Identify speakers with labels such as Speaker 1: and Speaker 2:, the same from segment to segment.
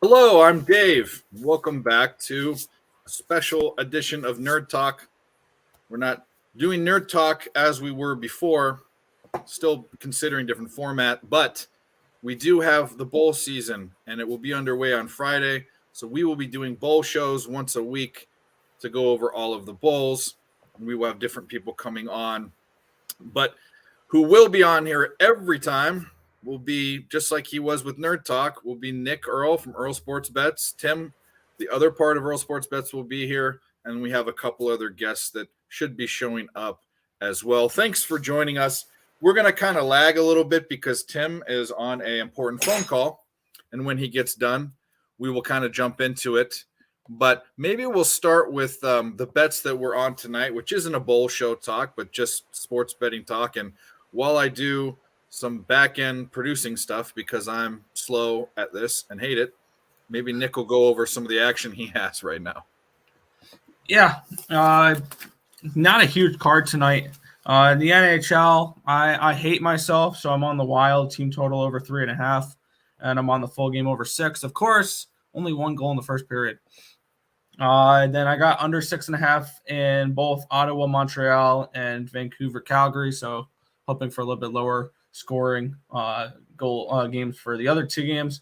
Speaker 1: Hello, I'm Dave. Welcome back to a special edition of Nerd Talk. We're not doing Nerd Talk as we were before, still considering different format, but we do have the bowl season and it will be underway on Friday. So we will be doing bowl shows once a week to go over all of the bowls. And we will have different people coming on. But who will be on here every time will be, just like he was with Nerd Talk, will be Nick Earl from Earl Sports Bets. Tim, the other part of Earl Sports Bets, will be here. And we have a couple other guests that should be showing up as well. Thanks for joining us. We're going to kind of lag a little bit because Tim is on an important phone call. And when he gets done, we will kind of jump into it. But maybe we'll start with the bets that we're on tonight, which isn't a bowl show talk, but just sports betting talk. And while I do some back-end producing stuff because I'm slow at this and hate it, maybe Nick will go over some of the action he has right now.
Speaker 2: Yeah, not a huge card tonight. In the NHL, I hate myself, so I'm on the Wild team total over 3.5, and I'm on the full game over 6. Of course, only one goal in the first period. Then I got under 6.5 in both Ottawa, Montreal, and Vancouver, Calgary. So hoping for a little bit lower scoring goal games for the other two games.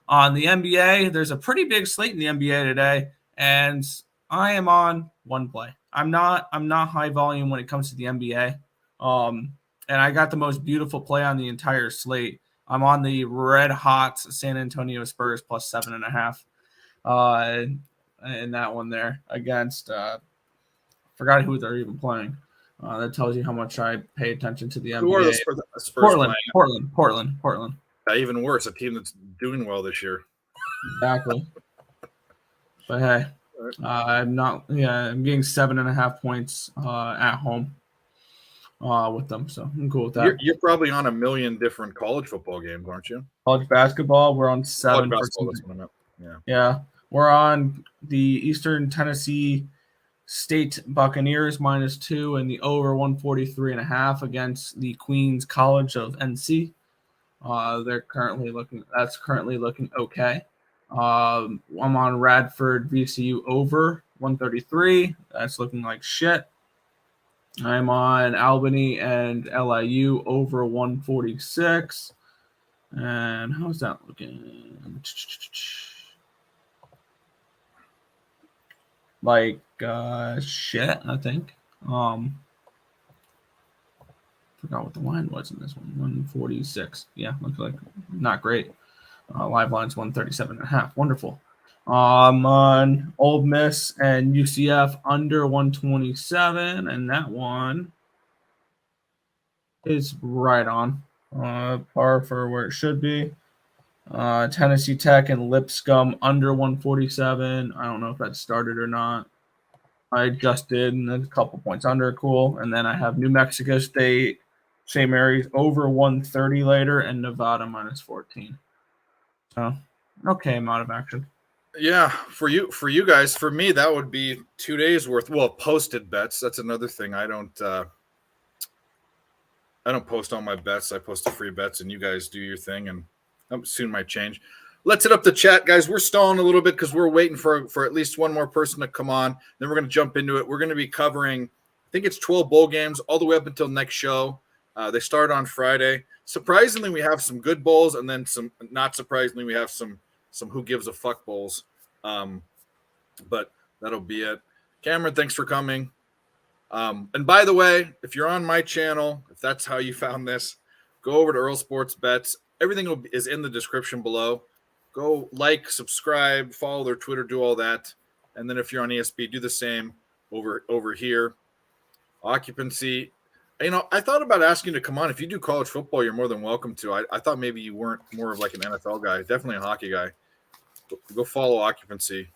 Speaker 2: On the NBA, there's a pretty big slate in the NBA today, and I am on one play. I'm not high volume when it comes to the NBA. And I got the most beautiful play on the entire slate. I'm on the red hot San Antonio Spurs plus 7.5. In that one there against forgot who they're even playing. That tells you how much I pay attention to the NBA.
Speaker 1: Who are the Spurs
Speaker 2: Portland.
Speaker 1: Even worse, a team that's doing well this year.
Speaker 2: Exactly. But hey, I'm getting 7.5 points at home with them, so I'm cool with that.
Speaker 1: You're probably on a million different college football games, aren't you?
Speaker 2: College basketball, we're on 7.
Speaker 1: College basketball, that's what I meant.
Speaker 2: Yeah. We're on the Eastern Tennessee State Buccaneers -2 and the over 143.5 against the Queens College of NC. That's currently looking okay. I'm on Radford VCU over 133. That's looking like shit. I'm on Albany and LIU over 146. And how's that looking? Like shit, I think. Forgot what the line was in this one. 146. Yeah, looks like not great. Live line's 137.5. Wonderful. I'm on Ole Miss and UCF under 127, and that one is right on. Par for where it should be. Tennessee Tech and Lipscomb under 147. I don't know if that started or not. I just did, and then a couple points under. Cool. And then I have New Mexico State, St. Mary's over 130 later, and Nevada -14. So, okay amount of action.
Speaker 1: Yeah, for you guys. For me, that would be 2 days worth. Well, posted bets. That's another thing. I don't post all my bets. I post the free bets, and you guys do your thing, and soon might change. Let's hit up the chat, guys. We're stalling a little bit because we're waiting for at least one more person to come on. Then we're going to jump into it. We're going to be covering, I think it's 12 bowl games all the way up until next show. They start on Friday. Surprisingly, we have some good bowls, and then some. Not surprisingly, we have some who gives a fuck bowls. But that'll be it. Cameron, thanks for coming. And by the way, if you're on my channel, if that's how you found this, go over to Earl Sports Bets. Everything is in the description below. Go like, subscribe, follow their Twitter, do all that. And then if you're on ESP, do the same over here. Occupancy. I thought about asking you to come on. If you do college football, you're more than welcome to. I thought maybe you weren't more of like an NFL guy. Definitely a hockey guy. Go follow Occupancy.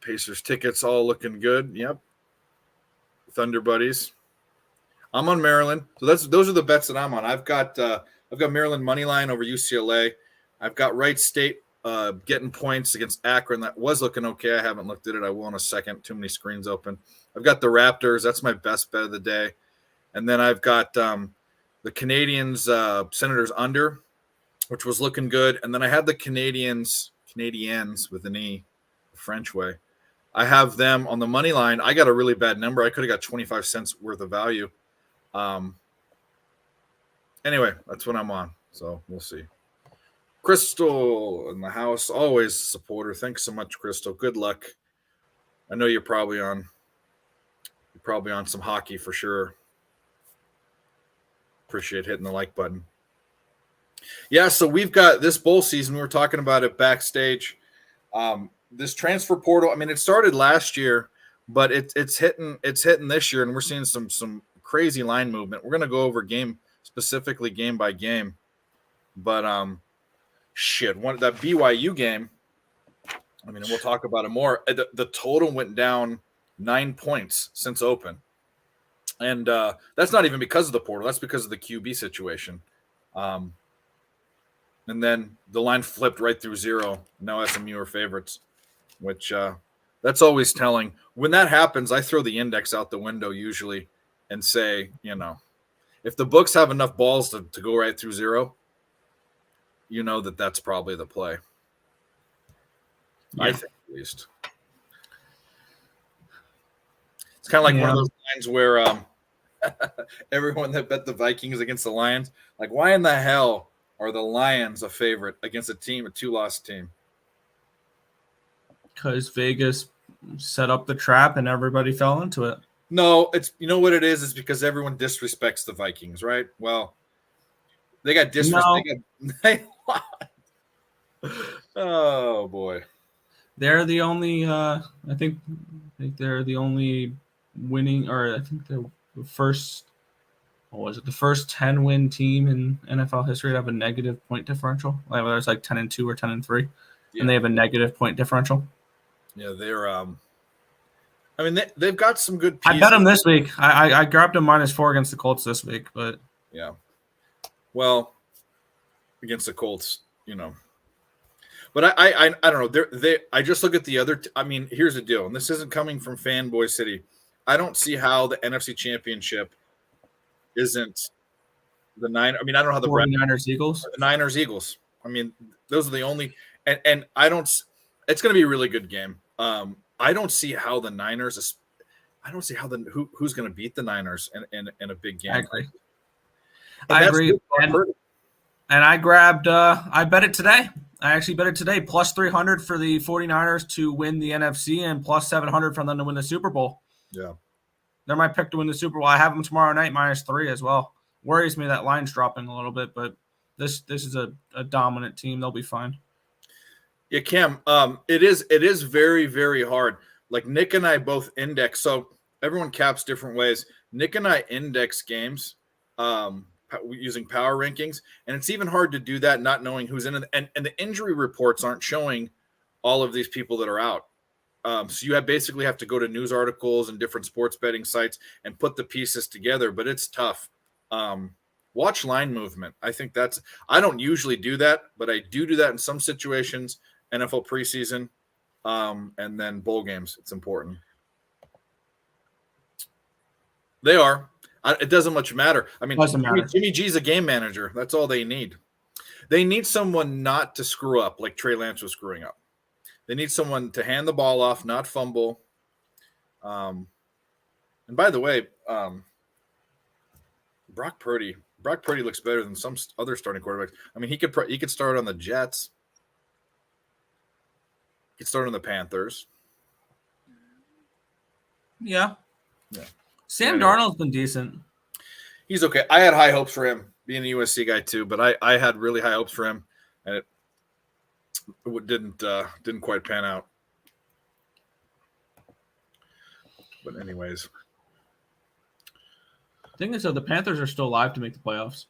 Speaker 1: Pacers tickets all looking good. Yep. Thunder Buddies. I'm on Maryland. So those are the bets that I'm on. I've got Maryland money line over UCLA. I've got Wright State getting points against Akron. That was looking okay. I haven't looked at it. I will in a second. Too many screens open. I've got the Raptors. That's my best bet of the day. And then I've got the Canadians Senators under, which was looking good. And then I had the Canadians Canadiens with an E, the French way. I have them on the money line. I got a really bad number. I could have got 25 cents worth of value. Anyway, that's what I'm on. So we'll see. Crystal in the house, always a supporter. Thanks so much, Crystal. Good luck. I know you're probably on some hockey for sure. Appreciate hitting the like button. Yeah, so we've got this bowl season. We were talking about it backstage. This transfer portal. I mean, it started last year, but it's hitting this year, and we're seeing some crazy line movement. We're gonna go over specifically game by game, but that BYU game. I mean, we'll talk about it more. The total went down 9 points since open, and that's not even because of the portal. That's because of the QB situation. And then the line flipped right through 0. Now SMU are favorites, which that's always telling. When that happens, I throw the index out the window usually and say, if the books have enough balls to go right through 0, that's probably the play. Yeah. I think at least. It's kind of like one of those lines where everyone that bet the Vikings against the Lions, like, why in the hell are the Lions a favorite against a 2-loss team?
Speaker 2: Because Vegas set up the trap and everybody fell into it.
Speaker 1: No, it's what it is. It's because everyone disrespects the Vikings, right? Well, they got disrespect. No. Oh boy.
Speaker 2: They're the only. I think they're the only winning, or I think the first. What was it? The first 10-win team in NFL history to have a negative point differential. Like whether it's like 10-2 or 10-3, and they have a negative point differential.
Speaker 1: Yeah, they're. I mean, they've got some good pieces.
Speaker 2: I bet them this week. I grabbed them -4 against the Colts this week, but
Speaker 1: yeah. Well, against the Colts, But I don't know. I just look at the other. I mean, here's the deal, and this isn't coming from Fanboy City. I don't see how the NFC Championship isn't the nine. I mean, I don't know how the
Speaker 2: 49ers Eagles.
Speaker 1: The Niners Eagles. I mean, those are the only. And I don't. It's going to be a really good game. I don't see how the Niners. I don't see how who's going to beat the Niners in a big game.
Speaker 2: I agree. I agree. And I grabbed. I bet it today. I actually bet it today, +300 for the 49ers to win the NFC and +700 for them to win the Super Bowl.
Speaker 1: Yeah.
Speaker 2: They're my pick to win the Super Bowl. I have them tomorrow night -3 as well. Worries me that line's dropping a little bit, but this is a dominant team. They'll be fine.
Speaker 1: Yeah, Cam, it is very, very hard. Like Nick and I both index. So everyone caps different ways. Nick and I index games. Using power rankings, and it's even hard to do that not knowing who's in it, and the injury reports aren't showing all of these people that are out. So you basically have to go to news articles and different sports betting sites and put the pieces together, but it's tough. Watch line movement. I think I don't usually do that, but I do that in some situations. NFL preseason, and then bowl games. It's important. They are. It doesn't much matter. I mean, Jimmy G's a game manager. That's all they need. They need someone not to screw up like Trey Lance was screwing up. They need someone to hand the ball off, not fumble. And by the way, Brock Purdy looks better than some other starting quarterbacks. I mean, he could start on the Jets. He could start on the Panthers.
Speaker 2: Yeah. Sam Darnold's been decent.
Speaker 1: He's okay. I had high hopes for him, being a USC guy too, but I had really high hopes for him, and it didn't quite pan out. But anyways,
Speaker 2: the thing is, though, the Panthers are still alive to make the playoffs.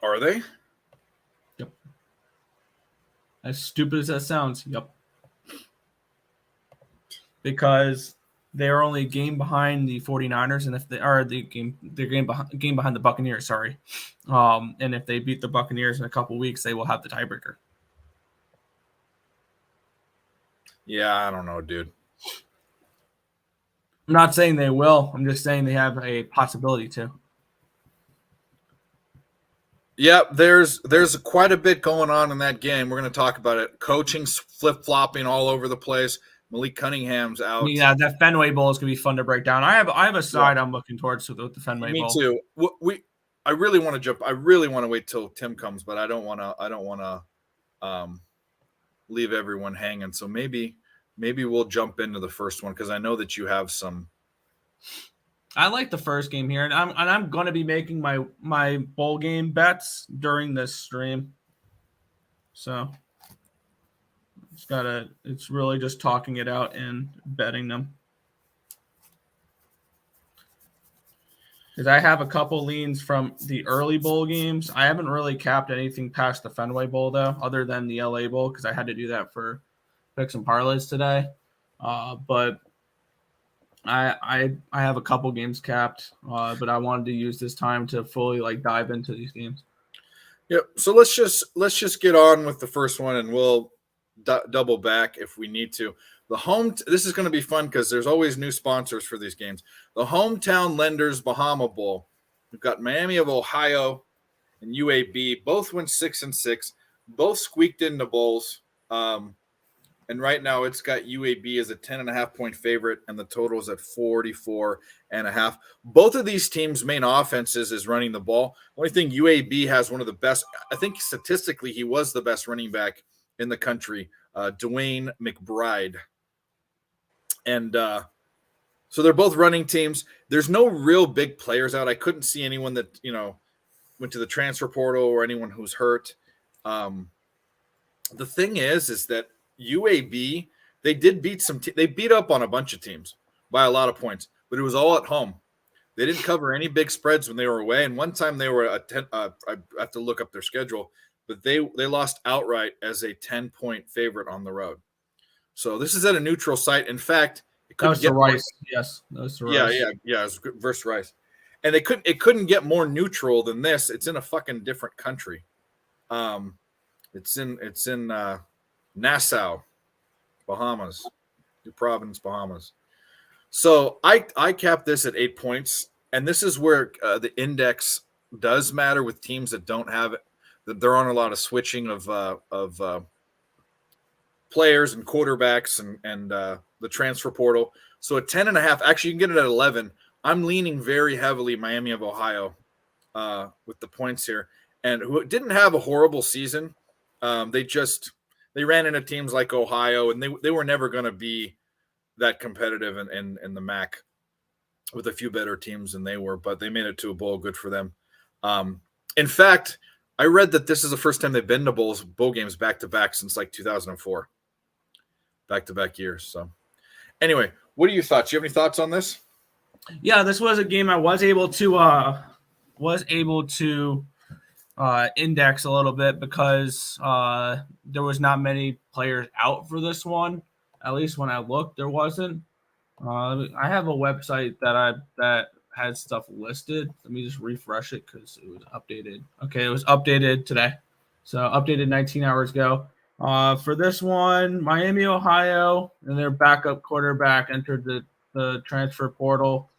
Speaker 1: Are they?
Speaker 2: Yep. As stupid as that sounds, yep. Because they are only a game behind the 49ers, and if they are they're game behind the Buccaneers, sorry. And if they beat the Buccaneers in a couple weeks, they will have the tiebreaker.
Speaker 1: Yeah, I don't know, dude.
Speaker 2: I'm not saying they will. I'm just saying they have a possibility to.
Speaker 1: Yep, there's quite a bit going on in that game. We're going to talk about it. Coaching's flip-flopping all over the place. Malik Cunningham's out.
Speaker 2: Yeah, that Fenway Bowl is gonna be fun to break down. I have a side I'm looking towards with the Fenway
Speaker 1: Me
Speaker 2: Bowl.
Speaker 1: too. I really want to jump. I really want to wait till Tim comes, but I don't want to. Leave everyone hanging. So maybe we'll jump into the first one because I know that you have some.
Speaker 2: I like the first game here, and I'm going to be making my bowl game bets during this stream. So it's really just talking it out and betting them. Because I have a couple leans from the early bowl games. I haven't really capped anything past the Fenway Bowl though, other than the LA Bowl, because I had to do that for picks and parlays today. But I have a couple games capped, but I wanted to use this time to fully dive into these games.
Speaker 1: Yep. So let's just get on with the first one, and we'll double back if we need to. This is going to be fun because there's always new sponsors for these games. The Hometown Lenders Bahama Bowl. We've got Miami of Ohio and UAB. Both went 6-6. Both squeaked into bowls. And right now it's got UAB as a 10.5-point favorite, and the total is at 44.5. Both of these teams' main offenses is running the ball. Only thing, UAB has one of the best. I think statistically he was the best running back in the country, Dwayne McBride. And so they're both running teams. There's no real big players out. I couldn't see anyone that went to the transfer portal or anyone who's hurt. The thing is that UAB, they did beat they beat up on a bunch of teams by a lot of points, but it was all at home. They didn't cover any big spreads when they were away. And one time they were I have to look up their schedule, but they lost outright as a 10-point favorite on the road. So this is at a neutral site. In fact, it couldn't get
Speaker 2: Rice. Yes, that was Rice.
Speaker 1: Yeah. It was versus Rice, and it couldn't get more neutral than this. It's in a fucking different country. It's in Nassau, Bahamas, New Providence, Bahamas. So I capped this at 8 points, and this is where the index does matter with teams that don't have it. That there aren't a lot of switching of players and quarterbacks and the transfer portal. So at 10.5, actually you can get it at 11. I'm leaning very heavily Miami of Ohio with the points here, and who didn't have a horrible season. They ran into teams like Ohio, and they were never going to be that competitive in the MAC with a few better teams than they were, but they made it to a bowl. Good for them. In fact, I read that this is the first time they've been to bowl games back-to-back since 2004. Back-to-back years. So anyway, what are your thoughts? Do you have any thoughts on this?
Speaker 2: Yeah, this was a game I was able to index a little bit because there was not many players out for this one. At least when I looked, there wasn't. I have a website that had stuff listed. Let me just refresh it because it was updated. Okay, it was updated today. So updated 19 hours ago. For this one, Miami, Ohio, and their backup quarterback entered the transfer portal.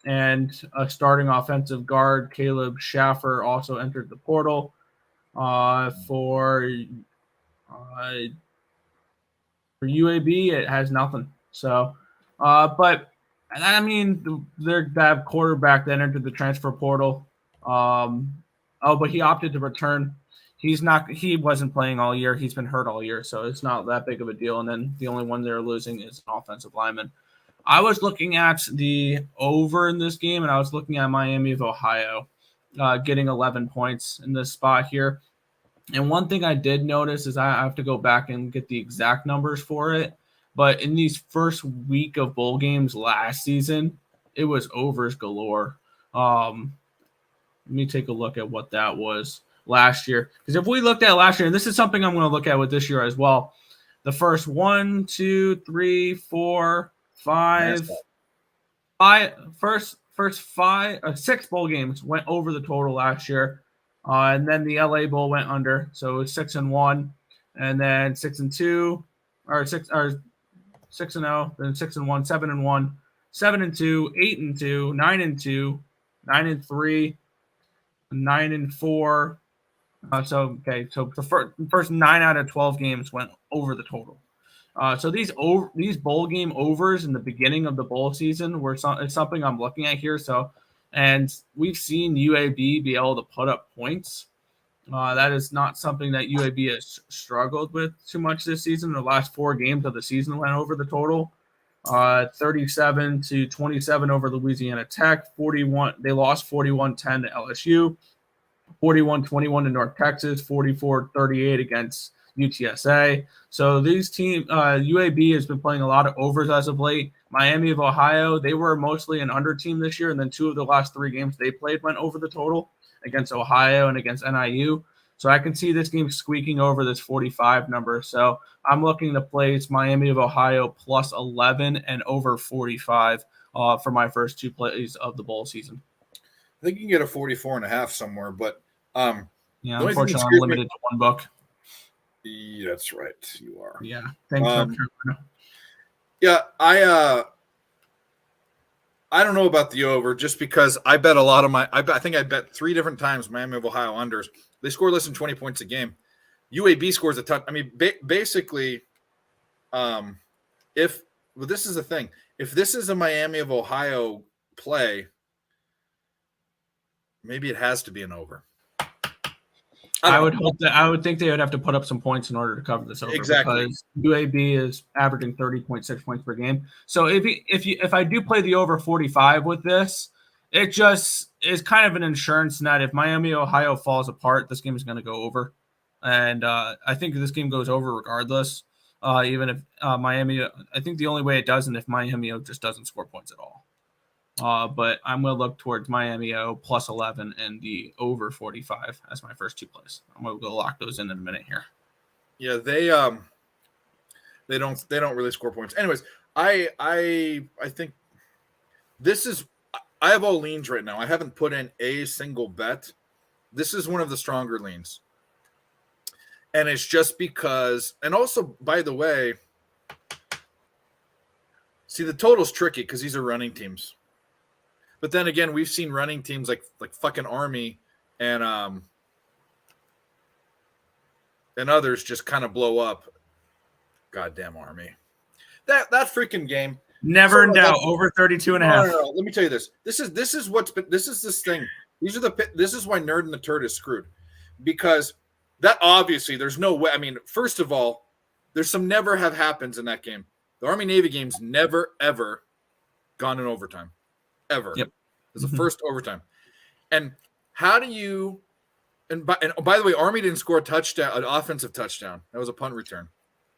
Speaker 2: And a starting offensive guard, Caleb Schaffer, also entered the portal for UAB. It has nothing. So, but I mean, that quarterback that entered the transfer portal. But he opted to return. He wasn't playing all year. He's been hurt all year, so it's not that big of a deal. And then the only one they're losing is an offensive lineman. I was looking at the over in this game, and I was looking at Miami of Ohio getting 11 points in this spot here. And one thing I did notice is I have to go back and get the exact numbers for it. But in these first week of bowl games last season, it was overs galore. Let me take a look at what that was last year. Because if we looked at last year, and this is something I'm going to look at with this year as well, the first 1, 2, 3, 4, 5, first 6 bowl games went over the total last year, and then the LA Bowl went under, so it was 6-1, and then 6-2, or 6-0, then 6-1, 7-1, 7-2, 8-2, 9-2, 9-3, 9-4. So the first 9 out of 12 games went over the total. So these bowl game overs in the beginning of the bowl season it's something I'm looking at here. So, and we've seen UAB be able to put up points. That is not something that UAB has struggled with too much this season. The last 4 games of the season went over the total. 37-27 over Louisiana Tech. 41. They lost 41-10 to LSU. 41-21 to North Texas. 44-38 against UTSA. So these teams, UAB has been playing a lot of overs as of late. Miami of Ohio, they were mostly an under team this year, and then 2 of the last 3 games they played went over the total against Ohio and against NIU. So I can see this game squeaking over this 45 number. So I'm looking to place Miami of Ohio plus 11 and over 45 for my first 2 plays of the bowl season.
Speaker 1: I think you can get a 44.5 somewhere, but
Speaker 2: yeah, unfortunately, I'm limited to 1 book.
Speaker 1: Yeah, that's right. You are.
Speaker 2: Yeah. Thanks, Carolina.
Speaker 1: Yeah, I don't know about the over just because I bet a lot of I think I bet 3 different times Miami of Ohio unders. They score less than 20 points a game. UAB scores a ton. I mean, basically, this is the thing. If this is a Miami of Ohio play, maybe it has to be an over.
Speaker 2: I would think they would have to put up some points in order to cover this over.
Speaker 1: Exactly.
Speaker 2: Because UAB is averaging 30.6 points per game. So if I do play the over 45 with this, it just is kind of an insurance net. If Miami, Ohio falls apart, this game is going to go over. And I think this game goes over regardless. Even if Miami, I think the only way it doesn't if Miami just doesn't score points at all. But I'm going to look towards Miami plus 11 and the over 45 as my first 2 plays. I'm going to go lock those in a minute here.
Speaker 1: Yeah, they don't really score points. Anyways, I think this is I have all leans right now. I haven't put in a single bet. This is one of the stronger leans. And it's just because, and also, by the way, see, the total's tricky because these are running teams. But then again, we've seen running teams like fucking Army and others just kind of blow up. Goddamn Army. That freaking game.
Speaker 2: Never in doubt, over 32.5.
Speaker 1: No. Let me tell you this. This is this thing. This is why Nerd and the Turd is screwed. Because that obviously there's no way. I mean, first of all, there's some never have happens in that game. The Army Navy game's never ever gone in overtime. Ever.
Speaker 2: Yep.
Speaker 1: It's the first overtime. And how do you and by the way, Army didn't score an offensive touchdown. That was a punt return.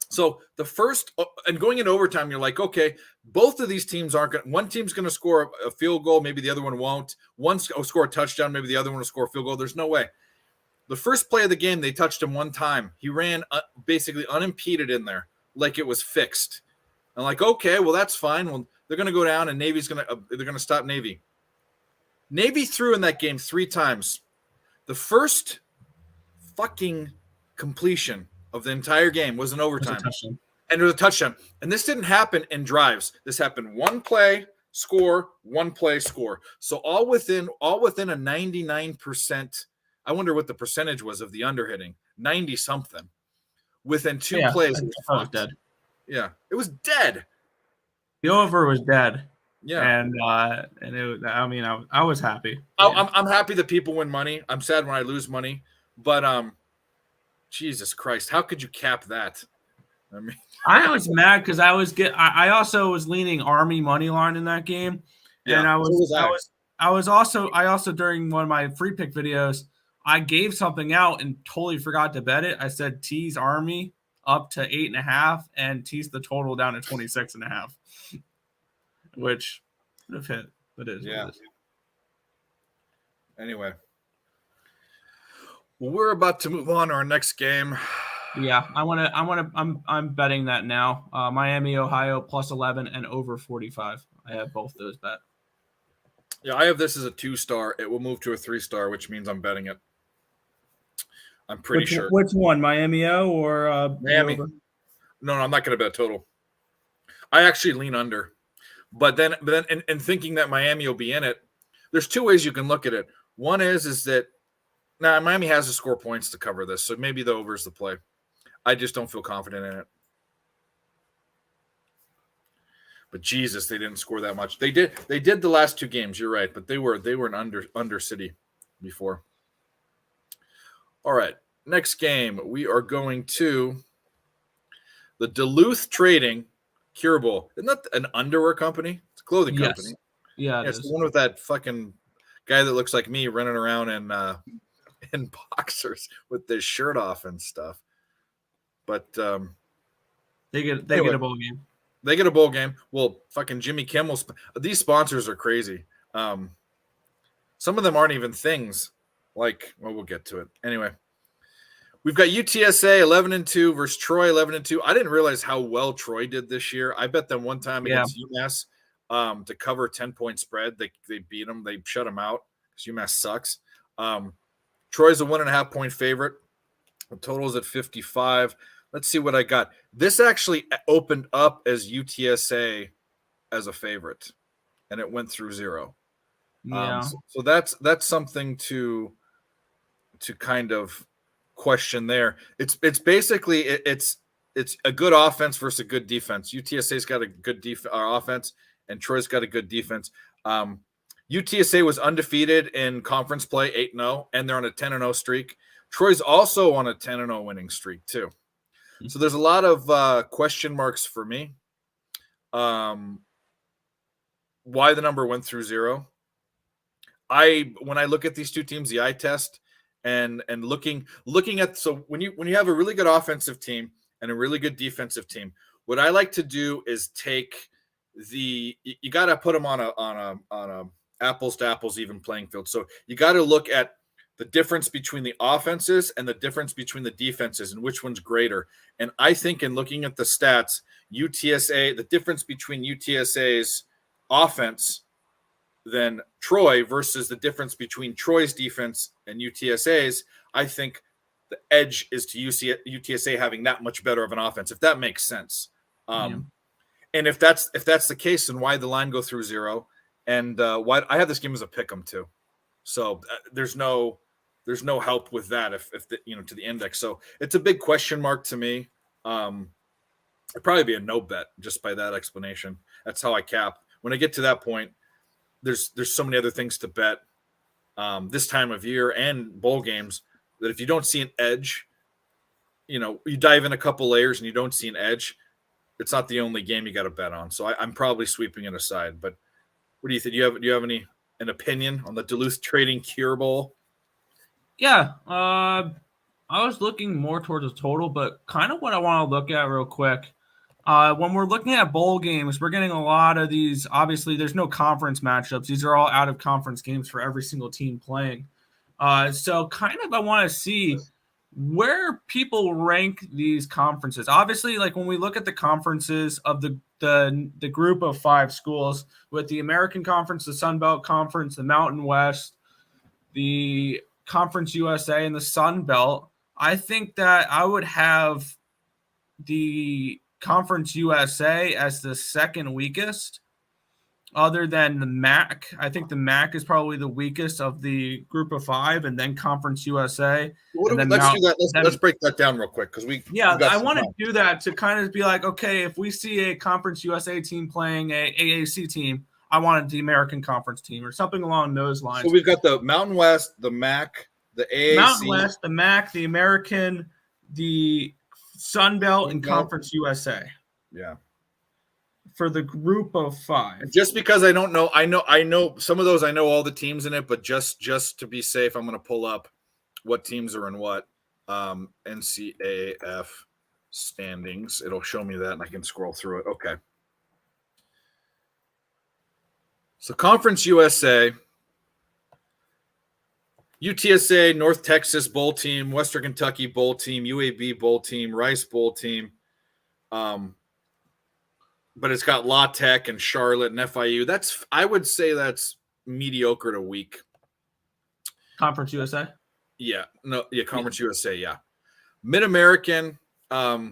Speaker 1: So the first and going into overtime, you're like, okay, both of these teams aren't going. One team's going to score a field goal, maybe the other one won't. One's will score a touchdown, maybe the other one will score a field goal. There's no way. The first play of the game, they touched him 1 time. He ran basically unimpeded in there, like it was fixed. I'm like, okay, well that's fine. Well, they're going to go down, and Navy's they're going to stop Navy. Navy threw in that game 3 times. The first fucking completion of the entire game was an overtime. And it was a touchdown. And this didn't happen in drives. This happened 1 play, score, 1 play, score. So all within a 99%. I wonder what the percentage was of the underhitting. 90 something. Within 2 plays, it was
Speaker 2: dead.
Speaker 1: Yeah, it was dead.
Speaker 2: The over was dead.
Speaker 1: Yeah,
Speaker 2: and I was happy.
Speaker 1: I'm happy that people win money. I'm sad when I lose money, but Jesus Christ, how could you cap that? I mean,
Speaker 2: I was mad because I also was leaning Army money line in that game, and I also during one of my free pick videos, I gave something out and totally forgot to bet it. I said tease Army up to 8.5 and tease the total down to 26.5. Which would have hit, but it is.
Speaker 1: Yeah. Anyway, well, we're about to move on to our next game.
Speaker 2: Yeah, I'm betting that now. Miami, Ohio plus 11 and over 45. I have both those bet.
Speaker 1: Yeah, I have this as a 2-star. It will move to a 3-star, which means I'm betting it. I'm pretty sure.
Speaker 2: Which one, Miami or
Speaker 1: Miami? No, I'm not going to bet total. I actually lean under. But then, and thinking that Miami will be in it, there's 2 ways you can look at it. One is that Now, Miami has to score points to cover this, so maybe the over is the play. I just don't feel confident in it. But Jesus, they didn't score that much. They did the last 2 games, you're right, but they were an under city before. All right. Next game, we are going to the Duluth Trading Cure Bowl. Isn't that an underwear company? It's a clothing company.
Speaker 2: Yeah,
Speaker 1: it's the one with that fucking guy that looks like me running around in boxers with his shirt off and stuff. But
Speaker 2: they get a bowl game.
Speaker 1: They get a bowl game. Well, fucking Jimmy Kimmel. These sponsors are crazy. Some of them aren't even things. Like, well, we'll get to it. Anyway, we've got UTSA 11-2 versus Troy 11-2. I didn't realize how well Troy did this year. I bet them one time against UMass to cover 10-point spread. They beat them. They shut them out because UMass sucks. Troy's a 1.5-point favorite. The total is at 55. Let's see what I got. This actually opened up as UTSA as a favorite, and it went through 0.
Speaker 2: Yeah.
Speaker 1: So that's something to kind of question there. It's basically it's a good offense versus a good defense. UTSA's got a good offense, and Troy's got a good defense. UTSA was undefeated in conference play, 8-0, and they're on a 10-0 streak. Troy's also on a 10-0 winning streak too. So there's a lot of question marks for me. Why the number went through 0. When I look at these two teams, the eye test and looking at, so when you have a really good offensive team and a really good defensive team, what I like to do is take you got to put them on a apples to apples even playing field. So you got to look at the difference between the offenses and the difference between the defenses and which one's greater. And I think in looking at the stats, the difference between UTSA's offense than Troy versus the difference between Troy's defense and UTSA's, I think the edge is to UTSA having that much better of an offense, if that makes sense. And if that's the case, then why the line go through 0? And why I have this game as a pick'em too. So there's no help with that if to the index. So it's a big question mark to me. It'd probably be a no bet just by that explanation. That's how I cap. When I get to that point, there's so many other things to bet this time of year and bowl games that if you don't see an edge, you dive in a couple layers and you don't see an edge, it's not the only game you got to bet on. So I'm probably sweeping it aside. But what do you think? Do you have an opinion on the Duluth Trading Cure Bowl?
Speaker 2: Yeah, I was looking more towards the total, but kind of what I want to look at real quick. When we're looking at bowl games, we're getting a lot of these. Obviously, there's no conference matchups. These are all out of conference games for every single team playing. So kind of I want to see where people rank these conferences. Obviously, like when we look at the conferences of the group of 5 schools with the American Conference, the Sun Belt Conference, the Mountain West, the Conference USA, and the Sun Belt, I think that I would have the Conference USA as the second weakest, other than the MAC. I think the MAC is probably the weakest of the group of 5, and then Conference USA.
Speaker 1: Let's do that. Let's break that down real quick because
Speaker 2: I want to do that to kind of be like, okay, if we see a Conference USA team playing a AAC team, I wanted the American Conference team or something along those lines.
Speaker 1: So we've got the Mountain West, the MAC, the AAC.
Speaker 2: Mountain West, the MAC, the American, the Sun Belt, and Conference USA.
Speaker 1: Yeah.
Speaker 2: For the group of 5.
Speaker 1: Just because I don't know, I know some of those, I know all the teams in it, but just to be safe, I'm going to pull up what teams are in what NCAAF standings. It'll show me that and I can scroll through it. Okay. So Conference USA, UTSA, North Texas Bowl team, Western Kentucky Bowl team, UAB Bowl team, Rice Bowl team. But it's got La Tech and Charlotte and FIU. I would say that's mediocre to weak.
Speaker 2: Conference USA?
Speaker 1: Yeah. No, yeah, Conference USA, yeah. Mid-American, I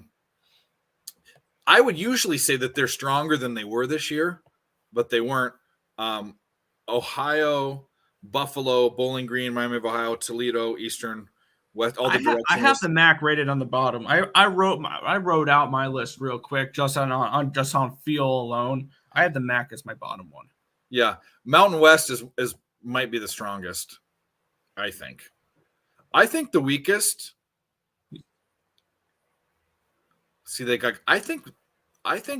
Speaker 1: would usually say that they're stronger than they were this year, but they weren't. Ohio, Buffalo, Bowling Green, Miami of Ohio, Toledo, Eastern, West, all the
Speaker 2: I have
Speaker 1: directionless.
Speaker 2: the MAC rated on the bottom. I wrote out my list real quick just on feel alone. I had the MAC as my bottom one.
Speaker 1: Yeah, Mountain West is might be the strongest. I think. I think the weakest. See, they got. I think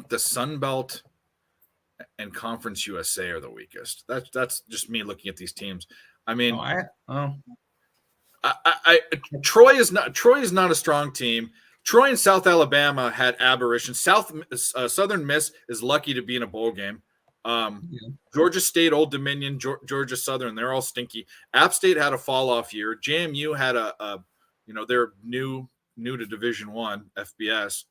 Speaker 1: the Sun Belt and Conference USA are the weakest. That's just me looking at these teams. I mean, Troy is not a strong team. Troy and South Alabama had aberrations. Southern Miss is lucky to be in a bowl game. Georgia State, Old Dominion, Georgia Southern, they're all stinky. App State had a fall off year. JMU had they're new to Division I FBS.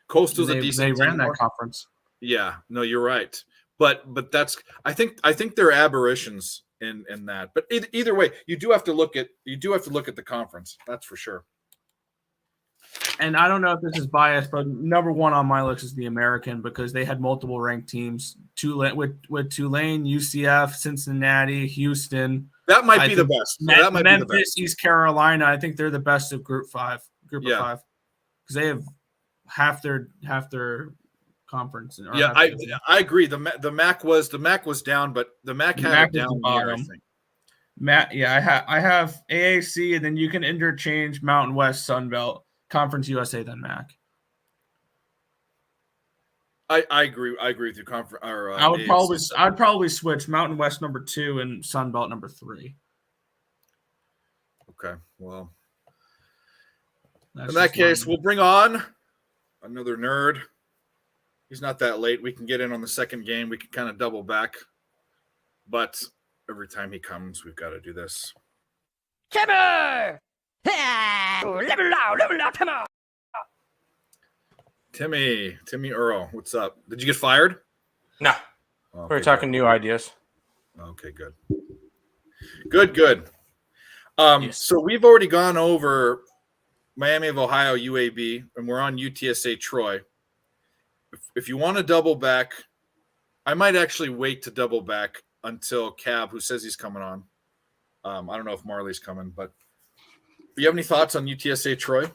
Speaker 1: Coastal's a decent.
Speaker 2: They ran that conference.
Speaker 1: Yeah, no, you're right. But that's I think there are aberrations in that. But either way, you do have to look at the conference. That's for sure.
Speaker 2: And I don't know if this is biased, but number one on my list is the American because they had multiple ranked teams. With Tulane, UCF, Cincinnati, Houston.
Speaker 1: That might be the best. That might
Speaker 2: Memphis,
Speaker 1: be the best.
Speaker 2: East Carolina. I think they're the best of Group of 5, because they have half their conference.
Speaker 1: Yeah, I agree. The MAC was down, but the MAC had a down year, I think.
Speaker 2: I have AAC, and then you can interchange Mountain West, Sun Belt, Conference USA, then MAC.
Speaker 1: I agree. I agree with you.
Speaker 2: I'd probably switch Mountain West number 2 and Sun Belt number 3.
Speaker 1: Okay, well, in that case, we'll bring on another nerd. He's not that late. We can get in on the second game. We can kind of double back, but every time he comes, we've got to do this.
Speaker 3: Timmer! Level out, Timmer!
Speaker 1: Timmy Earl, what's up? Did you get fired?
Speaker 4: No.
Speaker 1: Okay,
Speaker 4: We're talking new ideas.
Speaker 1: Okay, good.
Speaker 4: Yes.
Speaker 1: So we've already gone over Miami of Ohio, UAB, and we're on UTSA Troy. If you want to double back, I might actually wait to double back until Cab, who says he's coming on. I don't know if Marley's coming, but do you have any thoughts on UTSA Troy?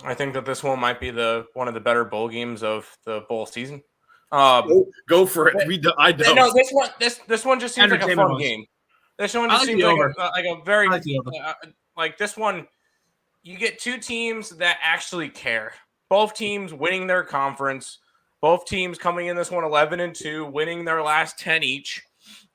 Speaker 4: I think that this one might be one of the better bowl games of the bowl season.
Speaker 1: Go for it. I don't.
Speaker 4: No, this one just seems like a fun game. This one just seems like a very like this one. You get two teams that actually care. Both teams winning their conference. Both teams coming in this one 11-2, winning their last 10 each.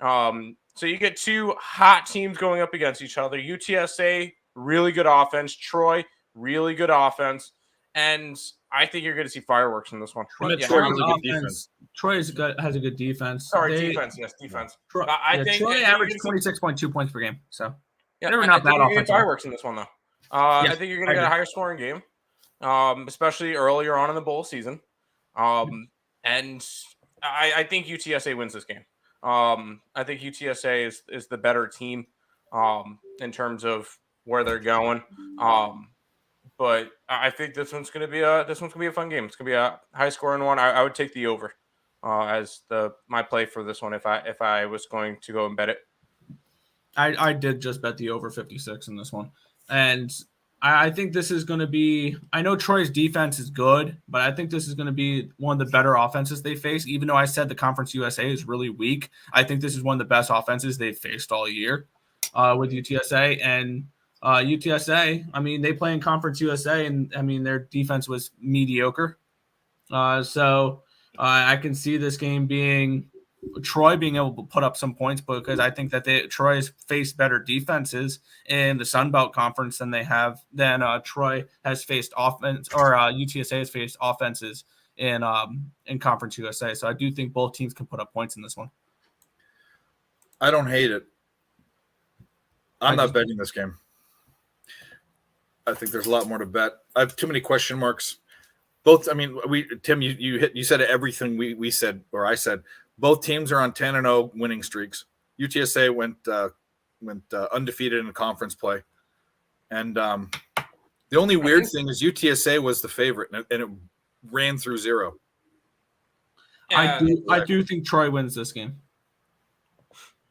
Speaker 4: So you get two hot teams going up against each other. UTSA, really good offense. Troy, really good offense. And I think you're going to see fireworks in this one.
Speaker 2: Troy has a good defense.
Speaker 4: Defense. Troy,
Speaker 2: I think Troy averaged 26.2 points per game. So
Speaker 4: they're not that offensive. Fireworks in this one, though. I think you're going to get a higher scoring game, especially earlier on in the bowl season. And I think UTSA wins this game. I think UTSA is the better team in terms of where they're going. But I think this one's going to be a fun game. It's going to be a high scoring one. I would take the over as my play for this one if I was going to go and bet it.
Speaker 2: I did just bet the over 56 in this one. And I think this is going to be – I know Troy's defense is good, but I think this is going to be one of the better offenses they face. Even though I said the Conference USA is really weak, I think this is one of the best offenses they've faced all year with UTSA. And UTSA, I mean, they play in Conference USA, and, I mean, their defense was mediocre. So I can see this game being – Troy being able to put up some points because I think that Troy has faced better defenses in the Sun Belt Conference than Troy has faced offense or UTSA has faced offenses in Conference USA. So I do think both teams can put up points in this one.
Speaker 1: I don't hate it. I'm not betting this game. I think there's a lot more to bet. I have too many question marks. Both. I mean, Tim, you said everything we said or I said. Both teams are on 10-0 winning streaks. UTSA went undefeated in conference play, and the only weird thing is UTSA was the favorite, and it ran through zero.
Speaker 2: I do think Troy wins this game.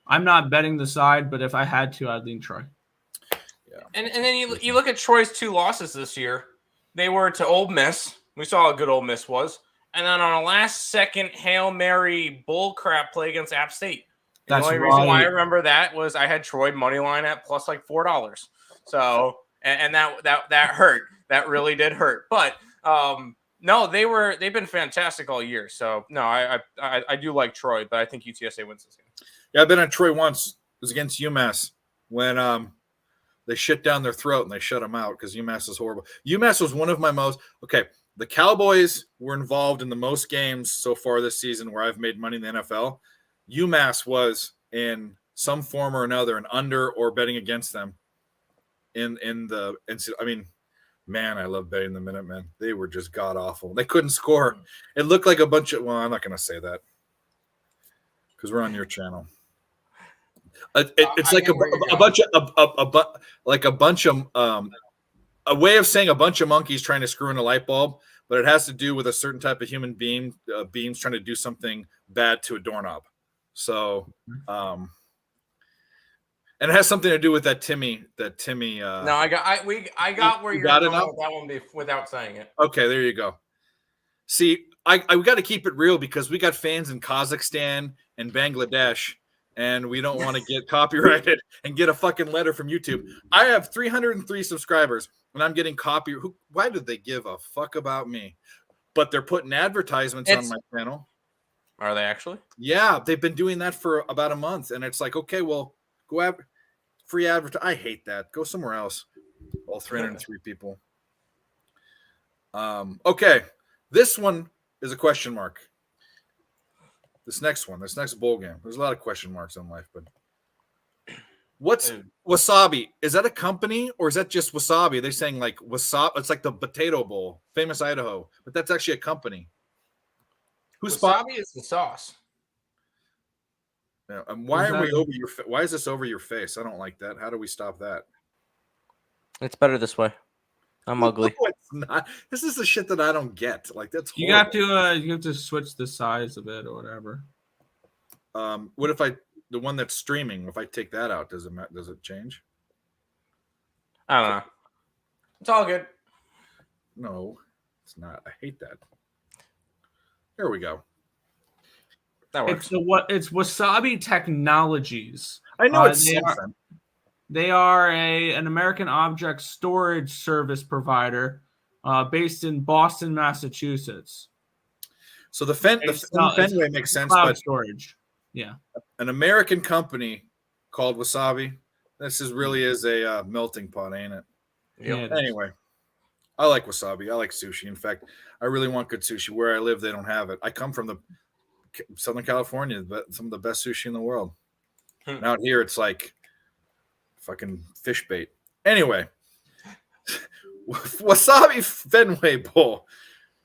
Speaker 2: I'm not betting the side, but if I had to, I'd lean Troy.
Speaker 4: Yeah. And then you look at Troy's 2 losses this year. They were to Ole Miss. We saw how good Ole Miss was. And then on a last-second Hail Mary bullcrap play against App State. The only reason why I remember that was I had Troy money line at plus like $4. So and that hurt. That really did hurt. But no, they've been fantastic all year. So no, I do like Troy, but I think UTSA wins this game.
Speaker 1: Yeah, I've been on Troy once. It was against UMass when they shit down their throat and they shut them out because UMass is horrible. UMass was one of my most the Cowboys were involved in the most games so far this season where I've made money in the NFL. UMass was in some form or another an under or betting against them in the – I mean, man, I love betting the Minutemen. They were just god-awful. They couldn't score. It looked like a bunch of – well, I'm not going to say that because we're on your channel. It's like a way of saying a bunch of monkeys trying to screw in a light bulb, but it has to do with a certain type of human beings trying to do something bad to a doorknob. So, and it has something to do with that Timmy. No,
Speaker 4: I got where you're going with that one without saying it.
Speaker 1: Okay, there you go. See, we got to keep it real because we got fans in Kazakhstan and Bangladesh, and we don't want to get copyrighted and get a fucking letter from YouTube. I have 303 subscribers, and I'm getting why did they give a fuck about me? But they're putting advertisements on my channel.
Speaker 4: Are they actually?
Speaker 1: Yeah, they've been doing that for about a month, and it's like, okay, well, go have free advertising. I hate that. Go somewhere else. All 303 people. Okay, this one is a question mark. This next bowl game. There's a lot of question marks in life, but what's Wasabi? Is that a company or is that just Wasabi? They're saying like Wasabi. It's like the Potato Bowl, Famous Idaho, but that's actually a company.
Speaker 4: Wasabi is the sauce.
Speaker 1: Yeah, why are we over your? Why is this over your face? I don't like that. How do we stop that?
Speaker 4: It's better this way. I'm ugly.
Speaker 1: No, it's not. This is the shit that I don't get. Like that's horrible.
Speaker 2: You have to switch the size of it or whatever.
Speaker 1: What if the one that's streaming? If I take that out, does it change?
Speaker 4: I don't know. It's all good.
Speaker 1: No, it's not. I hate that. There we go.
Speaker 4: That works.
Speaker 2: It's Wasabi Technologies.
Speaker 1: I know it's something.
Speaker 2: They are an American object storage service provider based in Boston, Massachusetts.
Speaker 1: So the Fenway makes sense, but
Speaker 2: storage. Yeah.
Speaker 1: An American company called Wasabi. This really is a melting pot, ain't it?
Speaker 2: Yeah.
Speaker 1: Anyway, I like wasabi. I like sushi. In fact, I really want good sushi. Where I live, they don't have it. I come from the Southern California, but some of the best sushi in the world. And out here, it's like fucking fish bait. Anyway, Wasabi Fenway Bowl.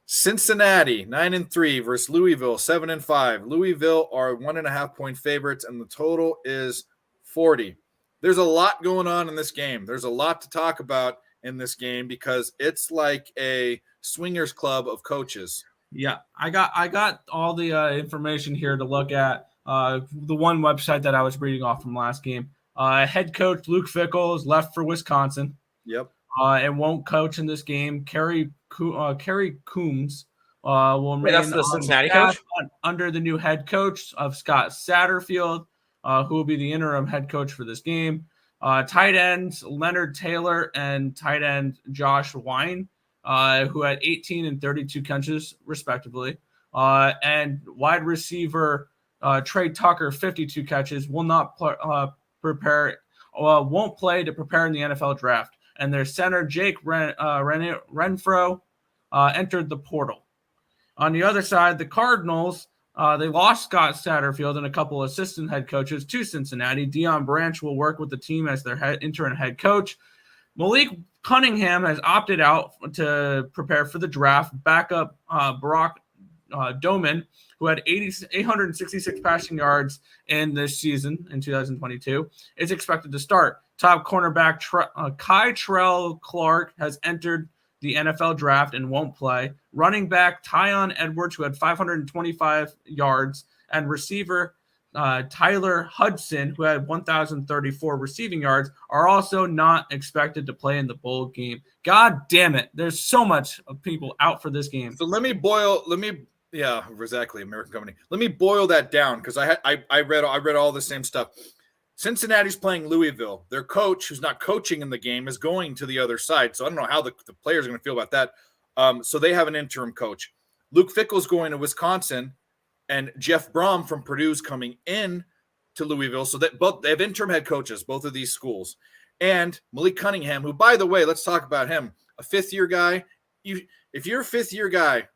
Speaker 1: Cincinnati 9-3 versus Louisville 7-5. Louisville are 1.5 point favorites, and the total is 40. There's a lot going on in this game. There's a lot to talk about in this game because it's like a swingers club of coaches.
Speaker 2: Yeah, I got all the information here to look at. The one website that I was reading off from last game. Head coach Luke Fickell is left for Wisconsin.
Speaker 1: Yep.
Speaker 2: And won't coach in this game. Kerry Coombs will remain
Speaker 4: that's the Cincinnati coach
Speaker 2: under the new head coach of Scott Satterfield, who will be the interim head coach for this game. Tight ends Leonard Taylor and tight end Josh Wine, who had 18 and 32 catches respectively, and wide receiver Trey Tucker 52 catches will not won't play to prepare in the NFL draft. And their center, Jake Renfro, entered the portal. On the other side, the Cardinals, they lost Scott Satterfield and a couple assistant head coaches to Cincinnati. Deion Branch will work with the team as their interim head coach. Malik Cunningham has opted out to prepare for the draft. Backup Brock Doman, who had 866 passing yards in this season in 2022, is expected to start. Top cornerback Kytrell Clark has entered the NFL draft and won't play. Running back Tyon Edwards, who had 525 yards, and receiver Tyler Hudson, who had 1,034 receiving yards, are also not expected to play in the bowl game. God damn it. There's so much of people out for this game.
Speaker 1: So yeah, exactly. American company. Let me boil that down because I read all the same stuff. Cincinnati's playing Louisville. Their coach, who's not coaching in the game, is going to the other side. So I don't know how the players are going to feel about that. So they have an interim coach. Luke Fickell's going to Wisconsin, and Jeff Brom from Purdue's coming in to Louisville. So that both they have interim head coaches, both of these schools. And Malik Cunningham, who, by the way, let's talk about him. A fifth-year guy. If you're a fifth-year guy,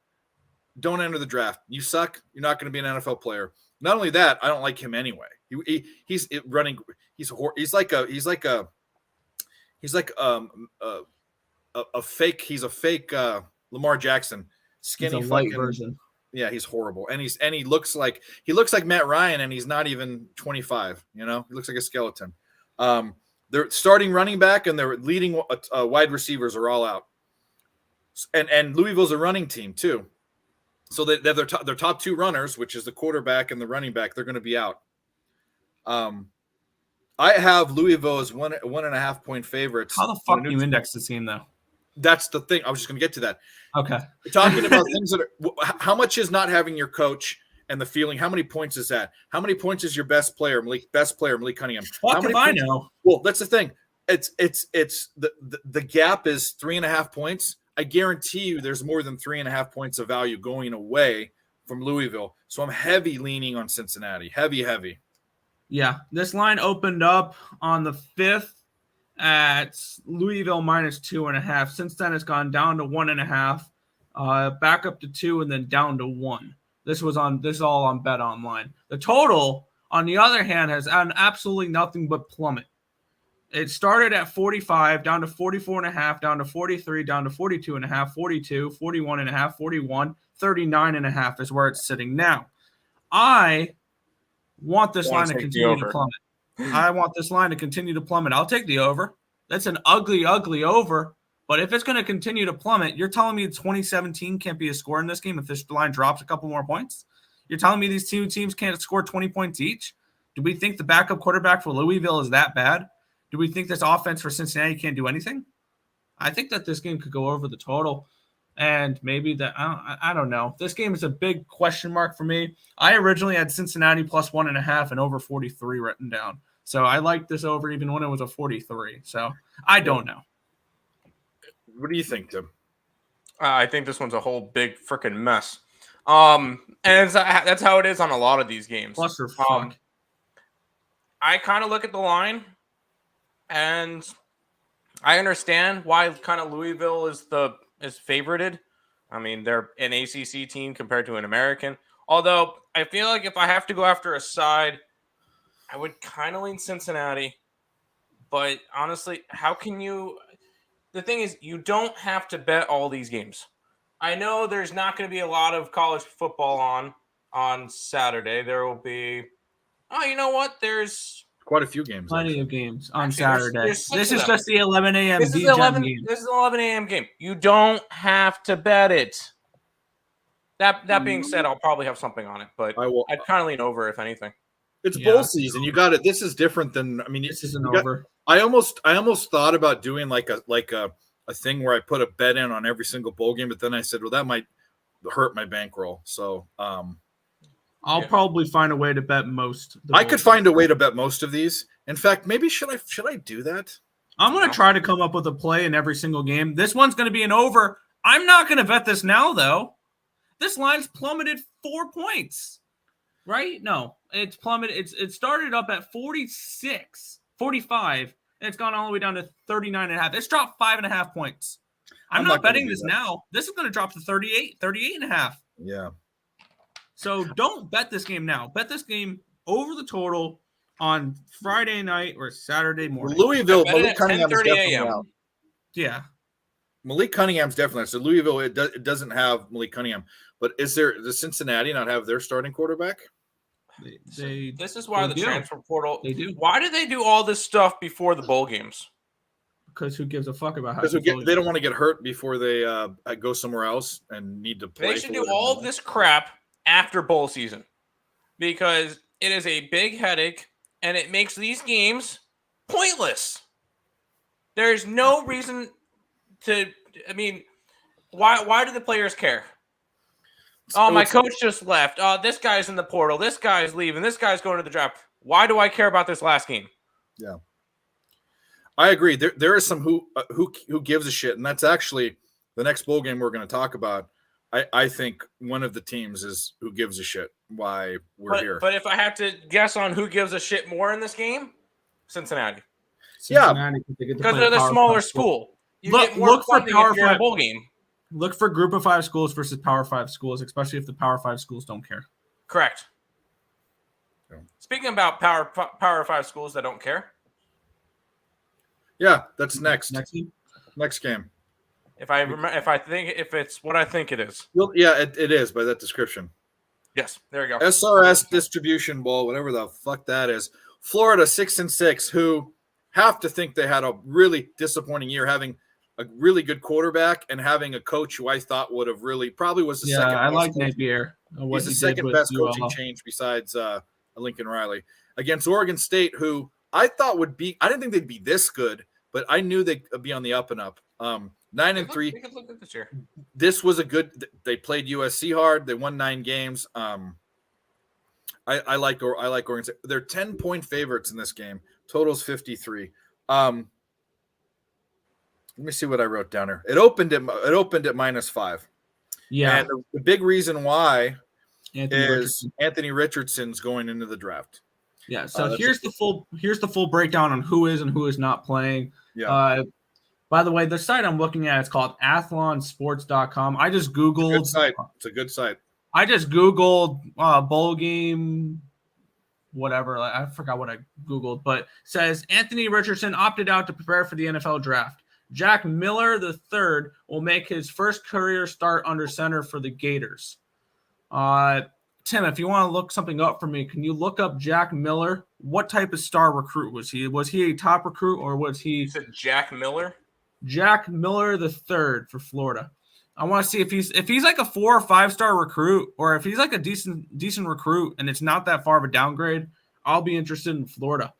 Speaker 1: don't enter the draft. You suck. You're not going to be an NFL player. Not only that, I don't like him anyway. He's running. He's like a fake. He's a fake Lamar Jackson, skinny
Speaker 2: light
Speaker 1: fucking
Speaker 2: version.
Speaker 1: Yeah, he's horrible, and he looks like Matt Ryan, and he's not even 25. You know, he looks like a skeleton. They're starting running back and their leading wide receivers are all out, and Louisville's a running team too. So they have their top two runners, which is the quarterback and the running back. They're going to be out. I have Louisville as 1.5 point favorites.
Speaker 2: How the fuck do you index this game, though?
Speaker 1: That's the thing. I was just going to get to that.
Speaker 2: Okay.
Speaker 1: We're talking about things that are. How much is not having your coach and the feeling? How many points is that? How many points is your best player, Malik Cunningham?
Speaker 2: Fuck if I know.
Speaker 1: Well, that's the thing. It's the gap is 3.5 points. I guarantee you there's more than 3.5 points of value going away from Louisville. So I'm heavy leaning on Cincinnati. Heavy.
Speaker 2: Yeah. This line opened up on the 5th at Louisville -2.5. Since then, it's gone down to 1.5, back up to 2, and then down to 1. This is all on Bet Online. The total, on the other hand, has had absolutely nothing but plummet. It started at 45, down to 44.5, down to 43, down to 42.5, 42, 41.5, 41, 39.5 is where it's sitting now. I want this line to continue to plummet. I want this line to continue to plummet. I'll take the over. That's an ugly over. But if it's going to continue to plummet, you're telling me 2017 can't be a score in this game if this line drops a couple more points? You're telling me these two teams can't score 20 points each? Do we think the backup quarterback for Louisville is that bad? Do we think this offense for Cincinnati can't do anything? I think that this game could go over the total. And maybe that I don't know. This game is a big question mark for me. I originally had Cincinnati plus 1.5 and over 43 written down. So I liked this over even when it was a 43. So I don't know.
Speaker 1: What do you think, Tim?
Speaker 4: I think this one's a whole big freaking mess. And that's how it is on a lot of these games.
Speaker 2: Clusterfuck.
Speaker 4: I kind of look at the line, and I understand why kind of Louisville is favorited. I mean, they're an ACC team compared to an American. Although I feel like if I have to go after a side, I would kind of lean Cincinnati. But honestly, how can you? The thing is, you don't have to bet all these games. I know there's not going to be a lot of college football on Saturday. There will be. Oh, you know what? There's
Speaker 1: quite a few games.
Speaker 2: Plenty of games on Saturday.
Speaker 4: There's
Speaker 2: this is just the 11 a.m.
Speaker 4: This is the 11 a.m. game. You don't have to bet it. That being said, I'll probably have something on it, but I'd kind of lean over if anything.
Speaker 1: It's bowl season. You got it. This is different than. I mean,
Speaker 2: this isn't over.
Speaker 1: I almost thought about doing like a thing where I put a bet in on every single bowl game, but then I said, well, that might hurt my bankroll. So
Speaker 2: I'll probably find a way to bet most.
Speaker 1: I could find a way to bet most of these. In fact, maybe should I do that?
Speaker 2: I'm going to try to come up with a play in every single game. This one's going to be an over. I'm not going to bet this now, though. This line's plummeted 4 points. Right? No, it's plummeted. It started up at 46, 45, and it's gone all the way down to 39.5. It's dropped 5.5 points. I'm not betting this now. This is going to drop to 38.5.
Speaker 1: Yeah.
Speaker 2: So don't bet this game now. Bet this game over the total on Friday night or Saturday morning.
Speaker 1: Louisville, Malik Cunningham is definitely out.
Speaker 2: Yeah.
Speaker 1: Malik Cunningham's definitely out. So Louisville, it doesn't have Malik Cunningham. But does Cincinnati not have their starting quarterback?
Speaker 4: This is why the transfer portal.
Speaker 2: They do.
Speaker 4: Why do they do all this stuff before the bowl games?
Speaker 2: Because who gives a fuck about how?
Speaker 1: Because they don't want to get hurt before they go somewhere else and need to play.
Speaker 4: They should do all this crap after bowl season, because It is a big headache, and it makes these games pointless. There's no reason to. I mean, why do the players care? Oh, my coach just left. This guy's in the portal. This guy's leaving. This guy's going to the draft. Why do I care about this last game?
Speaker 1: Yeah, I agree. There is some who gives a shit, and that's actually the next bowl game we're going to talk about. I think one of the teams is who gives a shit why we're here.
Speaker 4: But if I have to guess on who gives a shit more in this game, Cincinnati.
Speaker 1: Yeah,
Speaker 4: because they're the smaller school.
Speaker 2: Look for Power 5
Speaker 4: bowl game.
Speaker 2: Look for Group of 5 schools versus Power 5 schools, especially if the Power 5 schools don't care.
Speaker 4: Correct. Yeah. Speaking about Power 5 schools that don't care.
Speaker 1: Yeah, that's next game.
Speaker 4: If it's what I think it is.
Speaker 1: Well, yeah, it is by that description.
Speaker 4: Yes, there you go.
Speaker 1: SRS Distribution Bowl, whatever the fuck that is. Florida 6-6, who have to think they had a really disappointing year, having a really good quarterback and having a coach who I thought would have probably was the second.
Speaker 2: I like Napier.
Speaker 1: He's the second best coaching change besides Lincoln Riley against Oregon State, who I thought would be. I didn't think they'd be this good, but I knew they'd be on the up and up. 9-3.
Speaker 4: Look at this year.
Speaker 1: This was a good. They played USC hard. They won 9 games. I like Oregon State. They're 10-point favorites in this game. Total's 53. Let me see what I wrote down here. It opened at -5.
Speaker 2: Yeah.
Speaker 1: And the big reason why is Anthony Richardson's going into the draft.
Speaker 2: Yeah. So here's the full breakdown on who is and who is not playing.
Speaker 1: Yeah.
Speaker 2: By the way, the site I'm looking at is called athlonsports.com. I just Googled.
Speaker 1: It's a good site.
Speaker 2: I just Googled bowl game, whatever. I forgot what I Googled, but it says Anthony Richardson opted out to prepare for the NFL draft. Jack Miller III will make his first career start under center for the Gators. Tim, if you want to look something up for me, can you look up Jack Miller? What type of star recruit was he? Was he a top recruit or was he?
Speaker 4: You said Jack Miller?
Speaker 2: Jack Miller III for Florida. I want to see if he's like a 4 or 5 star recruit, or if he's like a decent recruit and it's not that far of a downgrade. I'll be interested in Florida.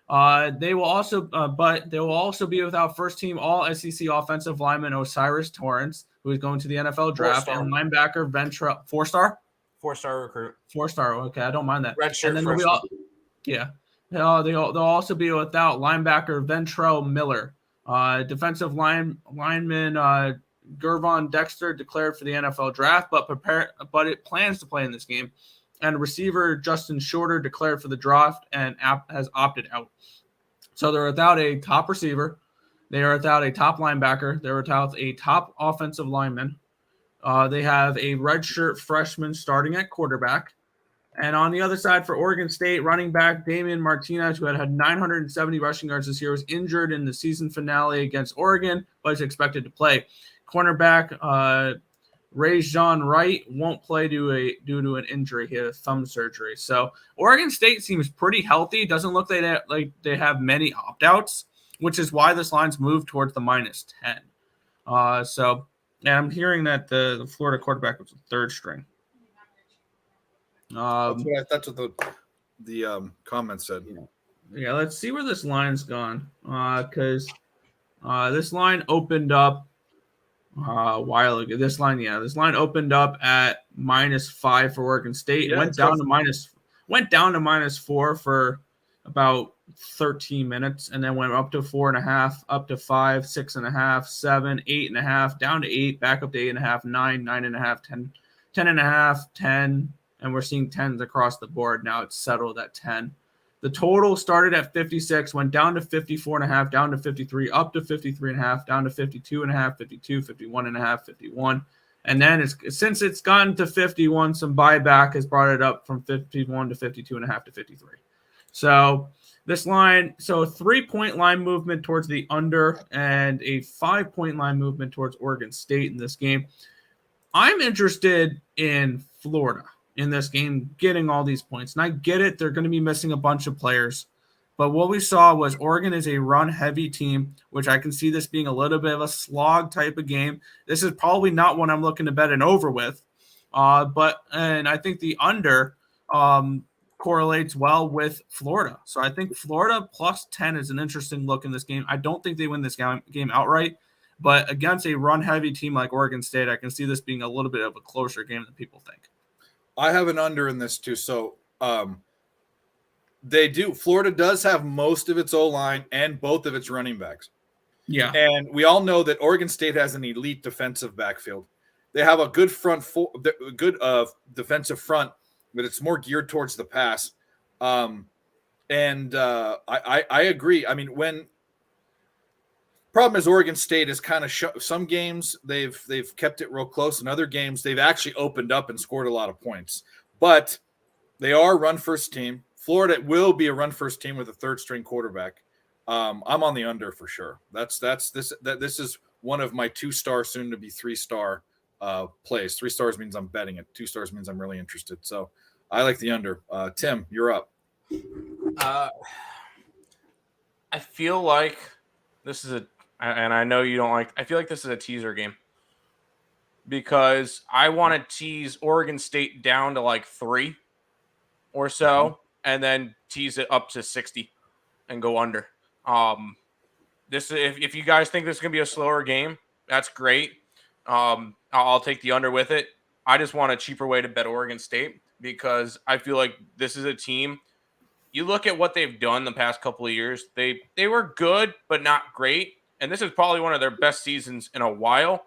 Speaker 2: They will also be without first team All SEC offensive lineman Osiris Torrance, who is going to the NFL draft, and linebacker Ventrell 4-star.
Speaker 4: 4-star recruit.
Speaker 2: 4-star. Okay, I don't mind that.
Speaker 4: Red shirt.
Speaker 2: They'll also be without linebacker Ventrell Miller, defensive lineman Gervon Dexter declared for the NFL draft, but it plans to play in this game. And receiver Justin Shorter declared for the draft and has opted out. So they're without a top receiver. They are without a top linebacker. They're without a top offensive lineman. They have a redshirt freshman starting at quarterback. And on the other side for Oregon State, running back Damian Martinez, who had 970 rushing yards this year, was injured in the season finale against Oregon, but is expected to play. Cornerback Ray-John Wright won't play due to an injury. He had a thumb surgery. So Oregon State seems pretty healthy. Doesn't look like they have many opt-outs, which is why this line's moved towards the -10. And I'm hearing that the Florida quarterback was the 3rd string.
Speaker 1: That's what the comment said.
Speaker 2: Yeah, let's see where this line's gone. Because this line opened up a while ago. This line opened up at -5 for Oregon State.
Speaker 1: Yeah,
Speaker 2: went down to -4 for about 13 minutes, and then went up to 4.5, up to 5, 6.5, 7, 8.5, down to 8, back up to 8.5, 9, 9.5, 10, 10.5, 10, and we're seeing 10s across the board. Now it's settled at 10. The total started at 56, went down to 54.5, down to 53, up to 53.5, down to 52.5, 52, 51.5, 51. And then since it's gotten to 51, some buyback has brought it up from 51 to 52.5 to 53. So this line, a 3-point line movement towards the under and a 5-point line movement towards Oregon State in this game. I'm interested in Florida in this game getting all these points. And I get it. They're going to be missing a bunch of players. But what we saw was Oregon is a run-heavy team, which I can see this being a little bit of a slog type of game. This is probably not one I'm looking to bet an over with. And I think the under correlates well with Florida. So I think Florida plus 10 is an interesting look in this game. I don't think they win this game outright, but against a run-heavy team like Oregon State, I can see this being a little bit of a closer game than people think.
Speaker 1: I have an under in this too. So they do. Florida does have most of its O-line and both of its running backs.
Speaker 2: Yeah.
Speaker 1: And we all know that Oregon State has an elite defensive backfield. They have a good defensive front, but it's more geared towards the pass. I agree. I mean, problem is Oregon State is kind of some games they've kept it real close, and other games they've actually opened up and scored a lot of points. But they are a run first team. Florida will be a run first team with a third string quarterback. I'm on the under for sure. This is one of my 2-star, soon to be 3-star plays. 3 stars means I'm betting it. 2 stars means I'm really interested. So I like the under. Tim, you're up.
Speaker 4: I feel like this is and I know you don't like. I feel like this is a teaser game because I want to tease Oregon State down to like 3 or so, and then tease it up to 60 and go under. If you guys think this is gonna be a slower game, that's great. I'll take the under with it. I just want a cheaper way to bet Oregon State because I feel like this is a team. You look at what they've done the past couple of years. They were good, but not great. And this is probably one of their best seasons in a while.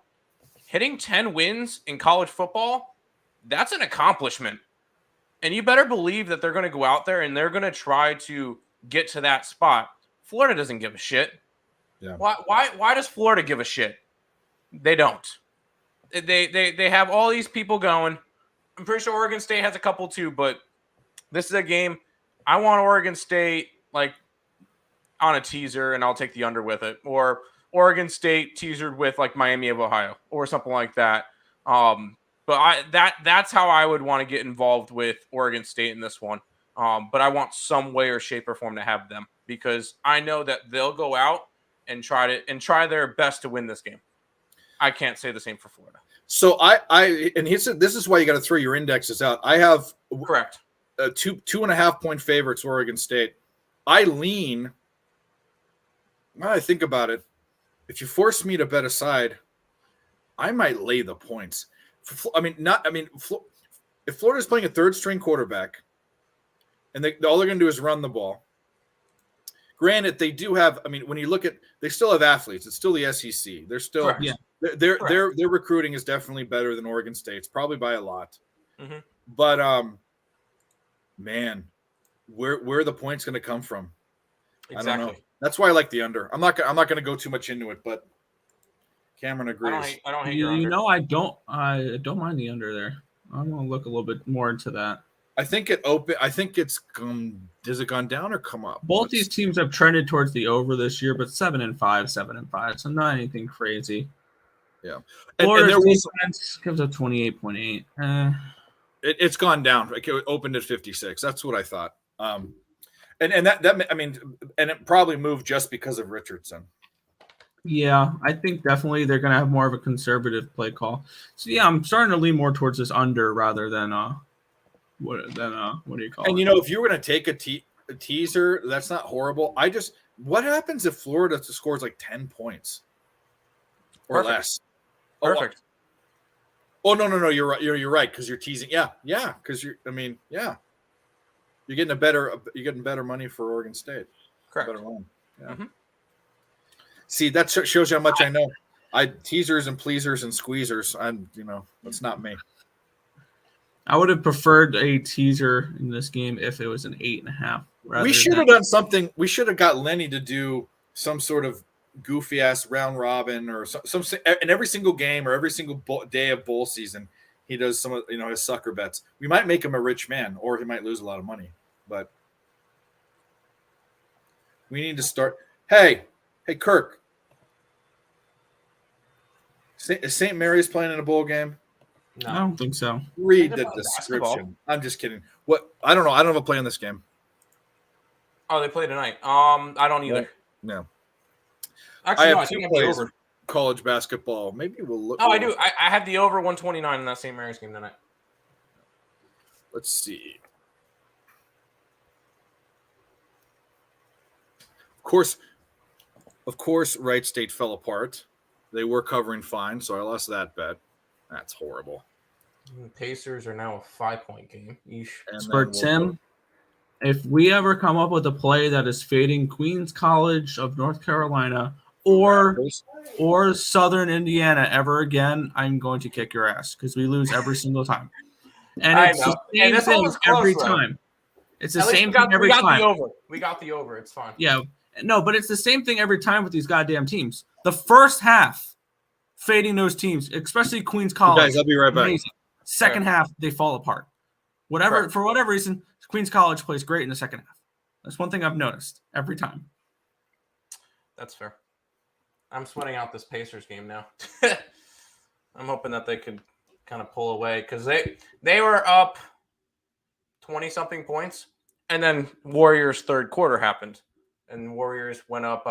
Speaker 4: Hitting 10 wins in college football, that's an accomplishment. And you better believe that they're going to go out there and they're going to try to get to that spot. Florida doesn't give a shit.
Speaker 1: Yeah.
Speaker 4: Why does Florida give a shit? They don't. They have all these people going. I'm pretty sure Oregon State has a couple too, but this is a game I want Oregon State like on a teaser, and I'll take the under with it, or Oregon State teasered with like Miami of Ohio or something like that. But that's how I would want to get involved with Oregon State in this one. But I want some way or shape or form to have them because I know that they'll go out and try their best to win this game. I can't say the same for Florida.
Speaker 1: So and he said this is why you got to throw your indexes out. I have
Speaker 4: correct
Speaker 1: 2.5 point favorites Oregon State. I lean. When I think about it, if you force me to bet aside, I might lay the points. If Florida's playing a third string quarterback, and all they're going to do is run the ball. Granted, they do have. I mean, when you look at, they still have athletes. It's still the SEC. They're still.
Speaker 4: Correct.
Speaker 1: Yeah. Their recruiting is definitely better than Oregon State's, probably by a lot.
Speaker 4: Mm-hmm.
Speaker 1: But man, where are the points going to come from?
Speaker 4: Exactly.
Speaker 1: I don't know. That's why I like the under. I'm not going to go too much into it, but Cameron agrees.
Speaker 4: I don't hate your under.
Speaker 2: You know, I don't mind the under there. I'm going to look a little bit more into that.
Speaker 1: I think it's has it gone down or come up?
Speaker 2: Both these teams have trended towards the over this year, but 7-5, so not anything crazy.
Speaker 1: Yeah,
Speaker 2: Florida's defense gives up 28.8.
Speaker 1: It's gone down. It opened at 56. That's what I thought. And that I mean, and it probably moved just because of Richardson.
Speaker 2: Yeah, I think definitely they're going to have more of a conservative play call. So yeah, I'm starting to lean more towards this under rather than what do you call it?
Speaker 1: And you know, if you were going to take a teaser, that's not horrible. What happens if Florida scores like 10 points or
Speaker 4: Perfect.
Speaker 1: less?
Speaker 4: Perfect.
Speaker 1: Oh no, you're right. You're right because you're teasing. Yeah, because you're getting better money for Oregon State.
Speaker 4: Correct.
Speaker 1: Better line. Yeah.
Speaker 4: Mm-hmm.
Speaker 1: See, that shows you how much I know. I teasers and pleasers and squeezers. That's not me.
Speaker 2: I would have preferred a teaser in this game if it was an 8.5.
Speaker 1: We should have done something. We should have got Lenny to do some sort of goofy ass round robin or some in every single game or every single day of bowl season. He does some of his sucker bets. We might make him a rich man, or he might lose a lot of money. But we need to start. Hey, Kirk. Is St. Mary's playing in a bowl game?
Speaker 2: No. I don't think so.
Speaker 1: Read the description. Basketball. I'm just kidding. What? I don't know. I don't have a play in this game.
Speaker 4: Oh, they play tonight. I don't either.
Speaker 1: No.
Speaker 4: Actually,
Speaker 1: I think I'm over college basketball. Maybe we'll look.
Speaker 4: Oh, I do. I have the over 129 in that St. Mary's game tonight.
Speaker 1: Let's see. Of course, Wright State fell apart. They were covering fine, so I lost that bet. That's horrible.
Speaker 4: The Pacers are now a 5-point game. Yeesh.
Speaker 1: And
Speaker 2: For
Speaker 1: then
Speaker 2: Tim, if we ever come up with a play that is fading Queens College of North Carolina or Southern Indiana ever again, I'm going to kick your ass because we lose every single time. And it's the same thing every time. It's the same thing every time.
Speaker 4: We got the over. It's fine.
Speaker 2: Yeah. No, but it's the same thing every time with these goddamn teams. The first half, fading those teams, especially Queens College.
Speaker 1: Guys, I'll be right back.
Speaker 2: Amazing. Second half, they fall apart. For whatever reason, Queens College plays great in the second half. That's one thing I've noticed every time.
Speaker 4: That's fair. I'm sweating out this Pacers game now. I'm hoping that they could kind of pull away because they were up 20-something points, and then Warriors' third quarter happened, and Warriors went up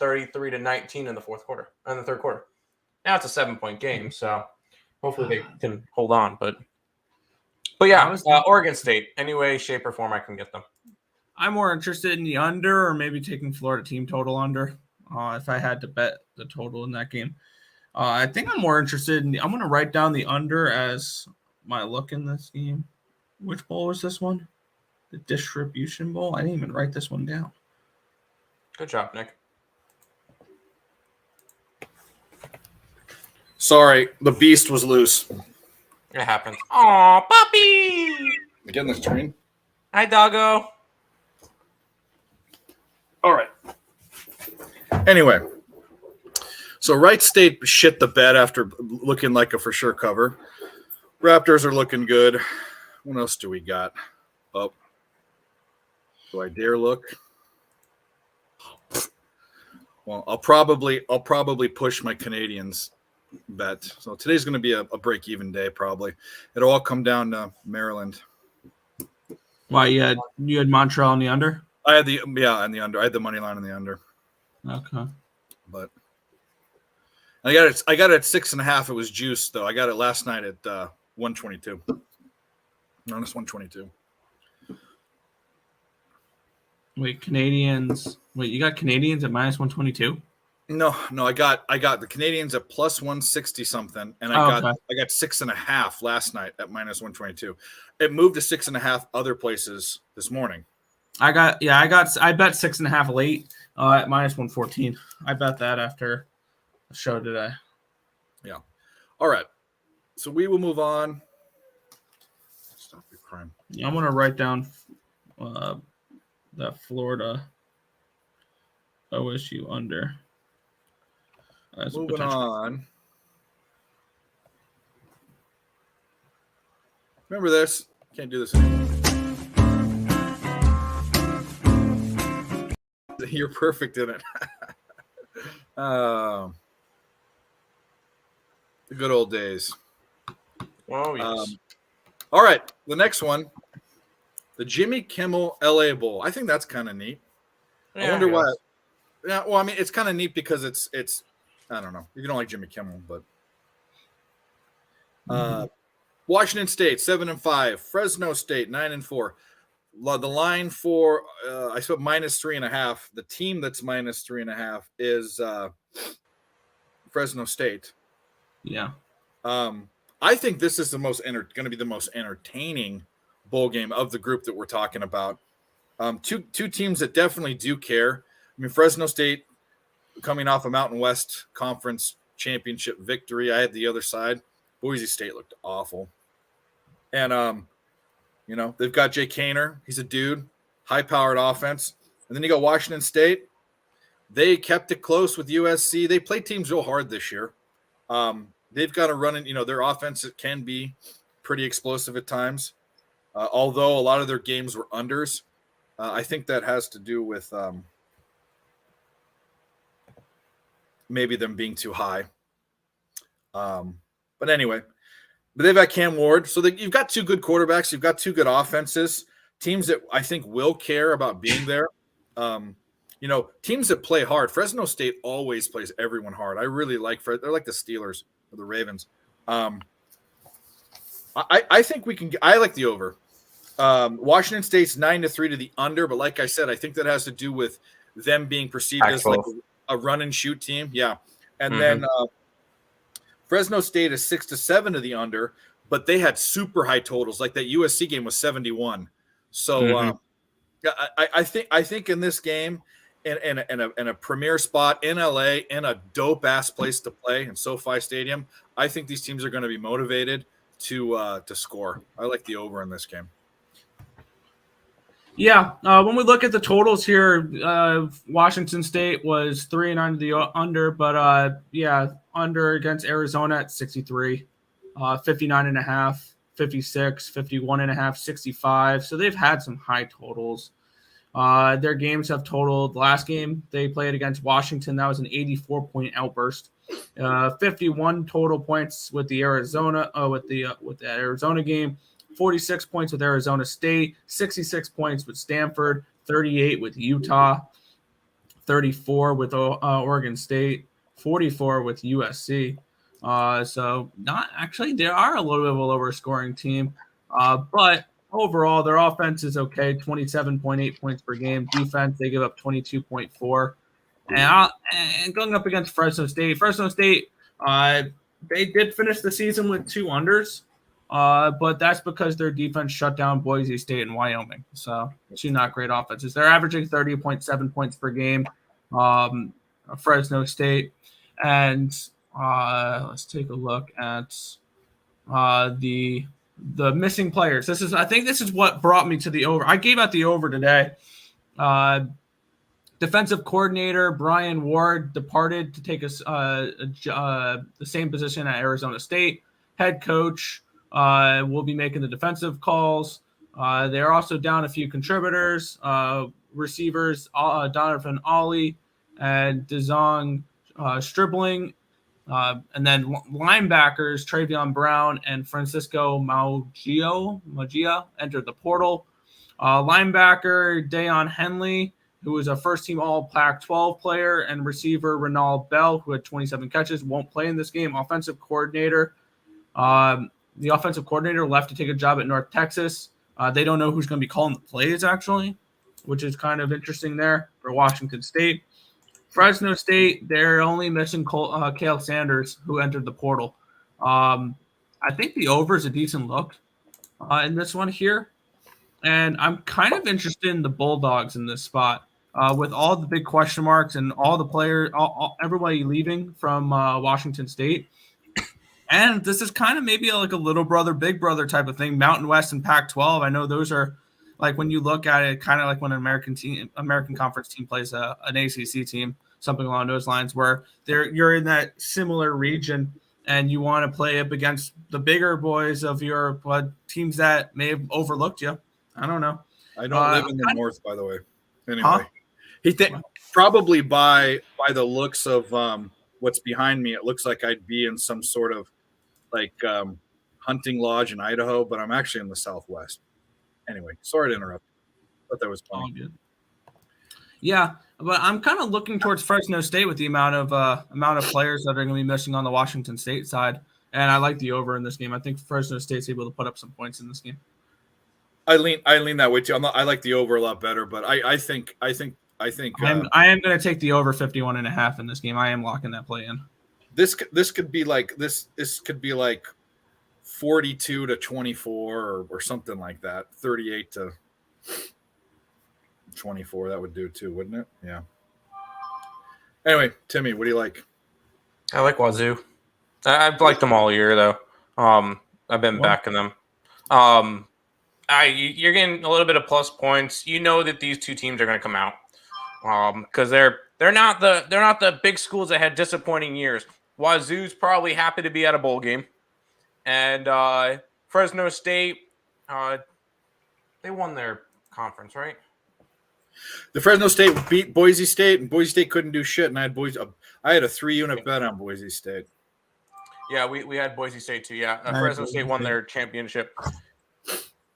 Speaker 4: 33-19 in the third quarter. Now it's a 7-point game, so hopefully they can hold on. But yeah, Oregon State, any way, shape, or form I can get them. I'm
Speaker 2: more interested in the under or maybe taking Florida team total under if I had to bet the total in that game. I think I'm more interested in I'm going to write down the under as my look in this game. Which bowl was this one? The Distribution Bowl? I didn't even write this one down.
Speaker 4: Good job, Nick.
Speaker 1: Sorry, the beast was loose.
Speaker 4: It happens. Aw, puppy!
Speaker 1: Get in the screen.
Speaker 4: Hi, doggo.
Speaker 1: All right. Anyway, so Wright State shit the bed after looking like a for sure cover. Raptors are looking good. What else do we got? Oh, do I dare look? Well, I'll probably push my Canadians bet. So today's going to be a break-even day probably. It'll all come down to Maryland.
Speaker 2: Why you had Montreal on the under?
Speaker 1: I had the under. I had the money line on the under.
Speaker 2: Okay.
Speaker 1: But I got it at 6.5. It was juice though. I got it last night at 122. Minus 122.
Speaker 2: Wait, Canadians. Wait, you got Canadians at minus 122?
Speaker 1: No, I got the Canadians at plus 160 something, and I got 6.5 last night at minus 122. It moved to 6.5 other places this morning.
Speaker 2: I bet 6.5 late at minus 114. I bet that after the show today.
Speaker 1: Yeah. All right. So we will move on. Stop your crime.
Speaker 2: Yeah, I'm gonna write down that Florida OSU under.
Speaker 1: Moving on. Remember this? Can't do this anymore. You're perfect in it. The good old days.
Speaker 4: Oh, yes.
Speaker 1: All right. The next one, the Jimmy Kimmel LA Bowl. I think that's kind of neat. Yeah, I wonder why. Yeah, well, I mean, it's kind of neat because it's I don't know. You don't like Jimmy Kimmel, but Washington State 7-5, Fresno State 9-4. The line for I spent minus 3.5. The team that's minus 3.5 is Fresno State.
Speaker 2: Yeah.
Speaker 1: I think this is going to be the most entertaining bowl game of the group that we're talking about. Two teams that definitely do care. I mean, Fresno State coming off a Mountain West Conference championship victory. I had the other side. Boise State looked awful. And, they've got Jay Kaner. He's a dude. High-powered offense. And then you got Washington State. They kept it close with USC. They played teams real hard this year. They've got to run in, their offense can be pretty explosive at times. Although a lot of their games were unders. I think that has to do with maybe them being too high. But anyway, they've got Cam Ward. So you've got two good quarterbacks. You've got two good offenses. Teams that I think will care about being there. Teams that play hard. Fresno State always plays everyone hard. I really like they're like the Steelers or the Ravens. I think we can – I like the over. Washington State's 9-3 to the under, but like I said, I think that has to do with them being perceived as like a run and shoot team. Yeah. And then Fresno State is 6-7 to the under, but they had super high totals. Like that USC game was 71. So I think in this game, in a premier spot in LA, in a dope ass place to play in SoFi Stadium, I think these teams are going to be motivated to score. I like the over in this game.
Speaker 2: Yeah, when we look at the totals here, Washington State was 3-9 to the under, but under against Arizona at 63, 59.5, 56, 51.5, 65. So they've had some high totals. Their games have totaled. The last game they played against Washington, that was an 84-point outburst. 51 total points with the Arizona with the Arizona game. 46 points with Arizona State, 66 points with Stanford, 38 with Utah, 34 with Oregon State, 44 with USC. So not actually, they are a little bit of a lower scoring team, but overall their offense is okay, 27.8 points per game. Defense, they give up 22.4. And going up against Fresno State, they did finish the season with 2 unders. But that's because their defense shut down Boise State and Wyoming. So 2 not great offenses. They're averaging 30.7 points per game, Fresno State. And let's take a look at the missing players. I think this is what brought me to the over. I gave out the over today. Defensive coordinator Brian Ward departed to take the same position at Arizona State. Head coach will be making the defensive calls. They're also down a few contributors, receivers, Donovan Ollie and DeZong Stribling. And then linebackers, Travion Brown and Francisco Magia entered the portal. Linebacker, Dayon Henley, who was a first-team All-Pac-12 player, and receiver Renald Bell, who had 27 catches, won't play in this game. Offensive coordinator, the offensive coordinator left to take a job at North Texas. They don't know who's going to be calling the plays, actually, which is kind of interesting there for Washington State. Fresno State, they're only missing Cale Sanders, who entered the portal. I think the over is a decent look in this one here. And I'm kind of interested in the Bulldogs in this spot with all the big question marks and all the players, everybody leaving from Washington State. And this is kind of maybe like a little brother, big brother type of thing. Mountain West and Pac-12. I know those are like when you look at it, kind of like when an American Conference team plays an ACC team, something along those lines, where you're in that similar region and you want to play up against the bigger boys of your teams that may have overlooked you. I don't know.
Speaker 1: I don't live in the North, by the way. Anyway, he probably by the looks of what's behind me, it looks like I'd be in some sort of like hunting lodge in Idaho, but I'm actually in the Southwest. Anyway, sorry to interrupt. Thought that was funny.
Speaker 2: Good. Yeah, but I'm kind of looking towards Fresno State with the amount of players that are going to be missing on the Washington State side, and I like the over in this game. I think Fresno State's able to put up some points in this game.
Speaker 1: I lean that way too. I like the over a lot better, but I think I am
Speaker 2: going to take the over 51.5 in this game. I am locking that play in.
Speaker 1: This could be like this could be like 42-24 or something like that. 38-24. That would do too, wouldn't it? Yeah. Anyway, Timmy, what do you like?
Speaker 4: I like Wazoo. I've liked them all year though. I've been backing them. You're getting a little bit of plus points. You know that these two teams are going to come out because they're not the big schools that had disappointing years. Wazoo's probably happy to be at a bowl game, and Fresno State, they won their conference, right?
Speaker 1: The Fresno State beat Boise State, and Boise State couldn't do shit. And I had a 3-unit bet on Boise State.
Speaker 4: Yeah, we had Boise State too. Yeah, Fresno State won their championship.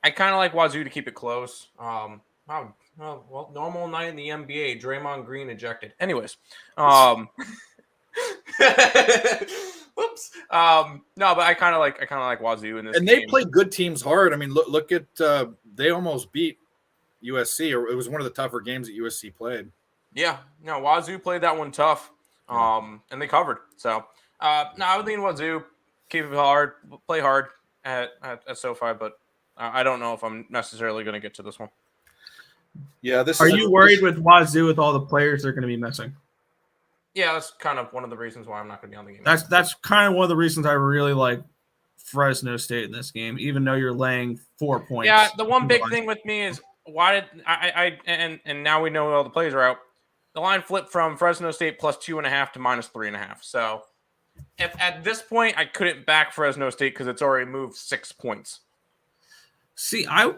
Speaker 4: I kind of like Wazoo to keep it close. Normal night in the NBA. Draymond Green ejected. Anyways, whoops. No, but I kind of like Wazoo in this.
Speaker 1: And they play good teams hard. I mean, look at they almost beat USC, or it was one of the tougher games that USC played.
Speaker 4: Yeah, no, Wazoo played that one tough, and they covered. So, no, I would lean Wazoo, keep it hard, play hard at SoFi, but I don't know if I'm necessarily going to get to this one.
Speaker 1: Yeah,
Speaker 2: Are you worried with Wazoo with all the players they're going to be missing?
Speaker 4: Yeah, that's kind of one of the reasons why I'm not going to be on the game.
Speaker 2: That's kind of one of the reasons I really like Fresno State in this game, even though you're laying 4 points.
Speaker 4: Yeah, the one big thing with me is why did and now we know all the players are out. The line flipped from Fresno State plus 2.5 to minus 3.5. So if at this point I couldn't back Fresno State because it's already moved 6 points.
Speaker 2: See, I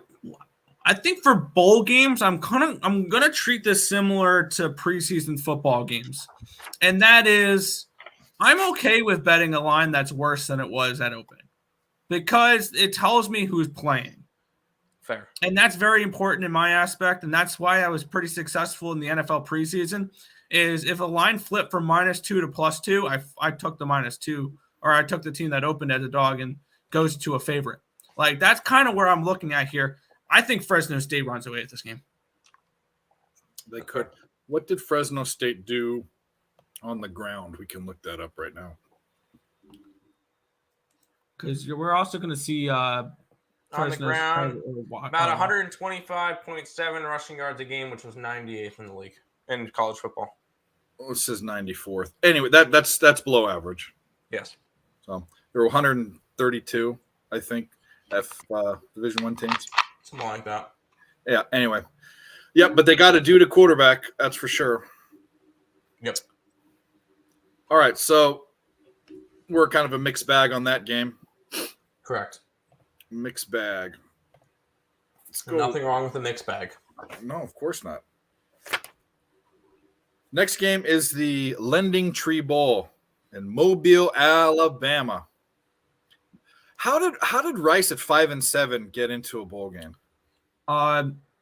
Speaker 2: think for bowl games, I'm gonna treat this similar to preseason football games, and that is, I'm okay with betting a line that's worse than it was at opening because it tells me who's playing.
Speaker 4: Fair.
Speaker 2: And that's very important in my aspect, and that's why I was pretty successful in the NFL preseason, is if a line flipped from -2 to +2, I took the -2, or I took the team that opened as a dog and goes to a favorite. Like, that's kind of where I'm looking at here. I think Fresno State runs away at this game.
Speaker 1: They could. What did Fresno State do on the ground? We can look that up right now.
Speaker 2: Because we're also going to see
Speaker 4: on the ground, about 125.7 rushing yards a game, which was 98th in the league in college football.
Speaker 1: Well, it says 94th. Anyway, that's below average.
Speaker 4: Yes.
Speaker 1: So there were 132, I think, Division I teams.
Speaker 4: Something like that.
Speaker 1: Yeah. Anyway. Yep. But they got to do to quarterback. That's for sure.
Speaker 4: Yep.
Speaker 1: All right. So we're kind of a mixed bag on that game.
Speaker 4: Correct.
Speaker 1: Mixed bag.
Speaker 4: Let's go. Nothing wrong with the mixed bag.
Speaker 1: No, of course not. Next game is the Lending Tree Bowl in Mobile, Alabama. How did Rice at 5-7 get into a bowl game?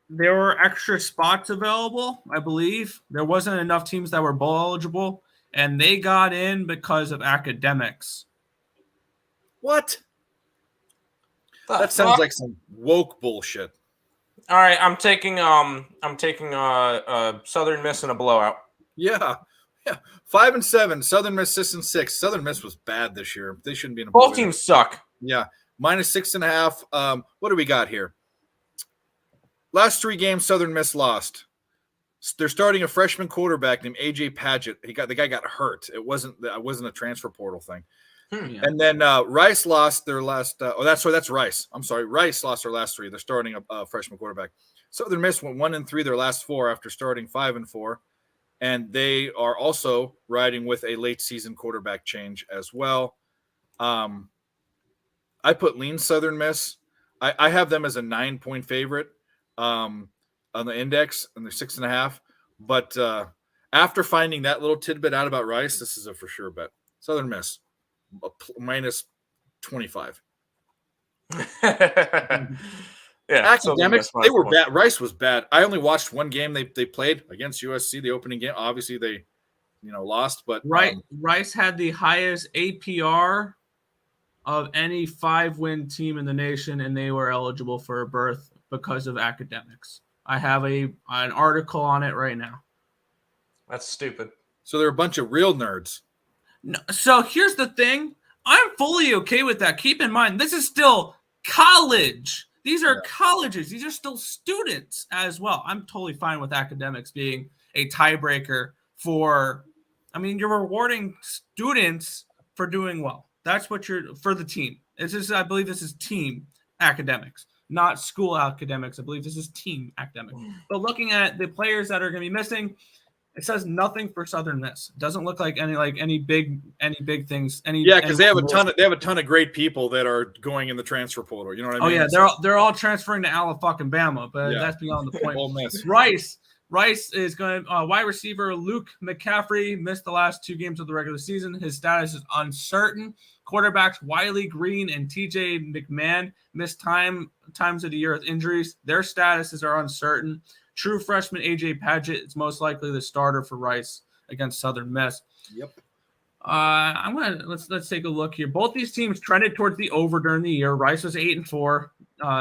Speaker 2: There were extra spots available, I believe. There wasn't enough teams that were bowl eligible, and they got in because of academics.
Speaker 1: What? That sounds like some woke bullshit.
Speaker 4: All right, I'm taking Southern Miss in a blowout.
Speaker 1: Yeah. 5-7. Southern Miss 6-6. Southern Miss was bad this year. They shouldn't be in a
Speaker 4: bowl. Both teams suck.
Speaker 1: Yeah, -6.5. What do we got here? Last 3 games, Southern Miss lost. They're starting a freshman quarterback named AJ Padgett. The guy got hurt. It wasn't a transfer portal thing. Yeah. And then Rice lost their last. That's Rice. I'm sorry, Rice lost their last 3. They're starting a freshman quarterback. Southern Miss went 1-3 their last 4 after starting 5-4, and they are also riding with a late season quarterback change as well. I put lean Southern Miss. I have them as a 9-point favorite on the index, and they're 6.5. But after finding that little tidbit out about Rice, this is a for sure bet. Southern Miss -25.
Speaker 4: Yeah,
Speaker 1: academics, they were bad. Rice was bad. I only watched one game they played against USC, the opening game. Obviously, they lost, but
Speaker 2: Rice had the highest APR of any 5-win team in the nation, and they were eligible for a berth because of academics. I have an article on it right now.
Speaker 4: That's stupid.
Speaker 1: So they're a bunch of real nerds.
Speaker 2: No, so here's the thing. I'm fully okay with that. Keep in mind, this is still college. These are colleges. These are still students as well. I'm totally fine with academics being a tiebreaker for, you're rewarding students for doing well. That's what for the team. I believe this is team academics, not school academics. I believe this is team academics. But looking at the players that are going to be missing, it says nothing for Southern Miss. It doesn't look like any big things.
Speaker 1: Because they have a ton of great people that are going in the transfer portal. You know what I mean?
Speaker 2: Oh yeah, they're all transferring to Alabama, but that's beyond the point.
Speaker 1: Ole Miss.
Speaker 2: Rice is going to wide receiver Luke McCaffrey missed the last 2 games of the regular season. His status is uncertain. Quarterbacks Wiley Green and TJ McMahon missed times of the year with injuries. Their statuses are uncertain. True freshman AJ Padgett is most likely the starter for Rice against Southern Miss.
Speaker 1: Yep.
Speaker 2: Let's take a look here. Both these teams trended towards the over during the year. Rice was 8-4.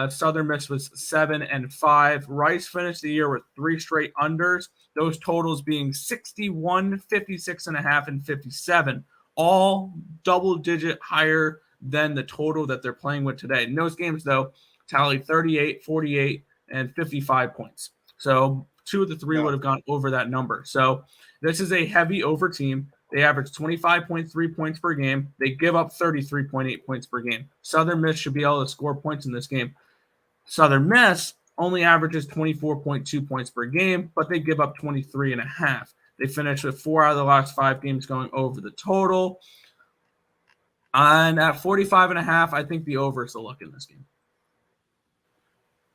Speaker 2: Southern Miss was 7-5. Rice finished the year with 3 straight unders. Those totals being 61, 56.5, and 57, all double-digit higher than the total that they're playing with today. In those games, though, tallied 38, 48, and 55 points. So 2 of the 3 would have gone over that number. So this is a heavy over team. They average 25.3 points per game. They give up 33.8 points per game. Southern Miss should be able to score points in this game. Southern Miss only averages 24.2 points per game, but they give up 23.5. They finished with 4 out of the last 5 games going over the total. And at 45.5, I think the over is the look in this game.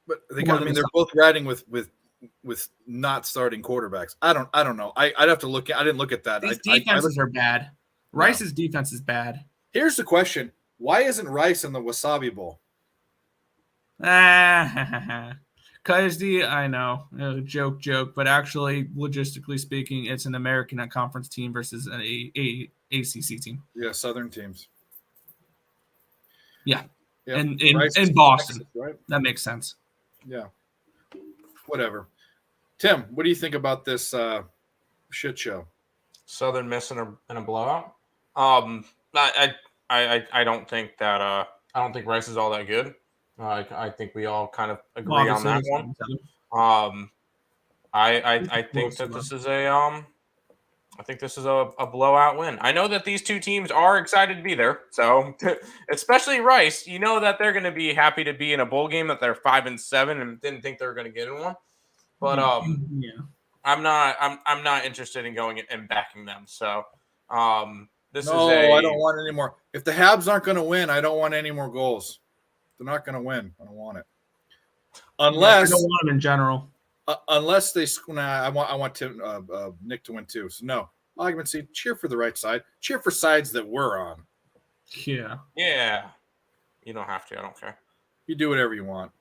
Speaker 1: But they're both riding with not starting quarterbacks. I don't know. I'd have to look at. I didn't look at that.
Speaker 2: These defenses are bad. Rice's defense is bad.
Speaker 1: Here's the question: why isn't Rice in the Wasabi Bowl?
Speaker 2: Because I know, joke, but actually, logistically speaking, it's an American Conference team versus an ACC team.
Speaker 1: Yeah, Southern teams.
Speaker 2: Yeah, and in Boston, Texas, right? That makes sense.
Speaker 1: Yeah. Whatever. Tim, what do you think about this shit show?
Speaker 4: Southern Miss in a blowout. I don't think that I don't think Rice is all that good. I think we all kind of agree on that one. I think that this is a blowout win. I know that these two teams are excited to be there. So especially Rice, you know that they're going to be happy to be in a bowl game that they're 5-7 and didn't think they were going to get in one. But I'm not interested in going and backing them. So I
Speaker 1: don't want any more. If the Habs aren't going to win, I don't want any more goals. They're not going to win. I don't want it. Unless
Speaker 2: I don't want them in general.
Speaker 1: Unless they, I want Nick to win too. So no, I can see cheer for the right side. Cheer for sides that we're on.
Speaker 2: Yeah.
Speaker 4: You don't have to. I don't care.
Speaker 1: You do whatever you want.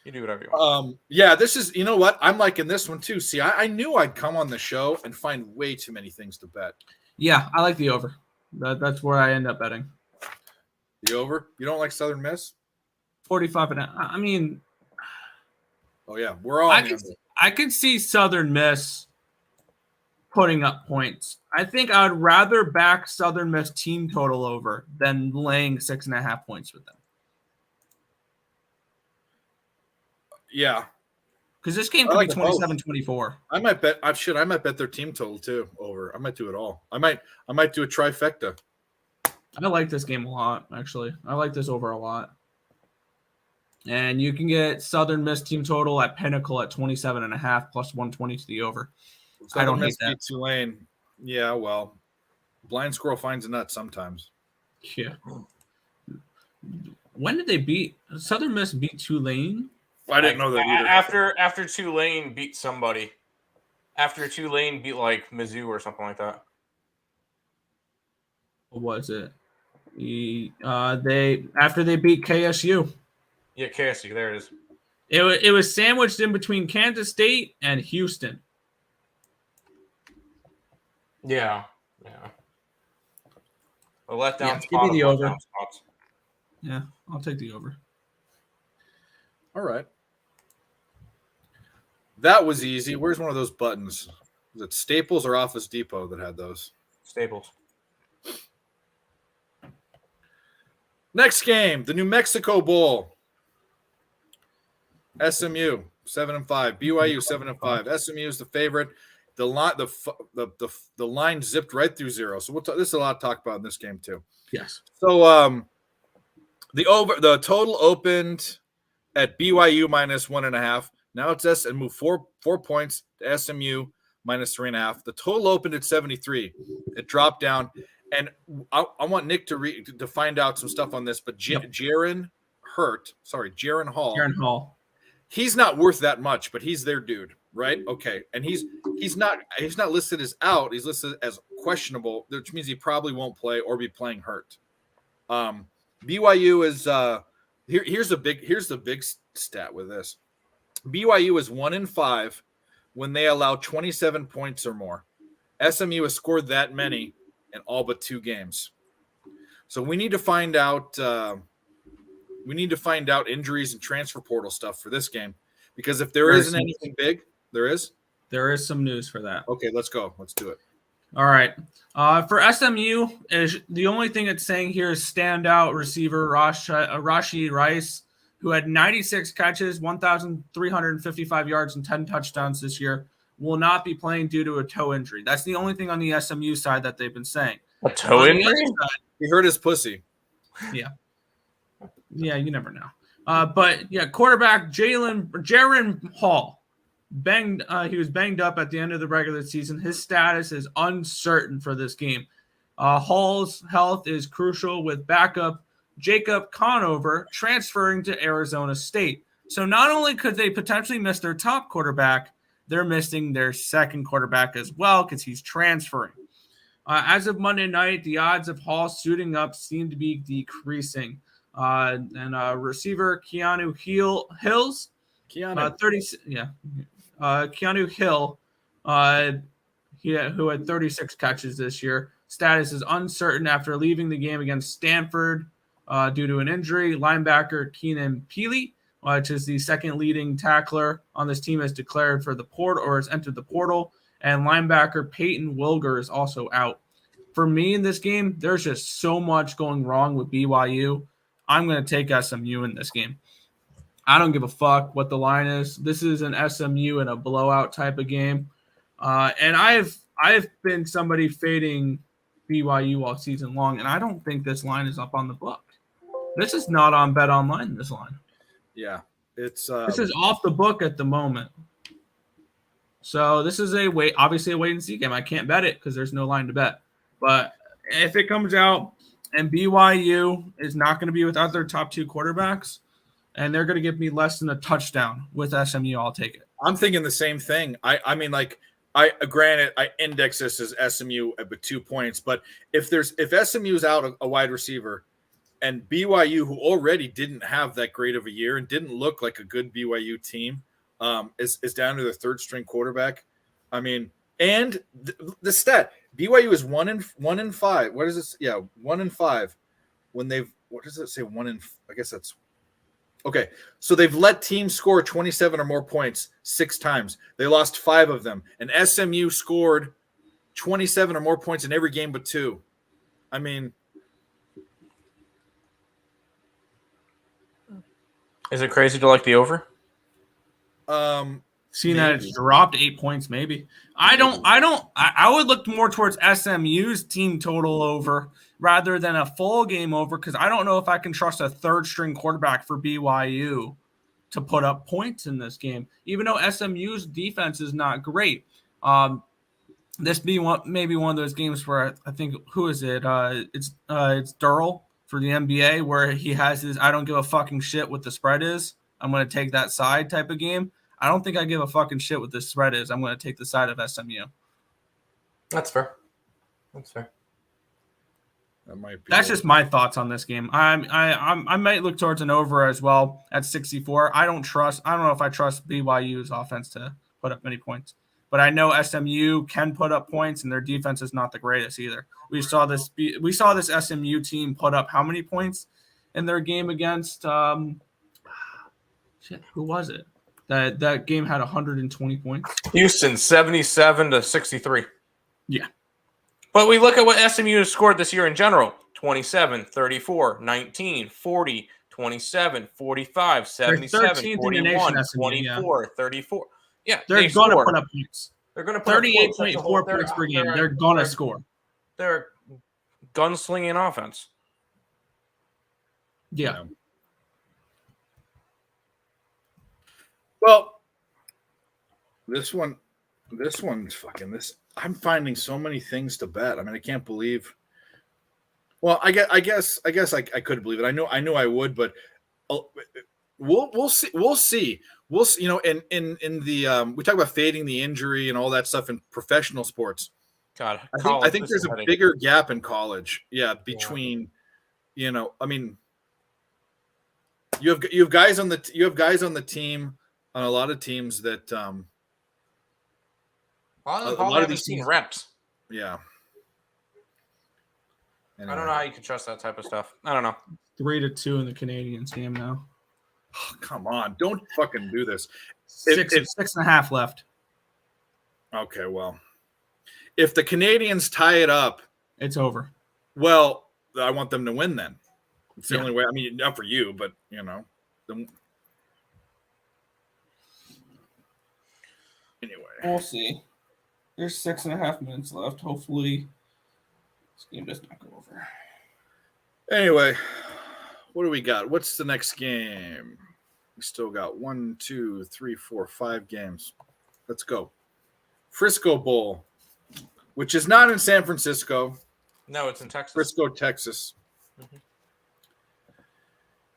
Speaker 4: You do whatever you want.
Speaker 1: Yeah, this is, you know what? I'm liking this one too. See, I knew I'd come on the show and find way too many things to bet.
Speaker 2: Yeah, I like the over. That's where I end up betting.
Speaker 1: The over? You don't like Southern Miss?
Speaker 2: 45.5. I mean,
Speaker 1: oh yeah, we're all.
Speaker 2: I could see Southern Miss putting up points. I think I would rather back Southern Miss team total over than laying 6.5 points with them.
Speaker 1: Yeah.
Speaker 2: Because this game could be 27-24.
Speaker 1: I might bet their team total too over. I might do it all. I might do a trifecta.
Speaker 2: I like this game a lot, actually. I like this over a lot. And you can get Southern Miss team total at Pinnacle at 27.5 plus 120 to the over.
Speaker 1: Southern I don't Miss hate that. Tulane. Yeah, well, blind squirrel finds a nut sometimes.
Speaker 2: Yeah. When did they beat Southern Miss beat Tulane?
Speaker 1: I didn't know that either.
Speaker 4: After Tulane beat somebody. After Tulane beat like Mizzou or something like that.
Speaker 2: What was it? After they beat KSU.
Speaker 4: Yeah, KSU. There it is.
Speaker 2: It was sandwiched in between Kansas State and Houston.
Speaker 4: Yeah. A letdown.
Speaker 2: Yeah, give me the over. Yeah, I'll take the over.
Speaker 1: All right. That was easy. Where's one of those buttons? Was it Staples or Office Depot that had those?
Speaker 4: Staples.
Speaker 1: Next game, the New Mexico Bowl. SMU 7-5, BYU 7-5. SMU is the favorite. The line zipped right through zero. So this is a lot to talk about in this game too.
Speaker 2: Yes.
Speaker 1: So the total opened at BYU minus 1.5. Now it's and moved four points to SMU minus 3.5. The total opened at 73. It dropped down, and I want Nick to find out some stuff on this. But Jaron Hall. He's not worth that much, but he's their dude, right? Okay, and he's not listed as out. He's listed as questionable, which means he probably won't play or be playing hurt. BYU is here's the big stat with this. BYU is 1-5 when they allow 27 points or more. SMU has scored that many in all but 2 games. So we need to find out we need to find out injuries and transfer portal stuff for this game, because if there isn't anything big, there is
Speaker 2: some news for that.
Speaker 1: Okay, let's go. Let's do it.
Speaker 2: All right. For SMU, is the only thing it's saying here is standout receiver Rashid Rice, who had 96 catches, 1,355 yards, and 10 touchdowns this year, will not be playing due to a toe injury. That's the only thing on the SMU side that they've been saying.
Speaker 4: A toe injury?
Speaker 1: He hurt his pussy.
Speaker 2: Yeah. Yeah, you never know. But yeah, quarterback Jaron Hall he was banged up at the end of the regular season. His status is uncertain for this game. Hall's health is crucial, with backup Jacob Conover transferring to Arizona State. So not only could they potentially miss their top quarterback, they're missing their second quarterback as well because he's transferring. As of Monday night, the odds of Hall suiting up seem to be decreasing. Receiver Keanu Hills, Keanu Hill, who had 36 catches this year. Status is uncertain after leaving the game against Stanford due to an injury. Linebacker Keenan Peely, which is the second leading tackler on this team, has declared for the portal or has entered the portal. And linebacker Peyton Wilger is also out. For me in this game, there's just so much going wrong with BYU. I'm going to take SMU in this game. I don't give a fuck what the line is. This is an SMU and a blowout type of game. And I've been somebody fading BYU all season long, and I don't think this line is up on the book. This is not on Bet Online, this line.
Speaker 1: Yeah. This
Speaker 2: is off the book at the moment. So this is obviously a wait and see game. I can't bet it because there's no line to bet. But if it comes out and BYU is not going to be without their top two quarterbacks, and they're going to give me less than a touchdown with SMU, I'll take it.
Speaker 1: I'm thinking the same thing. I mean, granted, I index this as SMU with 2 points, but if SMU is out a wide receiver, and BYU, who already didn't have that great of a year and didn't look like a good BYU team, is down to their third string quarterback. I mean, and the stat, BYU is 1-5. What is this? Yeah, 1-5. What does it say? I guess that's okay. So they've let teams score 27 or more points 6 times. They lost 5 of them, and SMU scored 27 or more points in every game but 2. I mean,
Speaker 4: is it crazy to like the over?
Speaker 2: Seeing that it's dropped 8 points, maybe. I would look more towards SMU's team total over rather than a full game over, because I don't know if I can trust a third string quarterback for BYU to put up points in this game, even though SMU's defense is not great. This maybe one of those games where I think, who is it? It's Durrell for the NBA, where he has his I don't give a fucking shit what the spread is, I'm going to take that side type of game. I don't think I give a fucking shit what the spread is. I'm going to take the side of SMU.
Speaker 4: That's fair.
Speaker 2: That's just my thoughts on this game. I might look towards an over as well at 64. I don't know if I trust BYU's offense to put up many points, but I know SMU can put up points, and their defense is not the greatest either. We saw this SMU team put up how many points in their game against who was it? That game had 120 points.
Speaker 4: Houston, 77-63.
Speaker 2: Yeah.
Speaker 4: But we look at what SMU has scored this year in general. 27, 34, 19, 40, 27, 45, 77, 41, 24, 34. Yeah,
Speaker 2: they're going to put up points.
Speaker 4: They're going to put
Speaker 2: 38.4 points per game. They're going to score.
Speaker 4: They're gunslinging offense.
Speaker 2: Yeah.
Speaker 1: Well, this one's fucking this. I'm finding so many things to bet. I mean, I can't believe. Well, I guess I could believe it. I knew I would, but we'll see. We'll see. You know, in the we talk about fading the injury and all that stuff in professional sports.
Speaker 4: God,
Speaker 1: I think there's a bigger gap in college. Yeah, between, you know, I mean, you have guys on the team on a lot of teams that
Speaker 4: a lot of these teams reps.
Speaker 1: Yeah.
Speaker 4: Anyway. I don't know how you can trust that type of stuff. I don't know.
Speaker 2: 3-2 in the Canadiens game now.
Speaker 1: Oh, come on. Don't fucking do this.
Speaker 2: 6.5 left.
Speaker 1: Okay, well. If the Canadiens tie it up,
Speaker 2: it's over.
Speaker 1: Well, I want them to win then. It's the only way. I mean, not for you, but, Anyway.
Speaker 2: We'll see. There's 6.5 minutes left. Hopefully, this game does not go over.
Speaker 1: Anyway, what do we got? What's the next game? We still got 1, 2, 3, 4, 5 games. Let's go. Frisco Bowl, which is not in San Francisco.
Speaker 4: No, it's in Texas.
Speaker 1: Frisco, Texas. Mm-hmm.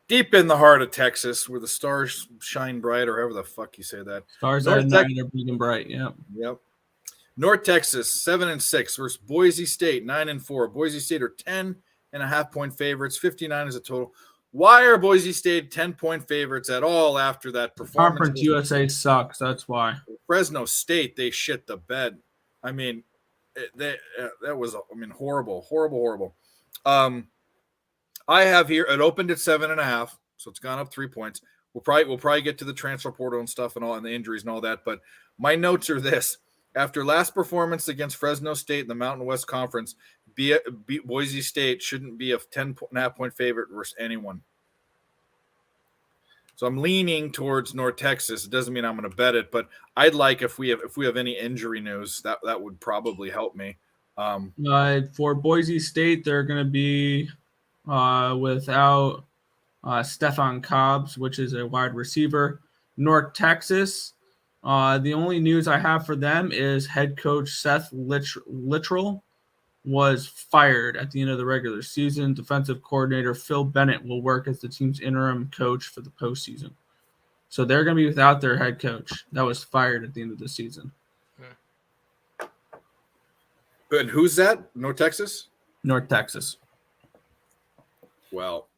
Speaker 1: Deep in the heart of Texas, where the stars shine bright, or however the fuck you say that.
Speaker 2: Stars are bleeding bright. Yep.
Speaker 1: North Texas 7-6 versus Boise State 9-4. Boise State are 10.5-point favorites. 59 is a total. Why are Boise State 10-point favorites at all after that performance?
Speaker 2: Conference USA sucks. That's why.
Speaker 1: Fresno State, they shit the bed. I mean, that was horrible. I have here, it opened at 7.5, so it's gone up 3 points. We'll probably get to the transfer portal and stuff and all, and the injuries and all that. But my notes are this: after last performance against Fresno State in the Mountain West Conference, Boise State shouldn't be a 10.5-point favorite versus anyone. So I'm leaning towards North Texas. It doesn't mean I'm going to bet it, but I'd like if we have any injury news, that would probably help me.
Speaker 2: For Boise State, they're going to be without Stefan Cobbs, which is a wide receiver. North Texas, the only news I have for them is head coach Seth Littrell was fired at the end of the regular season. Defensive coordinator Phil Bennett will work as the team's interim coach for the postseason. So they're going to be without their head coach that was fired at the end of the season.
Speaker 1: And who's that? North Texas?
Speaker 2: North Texas.
Speaker 1: Well,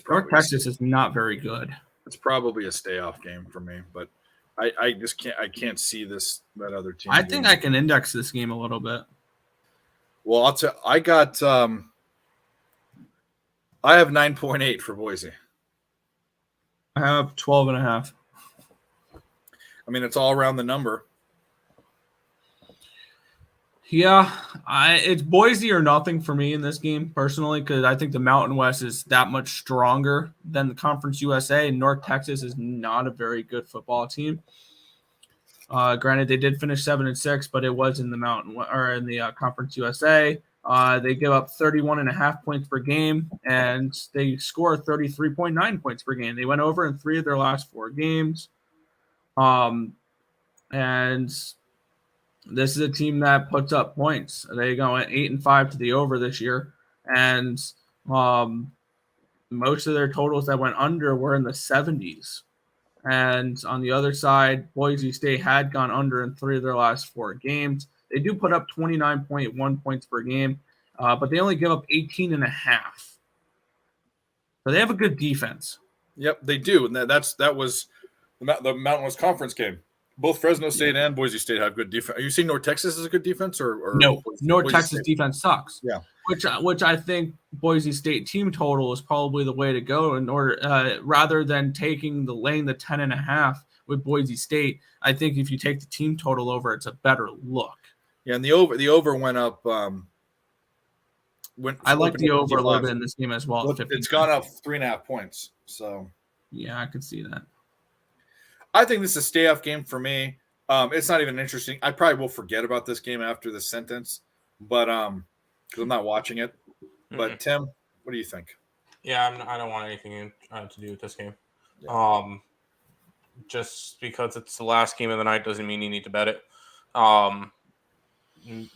Speaker 2: North Texas is not very good.
Speaker 1: It's probably a stay-off game for me, but I just can't see that other team.
Speaker 2: I think I can index this game a little bit.
Speaker 1: Well, I have 9.8 for Boise.
Speaker 2: I have 12.5.
Speaker 1: I mean, it's all around the number.
Speaker 2: Yeah, it's Boise or nothing for me in this game personally, because I think the Mountain West is that much stronger than the Conference USA. North Texas is not a very good football team. Granted, they did finish 7-6, but it was in the Conference USA. They give up 31.5 points per game, and they score 33.9 points per game. They went over in 3 of their last 4 games. And this is a team that puts up points. They go 8-5 to the over this year, and most of their totals that went under were in the 70s. And on the other side, Boise State had gone under in 3 of their last 4 games. They do put up 29.1 points per game, but they only give up 18.5. So they have a good defense.
Speaker 1: Yep, they do, and that was the Mountain West Conference game. Both Fresno State and Boise State have good defense. Are you saying North Texas is a good defense, or
Speaker 2: no? North Texas defense sucks.
Speaker 1: Yeah,
Speaker 2: which I think Boise State team total is probably the way to go in order rather than laying the 10.5 with Boise State. I think if you take the team total over, it's a better look.
Speaker 1: Yeah, and the over went up.
Speaker 2: I like the over a little bit in this game as well.
Speaker 1: It's gone up 3.5 points. So
Speaker 2: yeah, I could see that.
Speaker 1: I think this is a stay-off game for me. It's not even interesting. I probably will forget about this game after this sentence, but because I'm not watching it. But Tim, what do you think?
Speaker 4: Yeah, I don't want anything to do with this game. Yeah. Just because it's the last game of the night doesn't mean you need to bet it.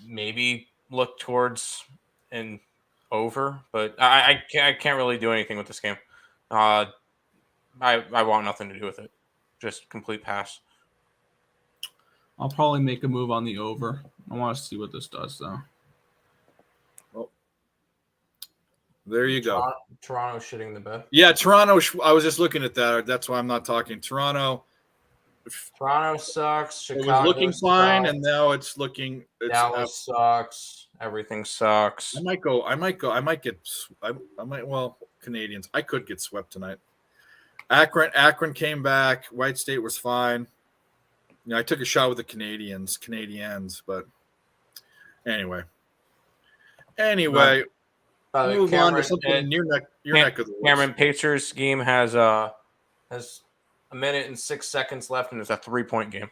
Speaker 4: Maybe look towards an over, but I can't really do anything with this game. I want nothing to do with it. Just complete pass.
Speaker 2: I'll probably make a move on the over. I want to see what this does, though.
Speaker 1: Well, there you go.
Speaker 4: Toronto shitting the bed.
Speaker 1: Yeah, Toronto. I was just looking at that. That's why I'm not talking. Toronto
Speaker 4: sucks. Chicago
Speaker 1: it was looking fine, and now it's looking.
Speaker 4: Dallas sucks. Everything sucks.
Speaker 1: I might. Well, Canadians. I could get swept tonight. Akron came back. White State was fine. I took a shot with the Canadians, but anyway. Move on to something in your neck of the woods.
Speaker 4: Cameron, Pacers game has a minute and 6 seconds left, and it's a 3-point game.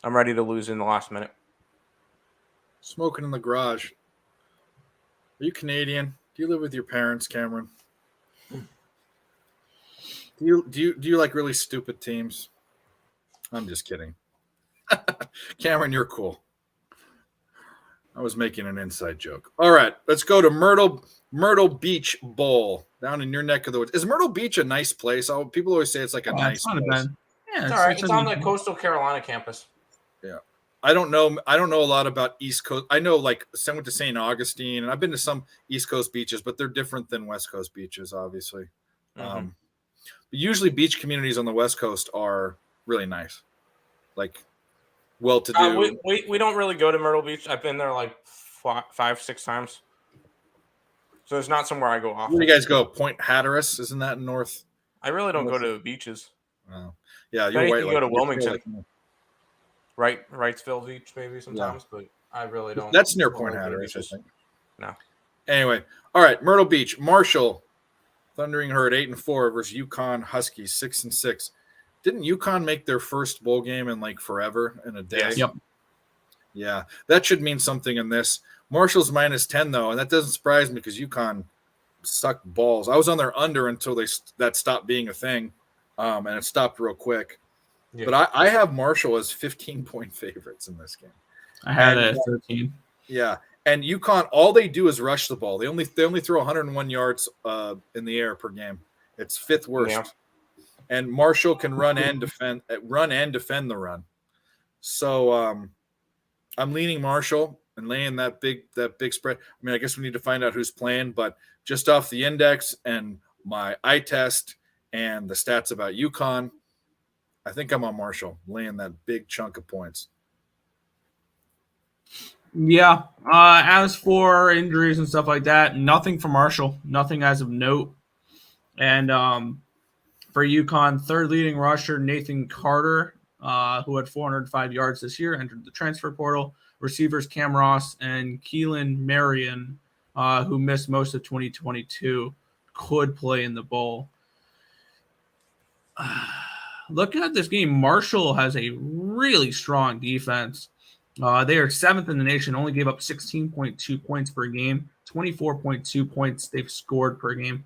Speaker 4: I'm ready to lose in the last minute.
Speaker 1: Smoking in the garage. Are you Canadian? Do you live with your parents, Cameron? Do you like really stupid teams? I'm just kidding. Cameron, you're cool. I was making an inside joke. All right, let's go to Myrtle Beach Bowl down in your neck of the woods. Is Myrtle Beach a nice place? People always say it's like a nice place.
Speaker 4: Yeah, it's all right. It's on the Coastal Carolina campus.
Speaker 1: Yeah. I don't know a lot about East Coast. I know I went to St. Augustine, and I've been to some East Coast beaches, but they're different than West Coast beaches, obviously. Mm-hmm. But usually beach communities on the West Coast are really nice, well-to-do.
Speaker 4: We don't really go to Myrtle Beach. I've been there 5-6 times. So it's not somewhere I go often.
Speaker 1: Where do you guys go? Point Hatteras? Isn't that north?
Speaker 4: I really don't go to beaches.
Speaker 1: Oh. Yeah, you're right.
Speaker 4: You go to Wilmington. Wrightsville Beach maybe sometimes, but I really don't.
Speaker 1: That's near Point Hatteras, I think.
Speaker 4: No.
Speaker 1: Anyway, all right, Myrtle Beach. Marshall, Thundering Herd 8-4 versus UConn Huskies 6-6. Didn't UConn make their first bowl game in forever in a day?
Speaker 2: Yes. Yep.
Speaker 1: Yeah, that should mean something in this. Marshall's -10 though, and that doesn't surprise me because UConn sucked balls. I was on their under until that stopped being a thing, and it stopped real quick. Yeah. But I have Marshall as 15-point favorites in this game.
Speaker 2: I had it at 13.
Speaker 1: Yeah, and UConn, all they do is rush the ball. They only throw 101 yards in the air per game. It's 5th worst. Yeah. And Marshall can run and defend the run. So I'm leaning Marshall and laying that big spread. I mean, I guess we need to find out who's playing, but just off the index and my eye test and the stats about UConn, I think I'm on Marshall, laying that big chunk of points.
Speaker 2: Yeah. As for injuries and stuff like that, nothing for Marshall, nothing as of note. And for UConn, third leading rusher Nathan Carter, who had 405 yards this year, entered the transfer portal. Receivers Cam Ross and Keelan Marion, who missed most of 2022, could play in the bowl. Looking at this game, Marshall has a really strong defense. They are 7th in the nation, only gave up 16.2 points per game, 24.2 points they've scored per game.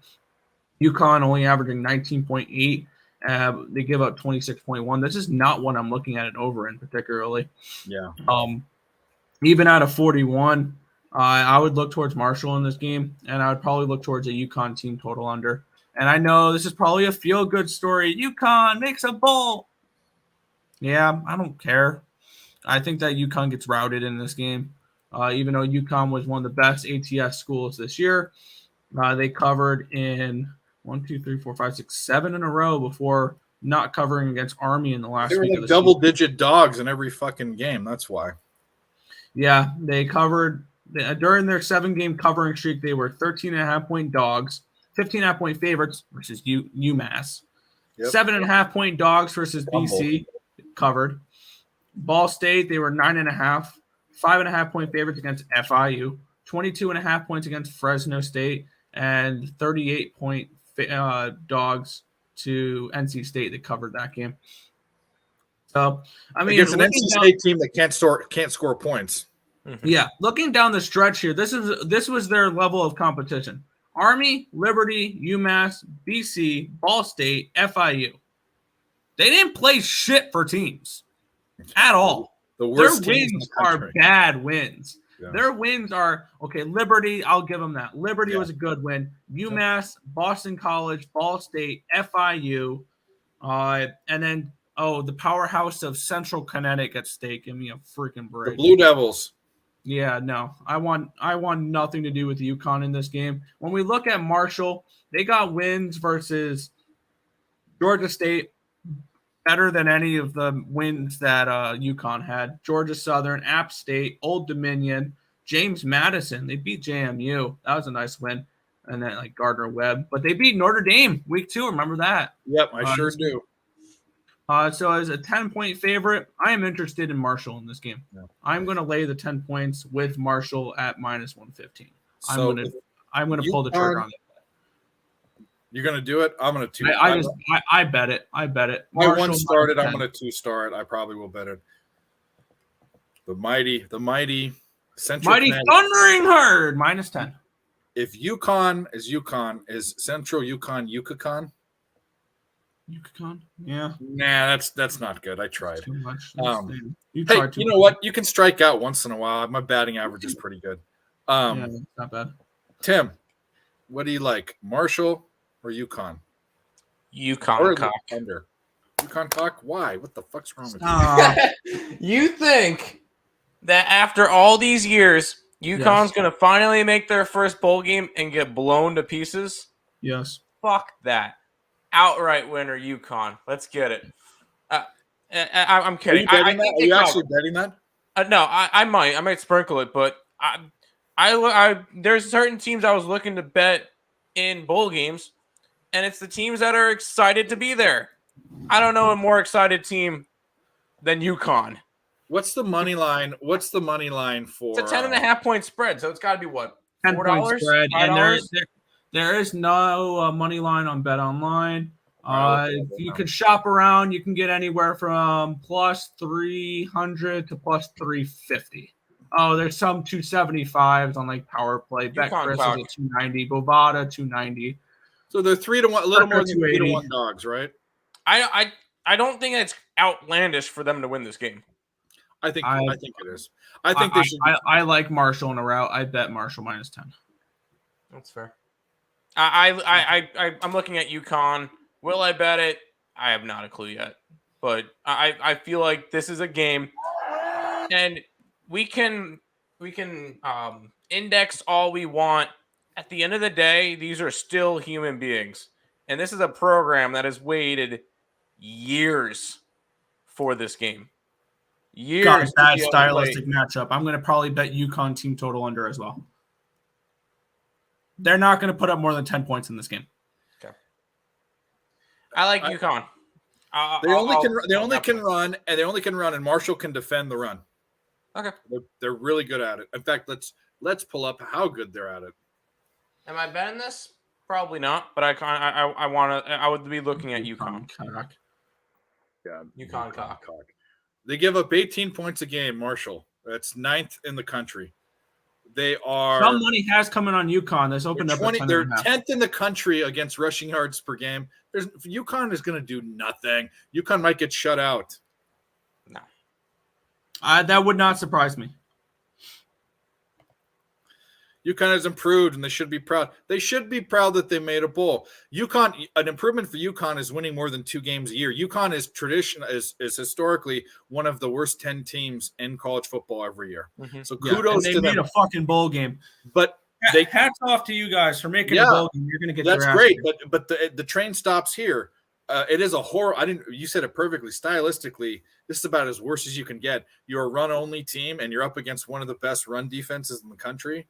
Speaker 2: UConn only averaging 19.8. They give up 26.1. This is not what I'm looking at it over in particularly.
Speaker 1: Yeah.
Speaker 2: Even out of 41, I would look towards Marshall in this game, and I would probably look towards a UConn team total under. And I know this is probably a feel-good story. UConn makes a bowl. Yeah, I don't care. I think that UConn gets routed in this game. Even though UConn was one of the best ATS schools this year, they covered in 7 in a row before not covering against Army in the last week of the
Speaker 1: double-digit dogs in every fucking game. That's why.
Speaker 2: Yeah, they covered during their 7-game covering streak. They were 13.5-point dogs, 15.5-point favorites versus UMass, 7.5-point dogs versus BC covered. Ball State, they were 9.5, 5.5-point favorites against FIU, 22.5 points against Fresno State, and 38-point dogs to NC State that covered that game. So, I mean,
Speaker 1: it's an NC State team that can't score points.
Speaker 2: Yeah, looking down the stretch here, this was their level of competition: Army, Liberty, UMass, BC, Ball State, FIU. They didn't play shit for teams at all.
Speaker 1: The worst
Speaker 2: Their wins are bad wins. Yeah. Their wins are okay. Liberty, I'll give them that. Liberty was a good win. UMass, Boston College, Ball State, FIU, and then the powerhouse of Central Connecticut at stake. Give me a freaking break.
Speaker 1: The Blue Devils.
Speaker 2: Yeah, no, I want nothing to do with UConn in this game. When we look at Marshall, they got wins versus Georgia State, better than any of the wins that UConn had. Georgia Southern, App State, Old Dominion, James Madison. They beat JMU. That was a nice win. and then like Gardner Webb. But they beat Notre Dame week 2. Remember that?
Speaker 1: Yep, I sure do.
Speaker 2: So as a 10-point favorite, I am interested in Marshall in this game. Yeah. I'm going to lay the 10 points with Marshall at minus 115. So I'm going to pull the trigger on it.
Speaker 1: You're going to do it? I'm going to 2.
Speaker 2: I bet it. I bet it.
Speaker 1: Marshall, I 1 started. I'm going to 2 star it. I probably will bet it. The mighty Central
Speaker 2: Thundering Herd minus 10.
Speaker 1: If UConn is Central UConn?
Speaker 2: UConn? Yeah.
Speaker 1: Nah, that's not good. I tried.
Speaker 2: Too much.
Speaker 1: You know what? You can strike out once in a while. My batting average is pretty good.
Speaker 2: Yeah, it's not bad.
Speaker 1: Tim, what do you like? Marshall or UConn?
Speaker 4: UConn cock.
Speaker 1: Under. UConn cock? Why? What the fuck's wrong with
Speaker 4: you? You think that after all these years, UConn's going to finally make their first bowl game and get blown to pieces?
Speaker 2: Yes.
Speaker 4: Fuck that. Outright winner, UConn. Let's get it. I'm kidding.
Speaker 1: Are you actually betting that?
Speaker 4: No, I might sprinkle it, but I there's certain teams I was looking to bet in bowl games, and it's the teams that are excited to be there. I don't know a more excited team than UConn.
Speaker 1: What's the money line? What's the money line for?
Speaker 4: It's a 10.5 point spread, so it's got to be what?
Speaker 2: $4 spread, and there is no money line on Bet Online. You can shop around. You can get anywhere from plus 300 to plus 350. Oh, there's some 275s on like Power Play. BetCris is at 290. Bovada 290.
Speaker 1: So they're 3 to 1, a little more than 3 to 1 dogs, right?
Speaker 4: I don't think it's outlandish for them to win this game.
Speaker 1: I think it is. I think they should.
Speaker 2: I like Marshall in a route. I bet Marshall minus 10.
Speaker 4: That's fair. I'm looking at UConn. Will I bet it? I have not a clue yet. But I feel like this is a game, and we can index all we want. At the end of the day, these are still human beings, and this is a program that has waited years for this game. Years.
Speaker 2: Got a bad stylistic matchup. I'm going to probably bet UConn team total under as well. They're not going to put up more than 10 points in this game.
Speaker 4: Okay. I like UConn.
Speaker 1: They only can run, and Marshall can defend the run.
Speaker 4: Okay.
Speaker 1: They're really good at it. In fact, let's pull up how good they're at it.
Speaker 4: Am I betting this? Probably not, but I would be looking at UConn.
Speaker 1: Yeah,
Speaker 4: UConn cock.
Speaker 1: They give up 18 points a game, Marshall. That's 9th in the country. They are.
Speaker 2: Some money has come in on UConn. That's opened up.
Speaker 1: They're 10th in the country against rushing yards per game. UConn is going to do nothing. UConn might get shut out.
Speaker 4: No.
Speaker 2: That would not surprise me.
Speaker 1: UConn has improved, and they should be proud. They should be proud that they made a bowl. UConn, an improvement for UConn is winning more than 2 games a year. UConn is historically one of the worst 10 teams in college football every year. Mm-hmm. So kudos to them. They
Speaker 2: made a fucking bowl game.
Speaker 1: But
Speaker 2: hats off to you guys for making a bowl game. You're going to get
Speaker 1: that's great. But the train stops here. It is a horror. You said it perfectly. Stylistically, this is about as worse as you can get. You're a run-only team, and you're up against one of the best run defenses in the country.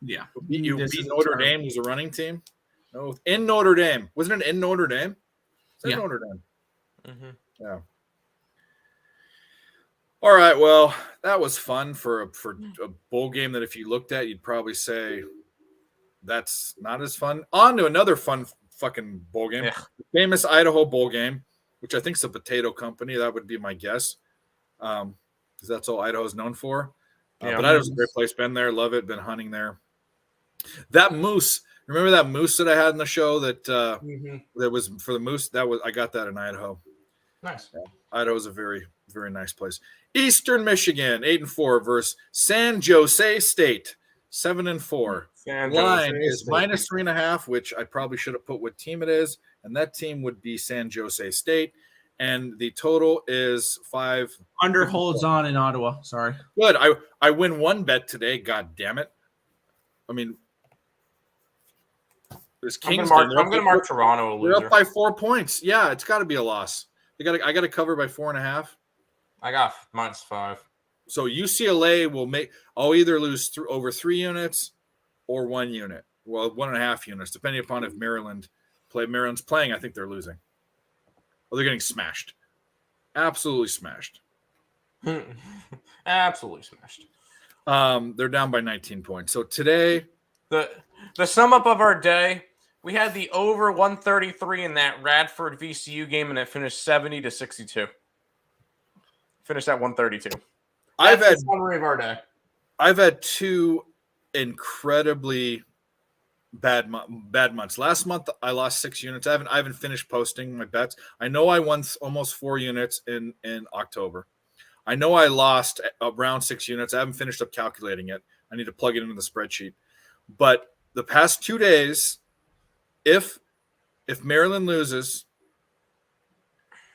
Speaker 2: Yeah.
Speaker 1: You beat Notre Dame, who's a running team. No, in Notre Dame. Wasn't it in Notre Dame? It's in Notre Dame.
Speaker 4: Mm-hmm.
Speaker 1: Yeah. All right. Well, that was fun for a bowl game that if you looked at, you'd probably say that's not as fun. On to another fun fucking bowl game.
Speaker 4: Yeah.
Speaker 1: The famous Idaho bowl game, which I think is a potato company. That would be my guess. Because that's all Idaho is known for. But Idaho's a great place. Been there, love it. Been hunting there. That moose, remember that moose that I had in the show that that was for the moose? I got that in Idaho.
Speaker 4: Nice.
Speaker 1: Yeah. Idaho's a very, very nice place. Eastern Michigan, 8-4 versus San Jose State, 7-4. Line is minus 3.5, which I probably should have put what team it is, and that team would be San Jose State. And the total is 5.
Speaker 2: Under holds on in Ottawa. Sorry.
Speaker 1: Good. I win one bet today. God damn it. I mean, there's Kingston.
Speaker 4: I'm going to mark Toronto a loser.
Speaker 1: They're up by 4 points. Yeah, it's got to be a loss. I got to cover by 4.5.
Speaker 4: I got -5. So
Speaker 1: UCLA will I'll either lose over 3 units or 1 unit. Well, 1.5 units, depending upon if Maryland's playing. I think they're losing. Oh, they're getting smashed. Absolutely smashed.
Speaker 4: Absolutely smashed.
Speaker 1: They're down by 19 points. So today,
Speaker 4: the sum up of our day, we had the over 133 in that Radford VCU game, and it finished 70-62. Finished at 132. That's the summary of our day.
Speaker 1: I've had 2 incredibly bad months. Last month I lost 6 units. I haven't finished posting my bets. I know I won almost 4 units in October. I know I lost around 6 units. I haven't finished up calculating it. I need to plug it into the spreadsheet. But the past 2 days, if Maryland loses,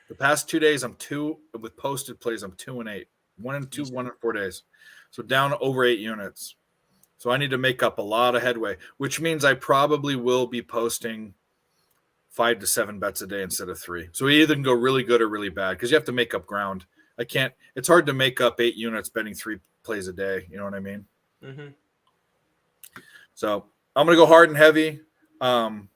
Speaker 1: the past 2 days I'm 2 with posted plays. I'm 2-8, 1-2, 1 in 4 days. So down over 8 units. So I need to make up a lot of headway, which means I probably will be posting 5 to 7 bets a day instead of 3. So we either can go really good or really bad because you have to make up ground. I can't. It's hard to make up 8 units betting 3 plays a day. You know what I mean?
Speaker 4: Mm-hmm.
Speaker 1: So I'm gonna go hard and heavy. I've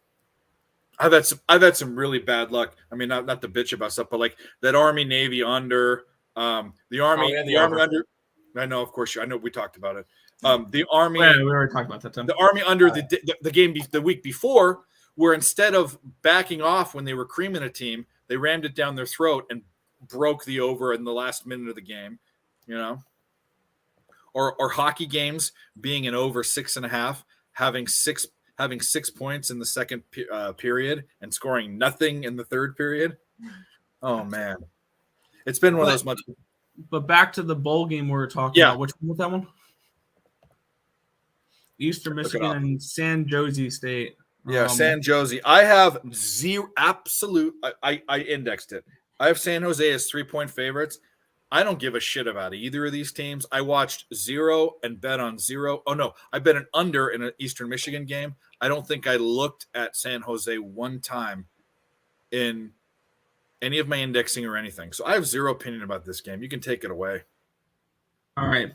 Speaker 1: had some really bad luck. I mean, not to bitch about stuff, but like that Army Navy under the Army under. I know, of course, I know we talked about it. The Army.
Speaker 2: Yeah, we already talked about that. Tim.
Speaker 1: The Army under the game the week before, where instead of backing off when they were creaming a team, they rammed it down their throat and broke the over in the last minute of the game. You know, or hockey games being an over 6.5, having 6 points in the second period and scoring nothing in the third period. Oh man, it's been one of those months.
Speaker 2: But back to the bowl game we were talking about. Which one was that one? Eastern Michigan and San Jose State.
Speaker 1: Yeah, San Jose. I have zero absolute. I indexed it. I have San Jose as 3-point favorites. I don't give a shit about either of these teams. I watched 0 and bet on 0. Oh no, I bet an under in an Eastern Michigan game. I don't think I looked at San Jose one time in any of my indexing or anything. So I have zero opinion about this game. You can take it away.
Speaker 2: All right,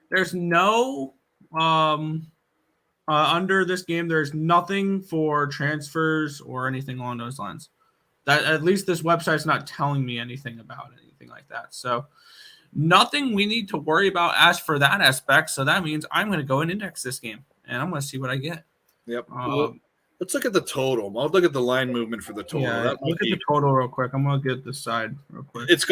Speaker 2: there's no under this game. There's nothing for transfers or anything along those lines. That at least this website's not telling me anything about anything like that. So nothing we need to worry about as for that aspect. So that means I'm going to go and index this game, and I'm going to see what I get.
Speaker 1: Yep. Let's look at the total. I'll look at the line movement for the total.
Speaker 2: Yeah, look at the total real quick. I'm going to get this side real quick.
Speaker 1: It's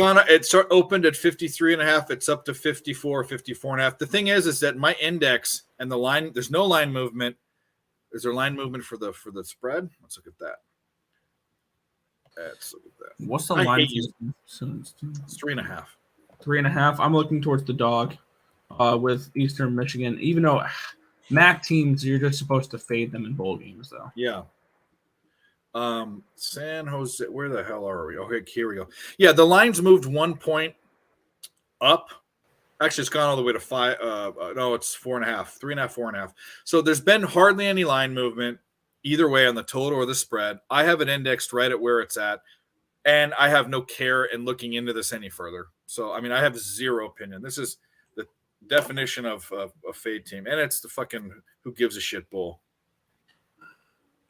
Speaker 1: opened at 53.5. It's up to 54, 54.5. The thing is that my index and the line, there's no line movement. Is there line movement for the spread? Let's look at that. Let's look at that.
Speaker 2: What's the line?
Speaker 1: It's 3.5.
Speaker 2: 3.5. I'm looking towards the dog with Eastern Michigan, even though MAC teams, you're just supposed to fade them in bowl games, though.
Speaker 1: Yeah. San Jose, where the hell are we? Okay, here we go. Yeah, the line's moved 1 point up. Actually, it's gone all the way to 5. No, it's 4.5, 3.5, 4.5. So there's been hardly any line movement either way on the total or the spread. I have it indexed right at where it's at, and I have no care in looking into this any further. So, I mean, I have zero opinion. This is the definition of a fade team, and it's the fucking who gives a shit bowl.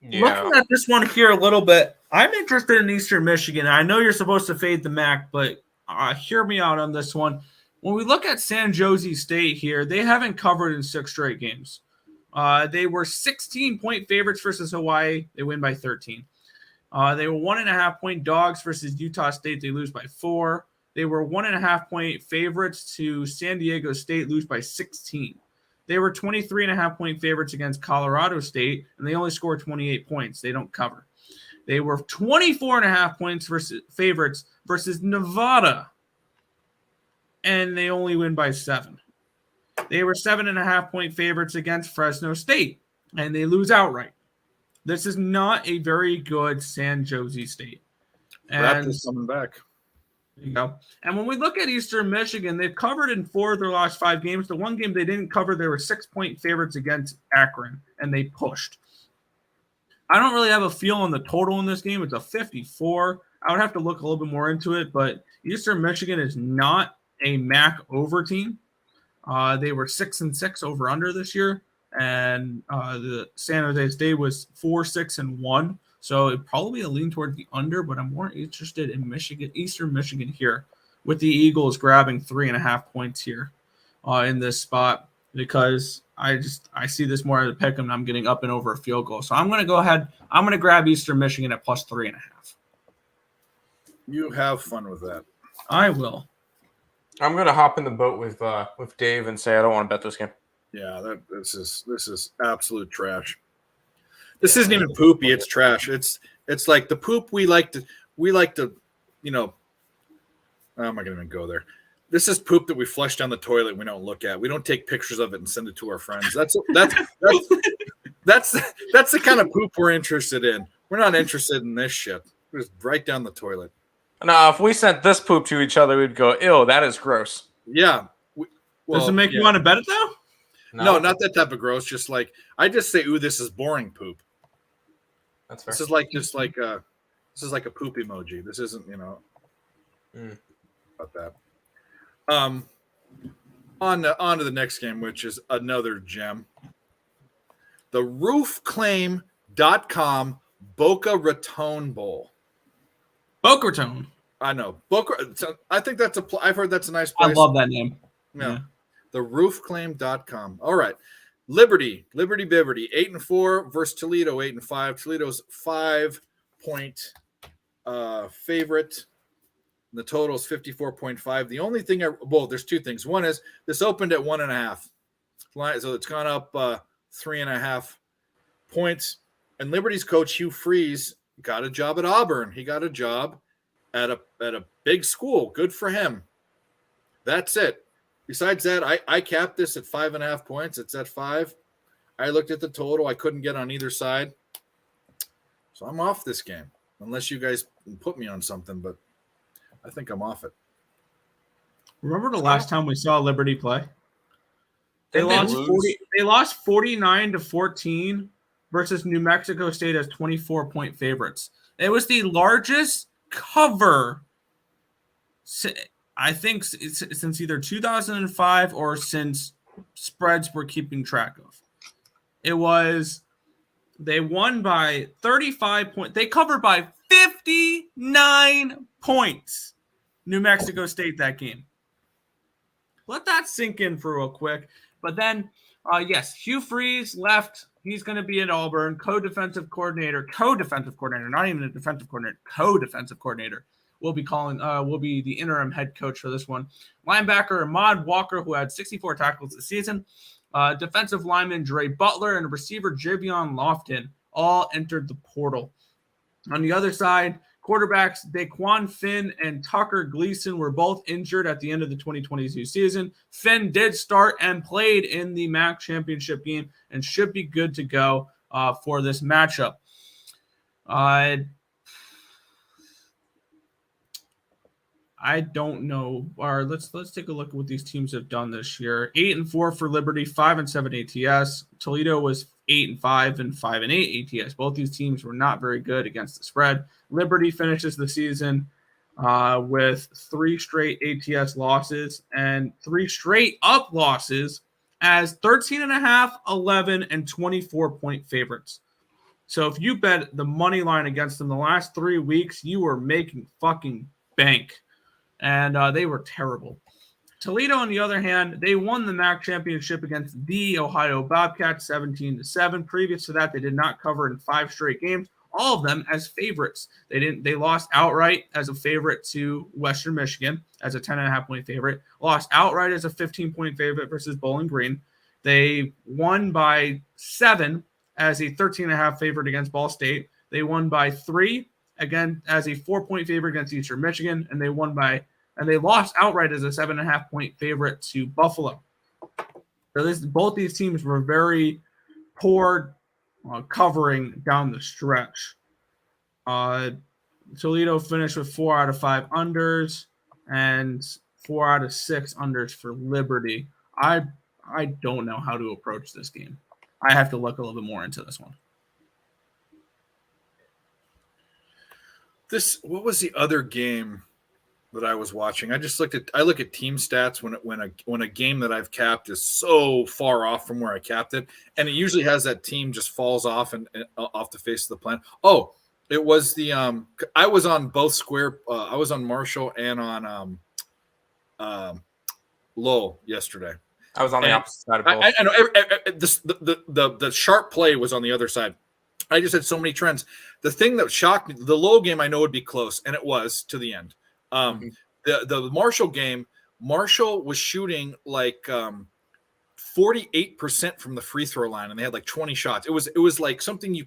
Speaker 2: Yeah. Looking at this one here a little bit, I'm interested in Eastern Michigan. I know you're supposed to fade the MAC, but hear me out on this one. When we look at San Jose State here, they haven't covered in 6 straight games. They were 16-point favorites versus Hawaii. They win by 13. They were 1.5-point dogs versus Utah State. They lose by 4. They were 1.5-point favorites to San Diego State, lose by 16. They were 23.5-point favorites against Colorado State, and they only scored 28 points. They don't cover. They were 24.5 points favorites versus Nevada, and they only win by 7. They were 7.5-point favorites against Fresno State, and they lose outright. This is not a very good San Jose State.
Speaker 1: Raptors coming back.
Speaker 2: There you go. And when we look at Eastern Michigan, they've covered in 4 of their last 5 games. The one game they didn't cover, they were 6-point favorites against Akron, and they pushed. I don't really have a feel on the total in this game. It's a 54. I would have to look a little bit more into it, but Eastern Michigan is not a MAC over team. They were 6-6 over under this year, and the San Jose State was 4-6-1. So it'd probably a lean toward the under, but I'm more interested in Eastern Michigan here, with the Eagles grabbing 3.5 points here in this spot, because I see this more as a pick 'em, and I'm getting up and over a field goal. So I'm going to go ahead. I'm going to grab Eastern Michigan at plus 3.5.
Speaker 1: You have fun with that.
Speaker 2: I will.
Speaker 4: I'm going to hop in the boat with Dave and say I don't want to bet this game.
Speaker 1: Yeah, this is absolute trash. This isn't even poopy. It's trash. It's like the poop we like to I'm not gonna even go there. This is poop that we flush down the toilet and we don't look at. We don't take pictures of it and send it to our friends. That's the kind of poop we're interested in. We're not interested in this shit. We're just right down the toilet.
Speaker 4: Now, if we sent this poop to each other, we'd go, ew, that is gross.
Speaker 1: Yeah.
Speaker 2: Does it make you want to bet it though?
Speaker 1: No, not that type of gross. Just like I just say, ooh, this is boring poop.
Speaker 4: That's fair.
Speaker 1: This is like a poop emoji. This isn't, about that. On to the next game, which is another gem. The roofclaim.com Boca Raton Bowl.
Speaker 2: Boca Raton.
Speaker 1: I know. I think I've heard that's a nice place.
Speaker 2: I love that name.
Speaker 1: Yeah. The roofclaim.com. All right. Liberty Biberty, 8-4 versus Toledo, 8-5. Toledo's 5-point favorite. The total is 54.5. The only thing, there's two things. One is this opened at 1.5, so it's gone up 3.5 points. And Liberty's coach Hugh Freeze got a job at Auburn. He got a job at a big school. Good for him. That's it. Besides that, I capped this at 5.5 points. It's at 5. I looked at the total. I couldn't get on either side. So I'm off this game, unless you guys put me on something, but I think I'm off it.
Speaker 2: Remember the last time we saw Liberty play? They lost 49-14 versus New Mexico State as 24-point favorites. It was the largest cover, I think, since either 2005 or since spreads were keeping track of. They won by 35 points. They covered by 59 points. New Mexico State that game. Let that sink in for real quick. But then, yes, Hugh Freeze left. He's going to be at Auburn, co-defensive coordinator, not even a defensive coordinator, co-defensive coordinator. Will be the interim head coach for this one. Linebacker Ahmad Walker, who had 64 tackles this season. Defensive lineman Dre Butler and receiver Javion Lofton all entered the portal. On the other side, quarterbacks Daquan Finn and Tucker Gleason were both injured at the end of the 2022 season. Finn did start and played in the MAC championship game and should be good to go for this matchup. I don't know. Let's take a look at what these teams have done this year. 8-4 for Liberty, 5-7 ATS. Toledo was 8-5 and 5-8 ATS. Both these teams were not very good against the spread. Liberty finishes the season with 3 straight ATS losses and 3 straight up losses as 13.5, 11, and 24-point favorites. So if you bet the money line against them the last 3 weeks, you were making fucking bank. And they were terrible. Toledo, on the other hand, they won the MAC championship against the Ohio Bobcats 17-7. Previous to that, they did not cover in 5 straight games, all of them as favorites. They lost outright as a favorite to Western Michigan as a 10.5-point favorite, lost outright as a 15-point favorite versus Bowling Green. They won by 7 as a 13.5 favorite against Ball State. They won by 3 again as a 4-point favorite against Eastern Michigan, and they lost outright as a 7.5-point favorite to Buffalo. So both these teams were very poor covering down the stretch. Toledo finished with 4 out of 5 unders and 4 out of 6 unders for Liberty. I don't know how to approach this game. I have to look a little bit more into this one.
Speaker 1: What was the other game that I was watching. I look at team stats when a game that I've capped is so far off from where I capped it, and it usually has that team just falls off and off the face of the planet. Oh, it was the I was on both square. I was on Marshall and on Lowell yesterday.
Speaker 4: I was on the opposite side of both.
Speaker 1: I know the sharp play was on the other side. I just had so many trends. The thing that shocked me, the Lowell game, I know would be close, and it was to the end. The Marshall game, Marshall was shooting like 48% from the free throw line, and they had like 20 shots. It was like something you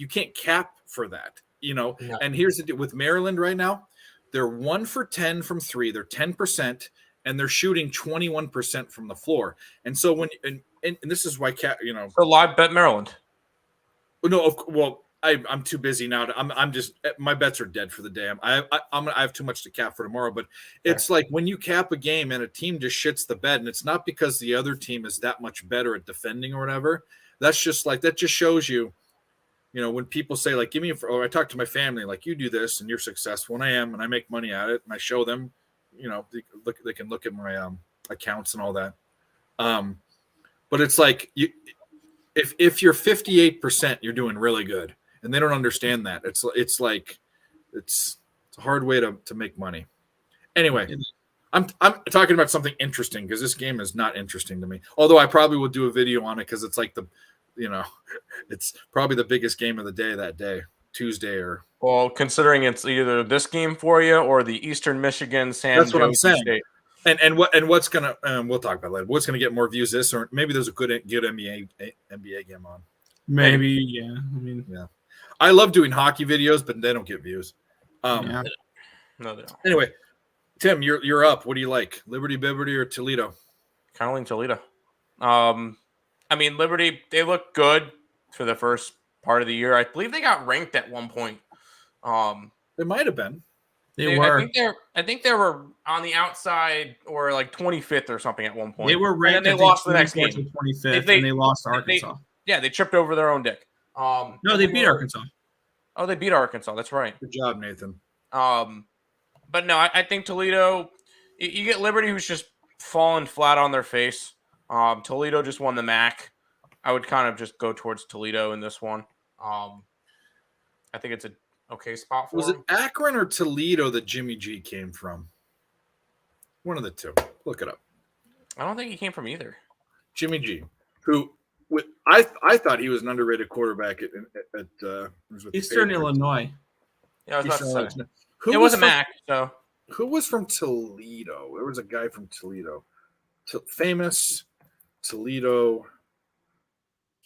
Speaker 1: can't cap for that, you know.
Speaker 4: No.
Speaker 1: And here's the deal with Maryland right now: they're 1 for 10 from three, they're 10%, and they're shooting 21% from the floor. And so when and this is why
Speaker 4: So live bet Maryland.
Speaker 1: No, I'm too busy now. I'm just my bets are dead for the day. I have too much to cap for tomorrow. But it's like when you cap a game and a team just shits the bed, and it's not because the other team is that much better at defending or whatever. That just shows you, when people say like, give me, or I talk to my family like, you do this and you're successful, and I am, and I make money at it, and I show them, they can look at my accounts and all that. But it's like if you're 58%, you're doing really good. And they don't understand that. It's a hard way to make money. Anyway, I'm talking about something interesting because this game is not interesting to me. Although I probably will do a video on it because it's like it's probably the biggest game of the day that day, Tuesday or.
Speaker 4: Well, considering it's either this game for you or the Eastern Michigan San
Speaker 1: That's what I'm
Speaker 4: Jose
Speaker 1: saying.
Speaker 4: State.
Speaker 1: And what's gonna we'll talk about it later. What's gonna get more views, this or maybe there's a good NBA game on.
Speaker 2: Maybe, yeah. I mean,
Speaker 1: yeah. I love doing hockey videos, but they don't get views.
Speaker 2: Yeah.
Speaker 4: No, they don't.
Speaker 1: Anyway, Tim, you're up. What do you like, Liberty, Biberty, or Toledo?
Speaker 4: Kind of like Toledo. I mean, Liberty, they look good for the first part of the year. I believe they got ranked at one point.
Speaker 1: They might have been.
Speaker 2: They were.
Speaker 4: I think they were on the outside or like 25th or something at one point.
Speaker 2: They were ranked.
Speaker 4: And then they lost the next game.
Speaker 2: 25th, and they lost to Arkansas.
Speaker 4: They tripped over their own dick.
Speaker 2: No, they beat Arkansas.
Speaker 4: Oh, they beat Arkansas. That's right.
Speaker 1: Good job, Nathan.
Speaker 4: But no, I think Toledo. You get Liberty, who's just fallen flat on their face. Toledo just won the MAC. I would kind of just go towards Toledo in this one. I think it's a okay spot for
Speaker 1: Was
Speaker 4: them.
Speaker 1: it Akron or Toledo that Jimmy G came from? One of the two. Look it up.
Speaker 4: I don't think he came from either.
Speaker 1: Jimmy G, who I thought he was an underrated quarterback at
Speaker 2: Eastern Illinois.
Speaker 4: Yeah, I was about to say.
Speaker 1: Who
Speaker 4: It was a MAC, so.
Speaker 1: Who was from Toledo? There was a guy from Toledo. Famous Toledo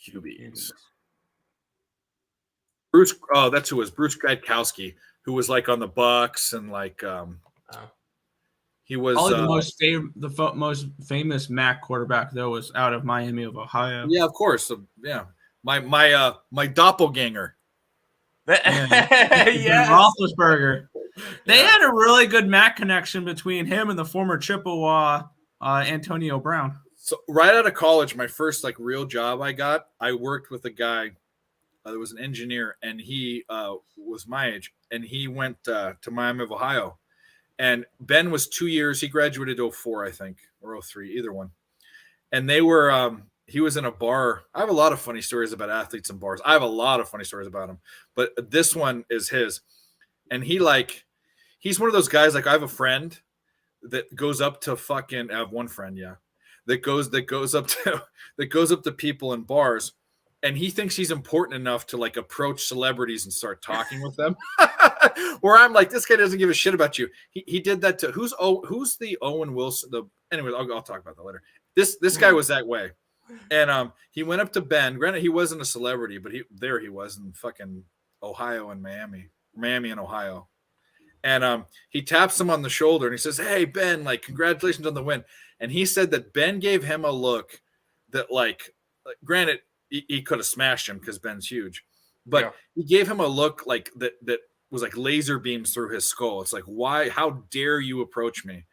Speaker 1: QBs. Bruce. Oh, that's who it was. Bruce Gradkowski, who was like on the Bucks and like he was
Speaker 2: the most famous MAC quarterback though was out of Miami of Ohio.
Speaker 1: Yeah, of course. Yeah, my doppelganger.
Speaker 4: Yeah,
Speaker 2: Roethlisberger. They had a really good MAC connection between him and the former Chippewa Antonio Brown.
Speaker 1: So right out of college, my first like real job I worked with a guy that was an engineer, and he was my age, and he went to Miami of Ohio. And Ben was 2 years. He graduated 04, I think, or 03, either one. And they were he was in a bar. I have a lot of funny stories about athletes and bars. I have a lot of funny stories about him, but this one is his. And he's one of those guys. Like I have a friend that goes up to I have one friend, yeah, that goes up to people in bars, and he thinks he's important enough to like approach celebrities and start talking with them. Where I'm like, this guy doesn't give a shit about you. He did that to who's the Owen Wilson? Anyway, I'll talk about that later. This guy was that way, and he went up to Ben. Granted, he wasn't a celebrity, but he was in fucking Ohio and Miami and Ohio. And he taps him on the shoulder and he says, "Hey Ben, like congratulations on the win." And he said that Ben gave him a look that like granted he could have smashed him because Ben's huge, but he gave him a look like that was like laser beams through his skull. It's like, why? How dare you approach me?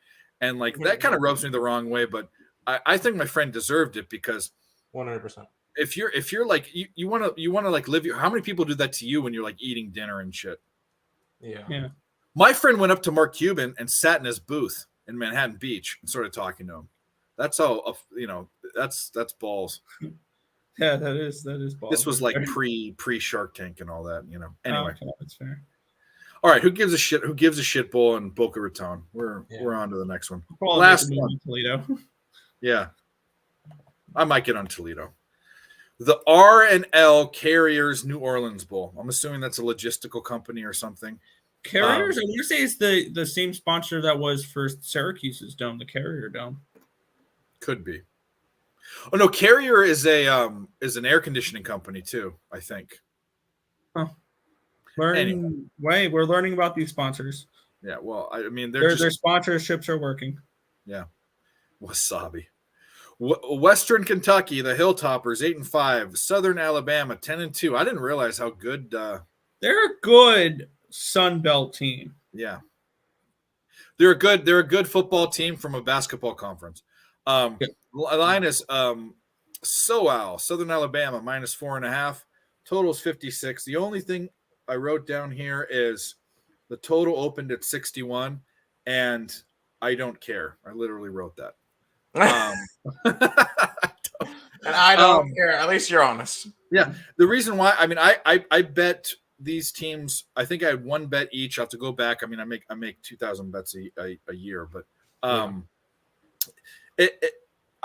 Speaker 1: And like that kind of rubs me the wrong way. But I think my friend deserved it because
Speaker 4: 100%.
Speaker 1: If you're like you want to like live how many people do that to you when you're like eating dinner and shit?
Speaker 4: Yeah.
Speaker 1: My friend went up to Mark Cuban and sat in his booth in Manhattan Beach and started talking to him. That's how, that's balls.
Speaker 2: Yeah, that is balls.
Speaker 1: This was like pre Shark Tank and all that, Anyway,
Speaker 2: okay, that's fair.
Speaker 1: All right, who gives a shit? Who gives a shit bowl in Boca Raton? We're on to the next one.
Speaker 2: Probably
Speaker 1: Last one,
Speaker 2: Toledo.
Speaker 1: Yeah, I might get on Toledo. The R&L Carriers New Orleans Bowl. I'm assuming that's a logistical company or something.
Speaker 2: Carriers, I want to say it's the same sponsor that was for Syracuse's dome, the Carrier Dome.
Speaker 1: Could be. Oh no, Carrier is an air conditioning company too, I think.
Speaker 2: Huh. We're learning about these sponsors.
Speaker 1: Yeah, well, I mean,
Speaker 2: their sponsorships are working.
Speaker 1: Yeah. Wasabi. Western Kentucky, the Hilltoppers, 8-5. Southern Alabama, 10-2. I didn't realize how good.
Speaker 2: They're a good Sun Belt team.
Speaker 1: Yeah, they're a good football team from a basketball conference. Line is Southern Alabama -4.5. Total's 56. The only thing I wrote down here is the total opened at 61, and I don't care. I literally wrote that.
Speaker 4: And I don't care. At least you're honest.
Speaker 1: Yeah. The reason why, I mean, I bet these teams. I think I had one bet each. I have to go back. I mean, I make 2,000 bets a year, but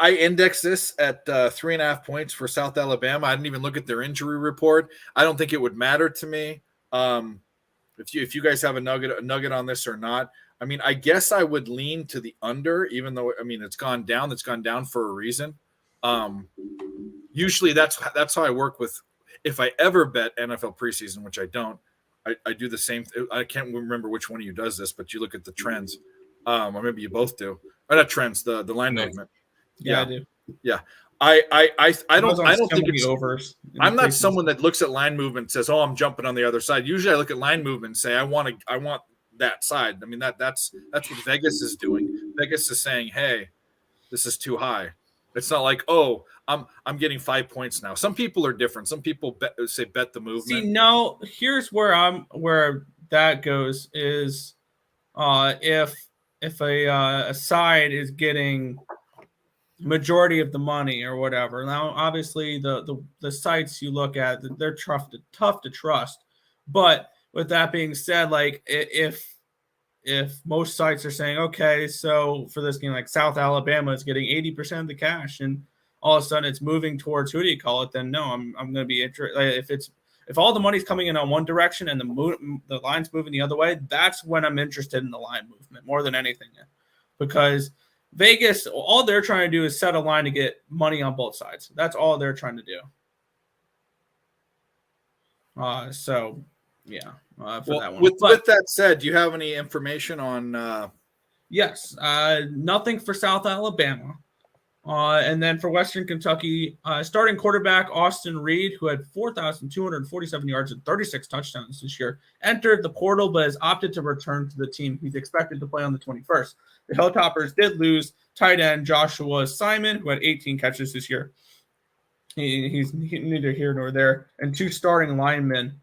Speaker 1: I indexed this at 3.5 points for South Alabama. I didn't even look at their injury report. I don't think it would matter to me if you guys have a nugget on this or not. I mean, I guess I would lean to the under, even though, I mean, it's gone down. It's gone down for a reason. Usually that's how I work with, if I ever bet NFL preseason, which I don't, I do the same. I can't remember which one of you does this, but you look at the trends. Or maybe you both do. Or not trends, the line movement.
Speaker 2: Yeah, I do.
Speaker 1: Yeah. I don't think it's
Speaker 2: overs.
Speaker 1: I'm not someone that looks at line movement and says, "Oh, I'm jumping on the other side." Usually I look at line movement and say, I want that side. I mean, that's what Vegas is doing. Vegas is saying, "Hey, this is too high." It's not like, "Oh, I'm getting 5 points now." Some people are different. Some people bet the movement.
Speaker 2: See, no, here's where that goes is if a side is getting majority of the money or whatever. Now, obviously, the sites you look at, they're tough to trust. But with that being said, like if most sites are saying, okay, so for this game, like South Alabama is getting 80% of the cash, and all of a sudden it's moving towards who do you call it? Then no, I'm going to be interested. If all the money's coming in on one direction and the line's moving the other way, that's when I'm interested in the line movement more than anything, because Vegas, all they're trying to do is set a line to get money on both sides. That's all they're trying to do. So, yeah. That one.
Speaker 1: With that said, do you have any information on?
Speaker 2: Yes. Nothing for South Alabama. And then for Western Kentucky, starting quarterback Austin Reed, who had 4,247 yards and 36 touchdowns this year, entered the portal but has opted to return to the team. He's expected to play on the 21st. The Hilltoppers did lose tight end Joshua Simon, who had 18 catches this year. He's neither here nor there. And two starting linemen,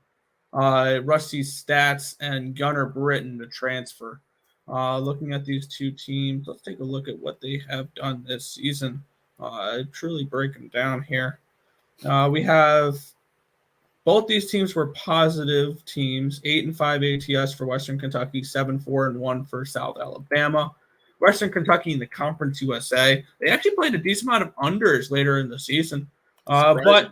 Speaker 2: Rusty Stats and Gunnar Britton, the transfer. Looking at these two teams, let's take a look at what they have done this season. Truly break them down here. We have both these teams were positive teams, 8-5 ATS for Western Kentucky, 7-4-1 for South Alabama. Western Kentucky in the Conference USA, they actually played a decent amount of unders later in the season. But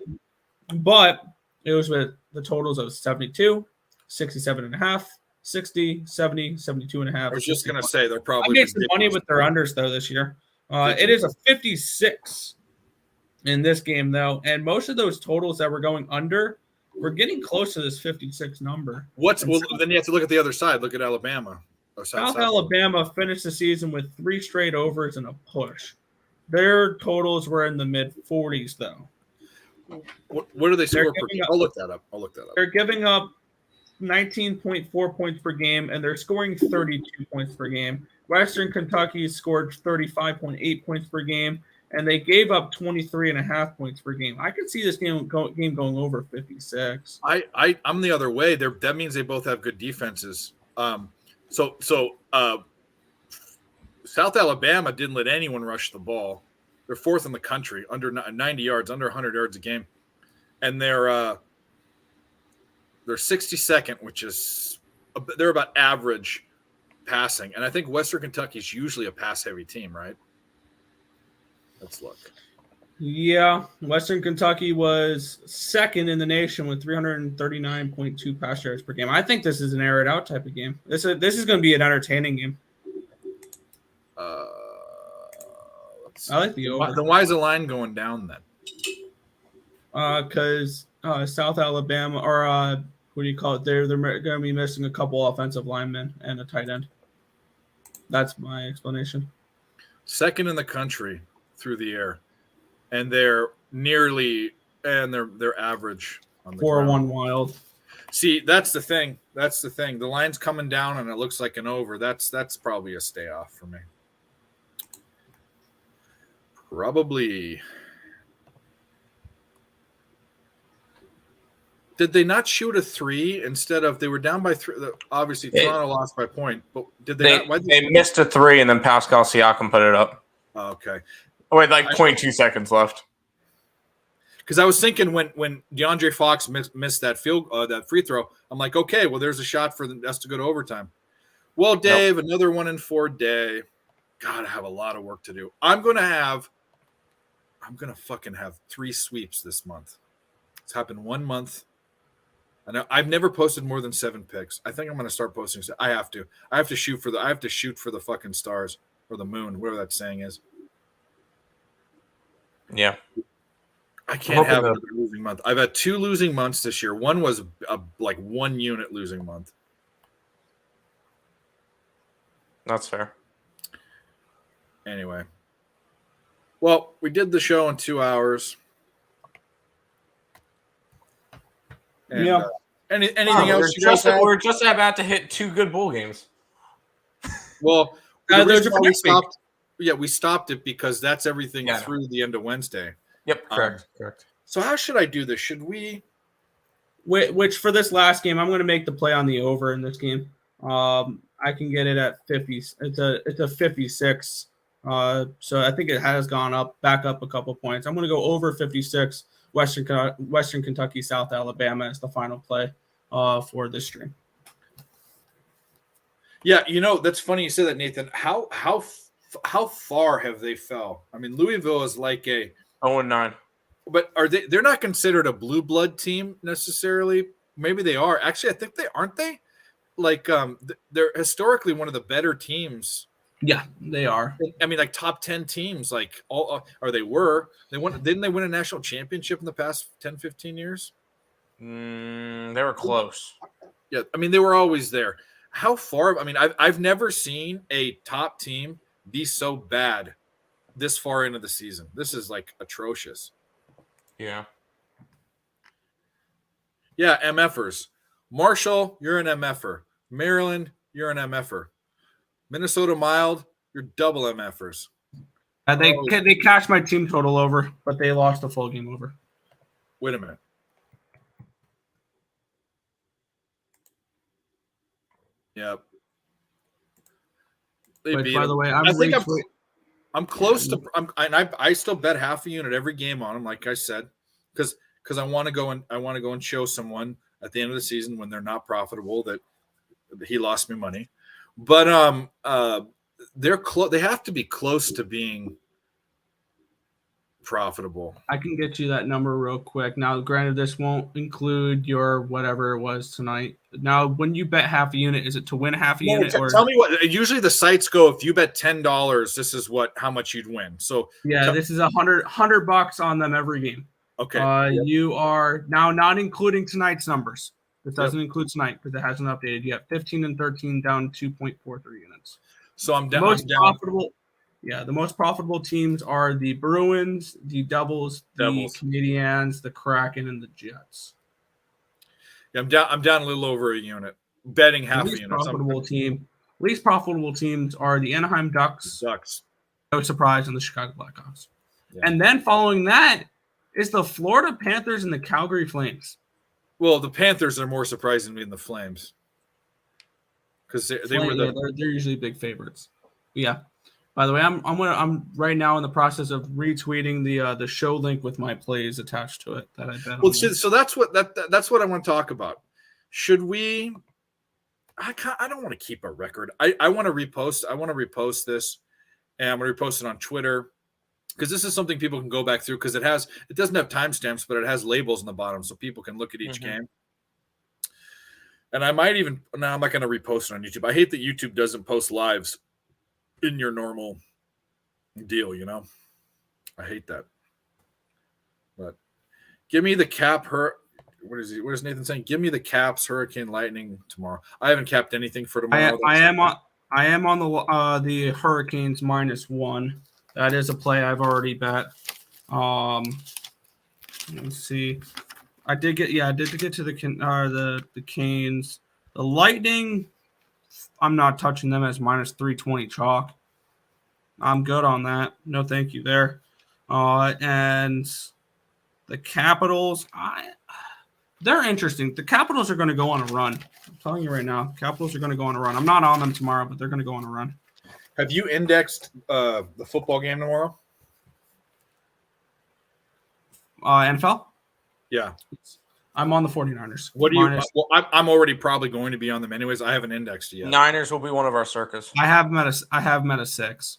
Speaker 2: it was with the totals of 72, 67.5, 60, 70, 72.5.
Speaker 1: I was just going to say they're probably.
Speaker 2: I made some money with their unders, though, this year. It is a 56 in this game, though. And most of those totals that were going under, we're getting close to this 56 number.
Speaker 1: Then you have to look at the other side. Look at Alabama.
Speaker 2: South Alabama finished the season with 3 straight overs and a push. Their totals were in the mid-40s, though.
Speaker 1: What do they score per game? I'll look that up.
Speaker 2: They're giving up 19.4 points per game, and they're scoring 32 points per game. Western Kentucky scored 35.8 points per game, and they gave up 23.5 points per game. I could see this game going over 56.
Speaker 1: I'm the other way. That means they both have good defenses. So South Alabama didn't let anyone rush the ball. They're fourth in the country, under 90 yards, under 100 yards a game, and they're 62nd, which is they're about average passing. And I think Western Kentucky is usually a pass-heavy team, right? Let's look.
Speaker 2: Yeah, Western Kentucky was second in the nation with 339.2 pass yards per game. I think this is an air it out type of game. This is going to be an entertaining game. I like the over.
Speaker 1: Then why is the line going down then?
Speaker 2: Because South Alabama, or what do you call it? They're going to be missing a couple offensive linemen and a tight end. That's my explanation.
Speaker 1: Second in the country through the air, and they're they're average on the
Speaker 2: 4-1 wild.
Speaker 1: See, that's the thing. The line's coming down, and it looks like an over. That's probably a stay off for me. Probably. Did they not shoot a 3 instead of they were down by 3? Obviously, Toronto lost by point, but did they not?
Speaker 4: They missed a 3, and then Pascal Siakam put it up.
Speaker 1: Oh, okay.
Speaker 4: Oh, wait, 0.2 seconds left.
Speaker 1: Because I was thinking when DeAndre Fox missed that that free throw, I'm like, okay, well, there's a shot for us to go to overtime. Well, Dave, Another 1-4 day. God, I have a lot of work to do. I'm gonna fucking have 3 sweeps this month. It's happened 1 month. I've never posted more than 7 picks. I think I'm going to start posting. I have to shoot for the fucking stars or the moon, whatever that saying is.
Speaker 4: Yeah.
Speaker 1: I can't have another losing month. I've had 2 losing months this year. One was a 1 unit losing month.
Speaker 4: That's fair.
Speaker 1: Anyway. Well, we did the show in 2 hours. And,
Speaker 2: yeah.
Speaker 1: Anything else?
Speaker 4: We're just about to hit 2 good bowl games.
Speaker 1: Well,
Speaker 2: we
Speaker 1: stopped. Yeah, we stopped it because that's everything through the end of Wednesday.
Speaker 4: Yep, correct.
Speaker 1: So how should I do this? Should we?
Speaker 2: Which for this last game, I'm going to make the play on the over in this game. I can get it at 50. It's a 56. So I think it has gone back up a couple points. I'm going to go over 56. Western Kentucky, South Alabama is the final play for this stream.
Speaker 1: Yeah, that's funny you said that, Nathan. How far have they fell? I mean, Louisville is like a
Speaker 4: 0-9.
Speaker 1: But they're not considered a blue blood team necessarily. Maybe they are. Actually, I think they aren't they? Like they're historically one of the better teams.
Speaker 2: Yeah, they are.
Speaker 1: I mean, like top 10 teams, like all, or they were. Didn't they win a national championship in the past 10, 15 years?
Speaker 4: They were close.
Speaker 1: Yeah, I mean, they were always there. How far? I mean, I've never seen a top team be so bad this far into the season. This is like atrocious.
Speaker 4: Yeah.
Speaker 1: Yeah, MFers. Marshall, you're an MFer. Maryland, you're an MFer. Minnesota Mild, you're double MFers.
Speaker 2: They cashed my team total over, but they lost a full game over.
Speaker 1: Wait a minute. Yep.
Speaker 2: By the way,
Speaker 1: I'm close to. I still bet half a unit every game on them, like I said, because I want to go and show someone at the end of the season when they're not profitable that he lost me money. But they're close. They have to be close to being profitable.
Speaker 2: I can get you that number real quick. Now, granted, this won't include your whatever it was tonight. Now, when you bet half a unit, is it to win half a unit? Or
Speaker 1: tell me what. Usually, the sites go if you bet $10, this is how much you'd win. So
Speaker 2: yeah, this is $100 on them every game.
Speaker 1: Okay.
Speaker 2: You are now not including tonight's numbers. This doesn't include tonight because it hasn't updated yet. 15 and 13 down 2.43 units.
Speaker 1: So I'm down.
Speaker 2: Profitable. Yeah, the most profitable teams are the Bruins, the Devils, the Canadiens, the Kraken, and the Jets.
Speaker 1: Yeah, I'm down a little over a unit. Betting half a unit.
Speaker 2: Least profitable teams are the Anaheim Ducks. No surprise, and the Chicago Blackhawks. Yeah. And then following that is the Florida Panthers and the Calgary Flames.
Speaker 1: Well, the Panthers are more surprising than the Flames. because they were
Speaker 2: they're usually big favorites. Yeah. By the way, I'm right now in the process of retweeting the show link with my plays attached to it that I bet.
Speaker 1: Well, so that's what I want to talk about. Should we? I don't want to keep a record. I want to repost. I want to repost this, and I'm going to repost it on Twitter because this is something people can go back through because it doesn't have timestamps, but it has labels in the bottom so people can look at each game. And I might even I'm not going to repost it on YouTube. I hate that YouTube doesn't post lives in your normal deal, you know. I hate that. But give me the cap what is Nathan saying? Give me the Caps, Hurricane, Lightning tomorrow. I haven't capped anything for tomorrow.
Speaker 2: I am on the Hurricanes -1. That is a play I've already bet. Let's see. I did get to the Canes. The Lightning, I'm not touching them as -320 chalk. I'm good on that. No, thank you there. And the Capitals, they're interesting. The Capitals are going to go on a run. I'm telling you right now, Capitals are going to go on a run. I'm not on them tomorrow, but they're going to go on a run.
Speaker 1: Have you indexed the football game tomorrow?
Speaker 2: NFL?
Speaker 1: Yeah.
Speaker 2: I'm on the 49ers.
Speaker 1: What do you? Well, I'm already probably going to be on them anyways. I haven't indexed yet.
Speaker 4: Niners will be one of our circus.
Speaker 2: I have met a 6.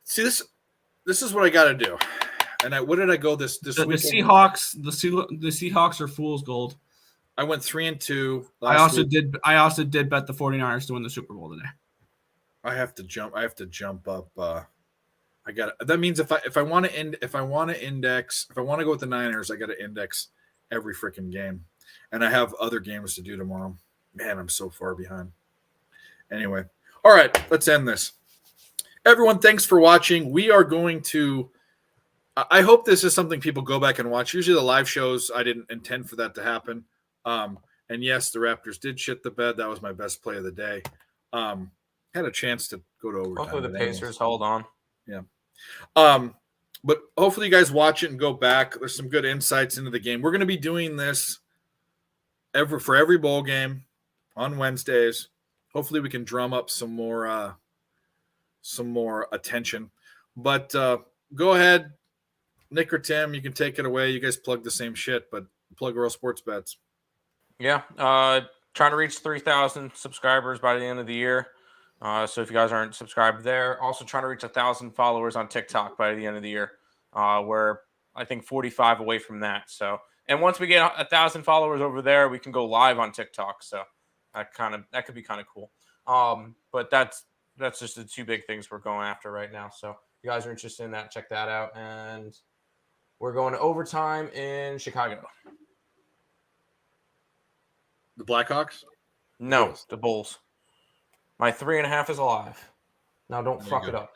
Speaker 1: See, this is what I got to do. And what did I go this week?
Speaker 2: The Seahawks are fool's gold.
Speaker 1: I went 3-2.
Speaker 2: I also did bet the 49ers to win the Super Bowl today.
Speaker 1: I have to jump up. That means if I want to go with the Niners, I got to index every freaking game, and I have other games to do tomorrow. Man, I'm so far behind. Anyway, all right, let's end this. Everyone, thanks for watching. We are going to. I hope this is something people go back and watch. Usually the live shows, I didn't intend for that to happen. And yes, the Raptors did shit the bed. That was my best play of the day. Had a chance to go to overtime.
Speaker 4: Hopefully the Pacers hold on.
Speaker 1: Yeah. But hopefully you guys watch it and go back. There's some good insights into the game. We're going to be doing this for every bowl game on Wednesdays. Hopefully we can drum up some more attention. But go ahead, Nick or Tim, you can take it away. You guys plug the same shit, but plug Royal Sports Bets.
Speaker 4: Yeah. Trying to reach 3,000 subscribers by the end of the year. So if you guys aren't subscribed there, also trying to reach 1,000 followers on TikTok by the end of the year. We're, I think, 45 away from that. So, and once we get 1,000 followers over there, we can go live on TikTok. So that could be kind of cool. But that's just the two big things we're going after right now. So if you guys are interested in that, check that out. And we're going to overtime in Chicago.
Speaker 1: The Blackhawks?
Speaker 4: No, the Bulls. My 3.5 is alive. Now don't fuck it up.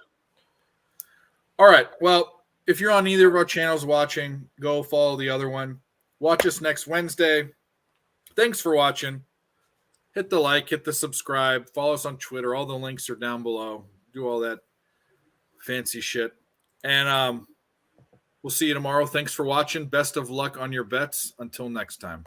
Speaker 1: All right. Well, if you're on either of our channels watching, go follow the other one. Watch us next Wednesday. Thanks for watching. Hit the like, hit the subscribe, follow us on Twitter. All the links are down below. Do all that fancy shit. And we'll see you tomorrow. Thanks for watching. Best of luck on your bets. Until next time.